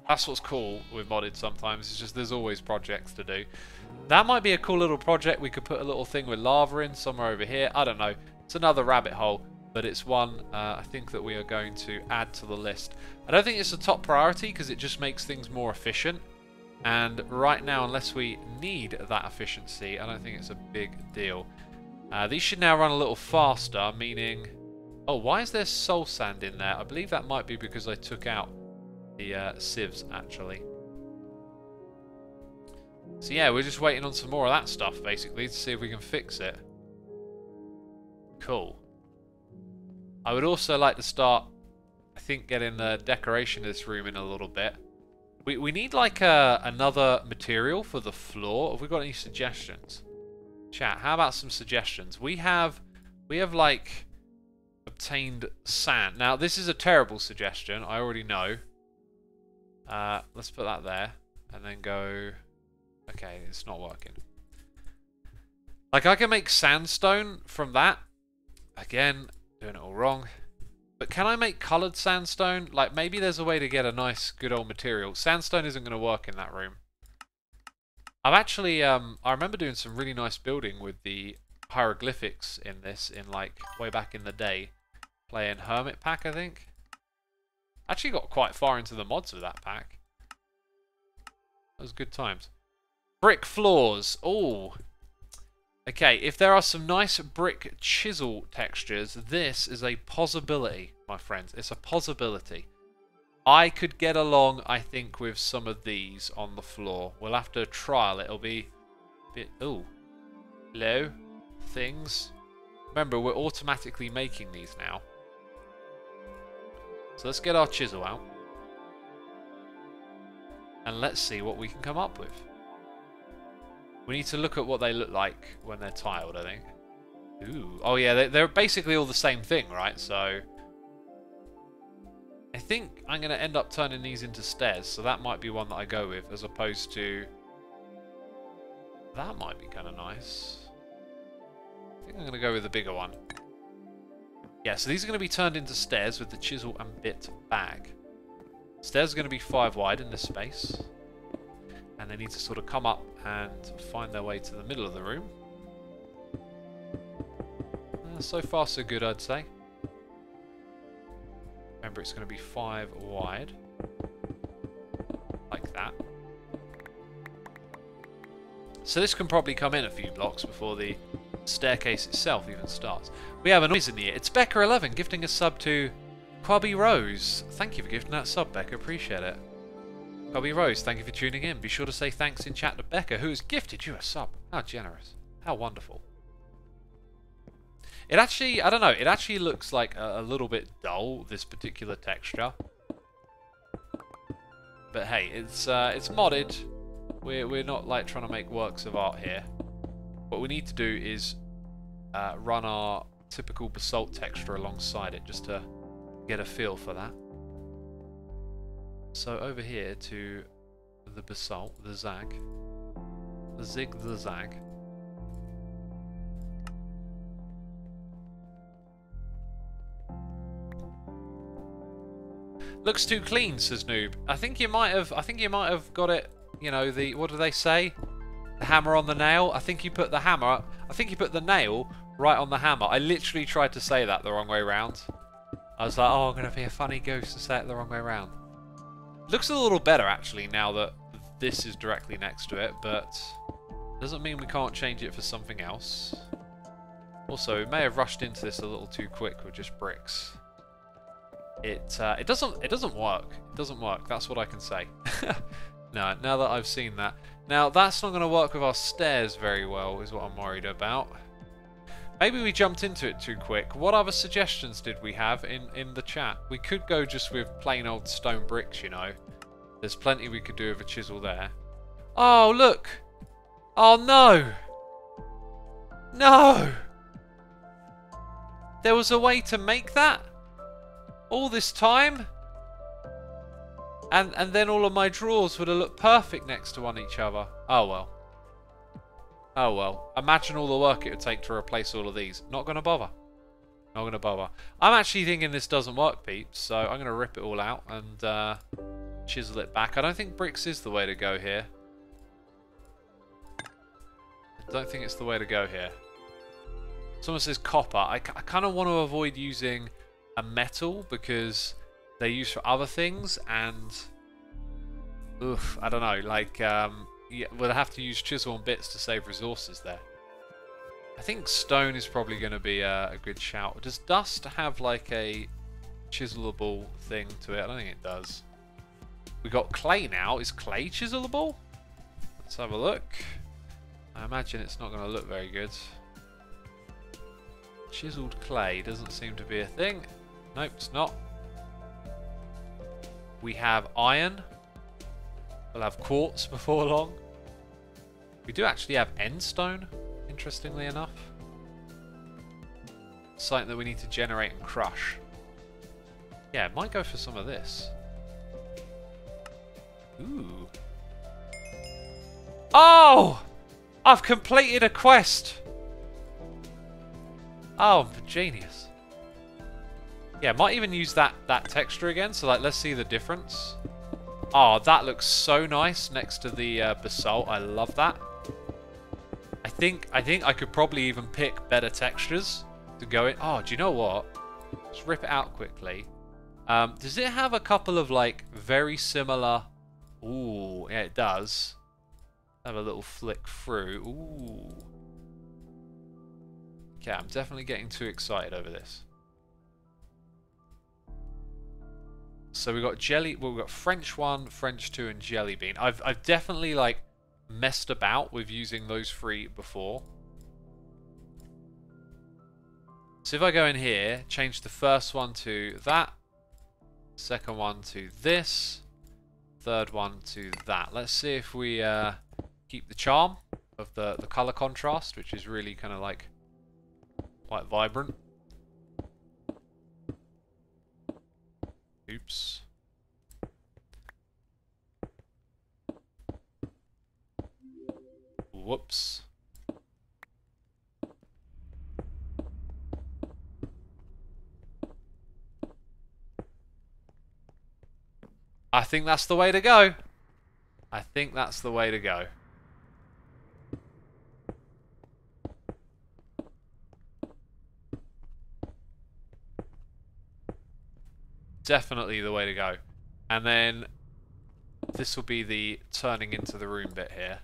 That's what's cool with modded sometimes. It's just there's always projects to do. That might be a cool little project. We could put a little thing with lava in somewhere over here. I don't know. It's another rabbit hole, but it's one I think that we are going to add to the list. I don't think it's a top priority because it just makes things more efficient. And right now, unless we need that efficiency, I don't think it's a big deal. These should now run a little faster, meaning... Oh, why is there soul sand in there? I believe that might be because I took out the sieves, actually. So yeah, we're just waiting on some more of that stuff, basically, to see if we can fix it. Cool. I would also like to start, I think, getting the decoration of this room in a little bit. We need, like, another material for the floor. Have we got any suggestions? Chat, how about some suggestions? We have like... obtained sand. Now, this is a terrible suggestion, I already know. Let's put that there, and then go... Okay, it's not working. Like, I can make sandstone from that. Again, doing it all wrong. But can I make coloured sandstone? Like, maybe there's a way to get a nice, good old material. Sandstone isn't going to work in that room. I've actually, I remember doing some really nice building with the hieroglyphics in this, in like, way back in the day. Playing Hermit Pack, I think. Actually got quite far into the mods of that pack. That was good times. Brick floors. Oh. Okay, if there are some nice brick chisel textures, this is a possibility, my friends. It's a possibility. I could get along, I think, with some of these on the floor. We'll have to trial it. It'll be a bit... Ooh. Hello? Things. Remember, we're automatically making these now. So let's get our chisel out. And let's see what we can come up with. We need to look at what they look like when they're tiled, I think. Ooh. Oh yeah, they're basically all the same thing, right? So... I think I'm going to end up turning these into stairs. So that might be one that I go with, as opposed to... That might be kind of nice. I think I'm going to go with the bigger one. Yeah, so these are going to be turned into stairs with the chisel and bit bag. Stairs are going to be 5 wide in this space. And they need to sort of come up and find their way to the middle of the room. So far so good, I'd say. Remember, it's going to be 5 wide. Like that. So this can probably come in a few blocks before the staircase itself even starts. We have a noise in the ear. It's Becca11 gifting a sub to Quabby Rose. Thank you for gifting that sub, Becca. Appreciate it. Quabby Rose, thank you for tuning in. Be sure to say thanks in chat to Becca, who has gifted you a sub. How generous. How wonderful. It actually, I don't know, it actually looks like a little bit dull, this particular texture. But hey, it's modded. We're not like trying to make works of art here. What we need to do is run our typical basalt texture alongside it, just to get a feel for that. So over here to the basalt, the zag, the zig, the zag. Looks too clean, says Noob. I think you might have got it. You know, the, what do they say? The hammer on the nail. I think you put the hammer. I think you put the nail right on the hammer. I literally tried to say that the wrong way around. I was like, oh, I'm gonna be a funny ghost to say it the wrong way around. Looks a little better actually now that this is directly next to it, but doesn't mean we can't change it for something else. Also, we may have rushed into this a little too quick with just bricks. It doesn't work. It doesn't work. That's what I can say. No, now that I've seen that. Now that's not going to work with our stairs very well, is what I'm worried about. Maybe we jumped into it too quick. What other suggestions did we have in the chat? We could go just with plain old stone bricks, you know. There's plenty we could do with a chisel there. Oh, look! Oh, no! No! There was a way to make that? All this time? And then all of my drawers would have looked perfect next to each other. Oh, well. Oh, well. Imagine all the work it would take to replace all of these. Not going to bother. Not going to bother. I'm actually thinking this doesn't work, peeps. So I'm going to rip it all out and chisel it back. I don't think bricks is the way to go here. I don't think it's the way to go here. Someone says copper. I kind of want to avoid using a metal because they're used for other things and oof, I don't know, like yeah, we'll have to use chisel and bits to save resources there. I think stone is probably going to be a good shout. Does dust have like a chiselable thing to it? I don't think it does. We got clay now. Is clay chiselable? Let's have a look. I imagine it's not going to look very good. Chiseled clay doesn't seem to be a thing. Nope, it's not. We have iron. We'll have quartz before long. We do actually have end stone, interestingly enough. Something that we need to generate and crush. Yeah, might go for some of this. Ooh. Oh! I've completed a quest! Oh, I'm a genius. Yeah, might even use that texture again, so like, let's see the difference. Oh, that looks so nice next to the basalt. I love that. I think I could probably even pick better textures to go in. Oh, do you know what? Let's rip it out quickly. Does it have a couple of like very similar? Ooh, yeah, it does. Have a little flick through. Ooh. Okay, I'm definitely getting too excited over this. So we got jelly. Well, we got French 1, French 2, and jelly bean. I've definitely like messed about with using those three before. So if I go in here, change the first one to that, second one to this, third one to that. Let's see if we keep the charm of the color contrast, which is really kind of like quite vibrant. Oops. Whoops. I think that's the way to go. I think that's the way to go. Definitely the way to go. And then this will be the turning into the room bit here.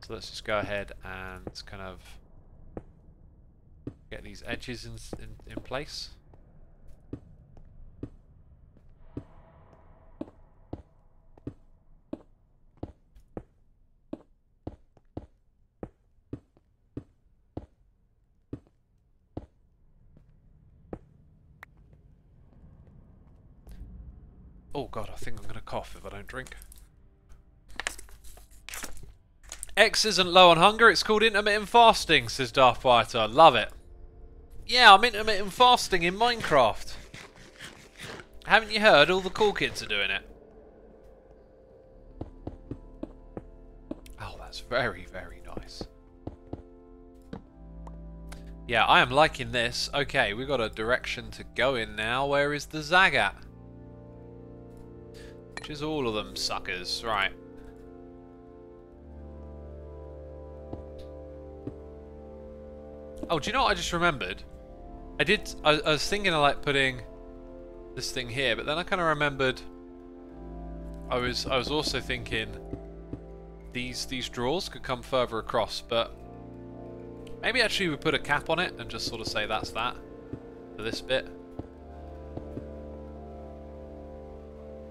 So let's just go ahead and kind of get these edges in place. Oh god, I think I'm going to cough if I don't drink. X isn't low on hunger, it's called intermittent fasting, says Darth Fighter. Love it. Yeah, I'm intermittent fasting in Minecraft. Haven't you heard? All the cool kids are doing it. Oh, that's very, very nice. Yeah, I am liking this. Okay, we've got a direction to go in now. Where is the Zag at? Which is all of them suckers, right. Oh, do you know what I just remembered? I was thinking of like putting this thing here, but then I kind of remembered I was also thinking these drawers could come further across, but Maybe actually we put a cap on it and just sort of say that's that for this bit.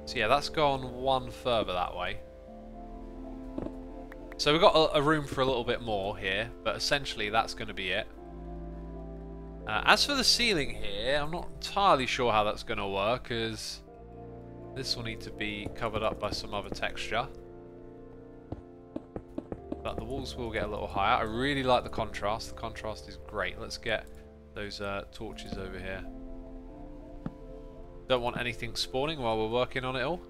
So yeah, that's gone one further that way. So we've got a room for a little bit more here, but essentially that's going to be it. As for the ceiling here, I'm not entirely sure how that's going to work, because this will need to be covered up by some other texture. But the walls will get a little higher. I really like the contrast. The contrast is great. Let's get those torches over here. Don't want anything spawning while we're working on it all.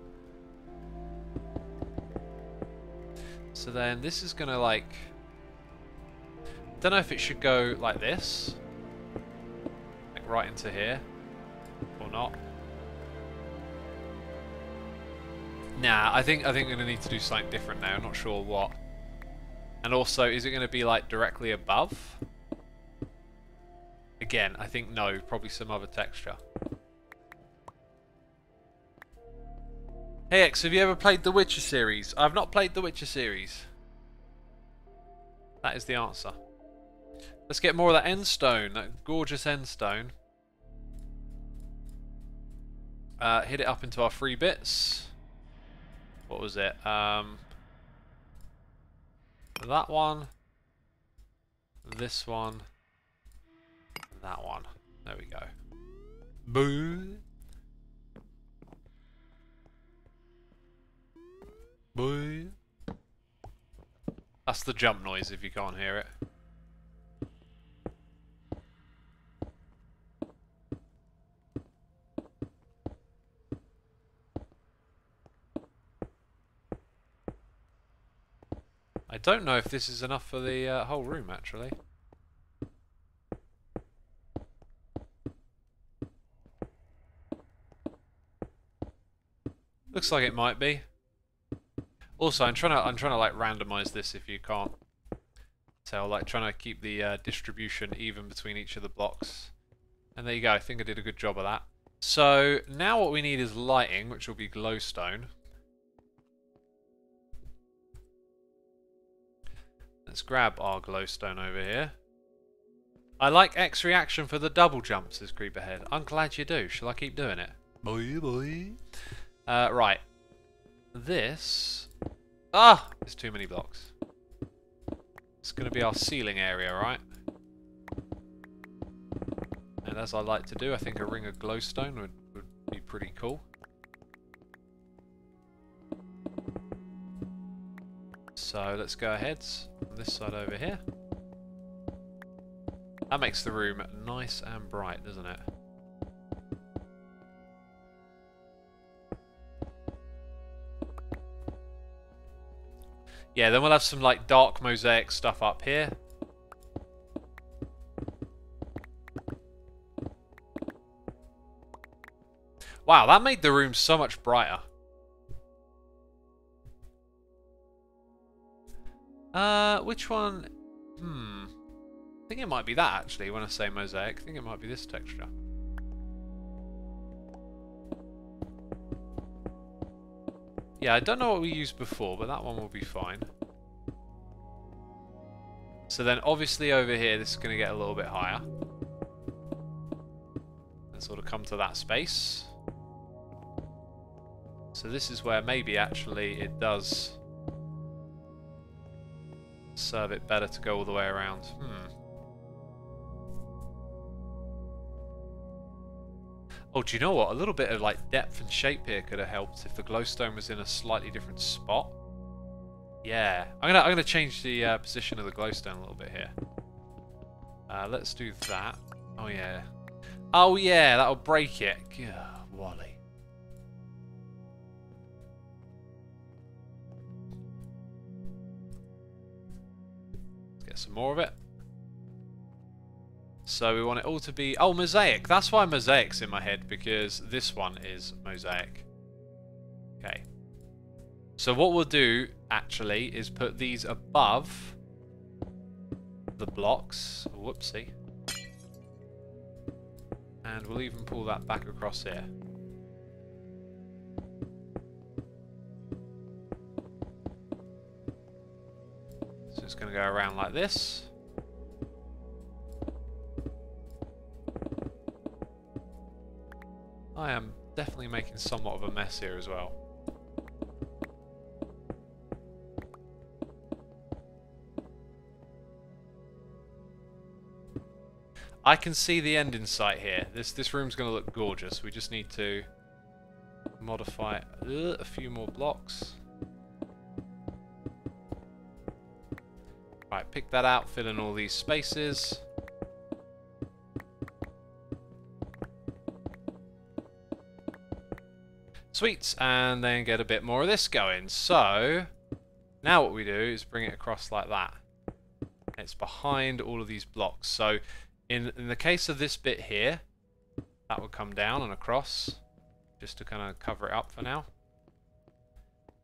So then this is going to like... don't know if it should go like this. Like right into here. Or not. Nah, I think I'm going to need to do something different now. I'm not sure what. And also, is it going to be like directly above? Again, I think no. Probably some other texture. Hey X, have you ever played the Witcher series? I've not played the Witcher series. That is the answer. Let's get more of that end stone, that gorgeous end stone. Hit it up into our 3 bits. What was it? That one. This one. That one. There we go. Boo. Boo. That's the jump noise if you can't hear it. I don't know if this is enough for the whole room, actually. Looks like it might be. Also, I'm trying to like randomize this if you can't tell, like trying to keep the distribution even between each of the blocks. And there you go. I think I did a good job of that. So now what we need is lighting, which will be glowstone. Let's grab our glowstone over here. I like X reaction for the double jump, says Creeperhead. I'm glad you do. Shall I keep doing it? Boy. Right. This... ah! There's too many blocks. It's going to be our ceiling area, right? And as I like to do, I think a ring of glowstone would be pretty cool. So let's go ahead on this side over here. That makes the room nice and bright, doesn't it? Yeah, then we'll have some like dark mosaic stuff up here. Wow, that made the room so much brighter. Which one? I think it might be that actually when I say mosaic. I think it might be this texture. Yeah, I don't know what we used before, but that one will be fine. So then obviously over here this is going to get a little bit higher. And sort of come to that space. So this is where maybe actually it does serve it better to go all the way around. Oh, do you know what? A little bit of like depth and shape here could have helped if the glowstone was in a slightly different spot. Yeah, I'm gonna change the position of the glowstone a little bit here. Let's do that. Oh yeah. Oh yeah, that'll break it. God, Wally. Let's get some more of it. So we want it all to be... oh, mosaic. That's why mosaic's in my head, because this one is mosaic. Okay. So what we'll do, actually, is put these above the blocks. Whoopsie. And we'll even pull that back across here. So it's going to go around like this. I am definitely making somewhat of a mess here as well. I can see the end in sight here. This room's going to look gorgeous. We just need to modify a few more blocks. Right, pick that out, fill in all these spaces. Sweet, and then get a bit more of this going. So, now what we do is bring it across like that. It's behind all of these blocks. So, in the case of this bit here, that would come down and across, just to kind of cover it up for now.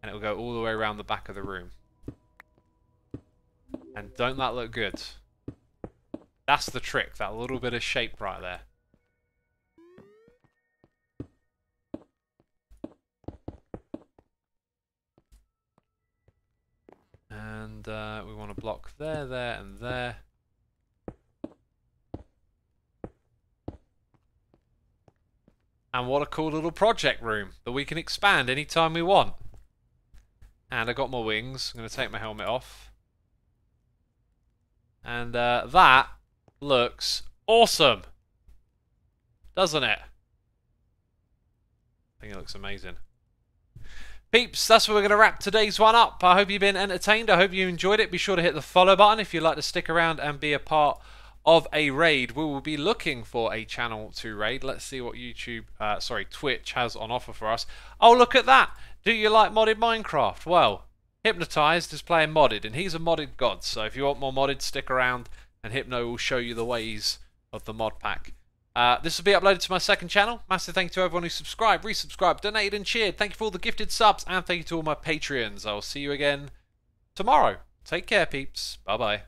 And it will go all the way around the back of the room. And don't that look good? That's the trick, that little bit of shape right there. And we want to block there, there, and there. And what a cool little project room that we can expand anytime we want. And I got my wings. I'm going to take my helmet off. And that looks awesome. Doesn't it? I think it looks amazing. Peeps, that's where we're going to wrap today's one up. I hope you've been entertained. I hope you enjoyed it. Be sure to hit the follow button if you'd like to stick around and be a part of a raid. We will be looking for a channel to raid. Let's see what Twitch has on offer for us. Oh, look at that. Do you like modded Minecraft? Well, Hypnotized is playing modded, and he's a modded god. So if you want more modded, stick around, and Hypno will show you the ways of the mod pack. This will be uploaded to my second channel. Massive thank you to everyone who subscribed, resubscribed, donated, and cheered. Thank you for all the gifted subs, and thank you to all my Patreons. I will see you again tomorrow. Take care, peeps. Bye-bye.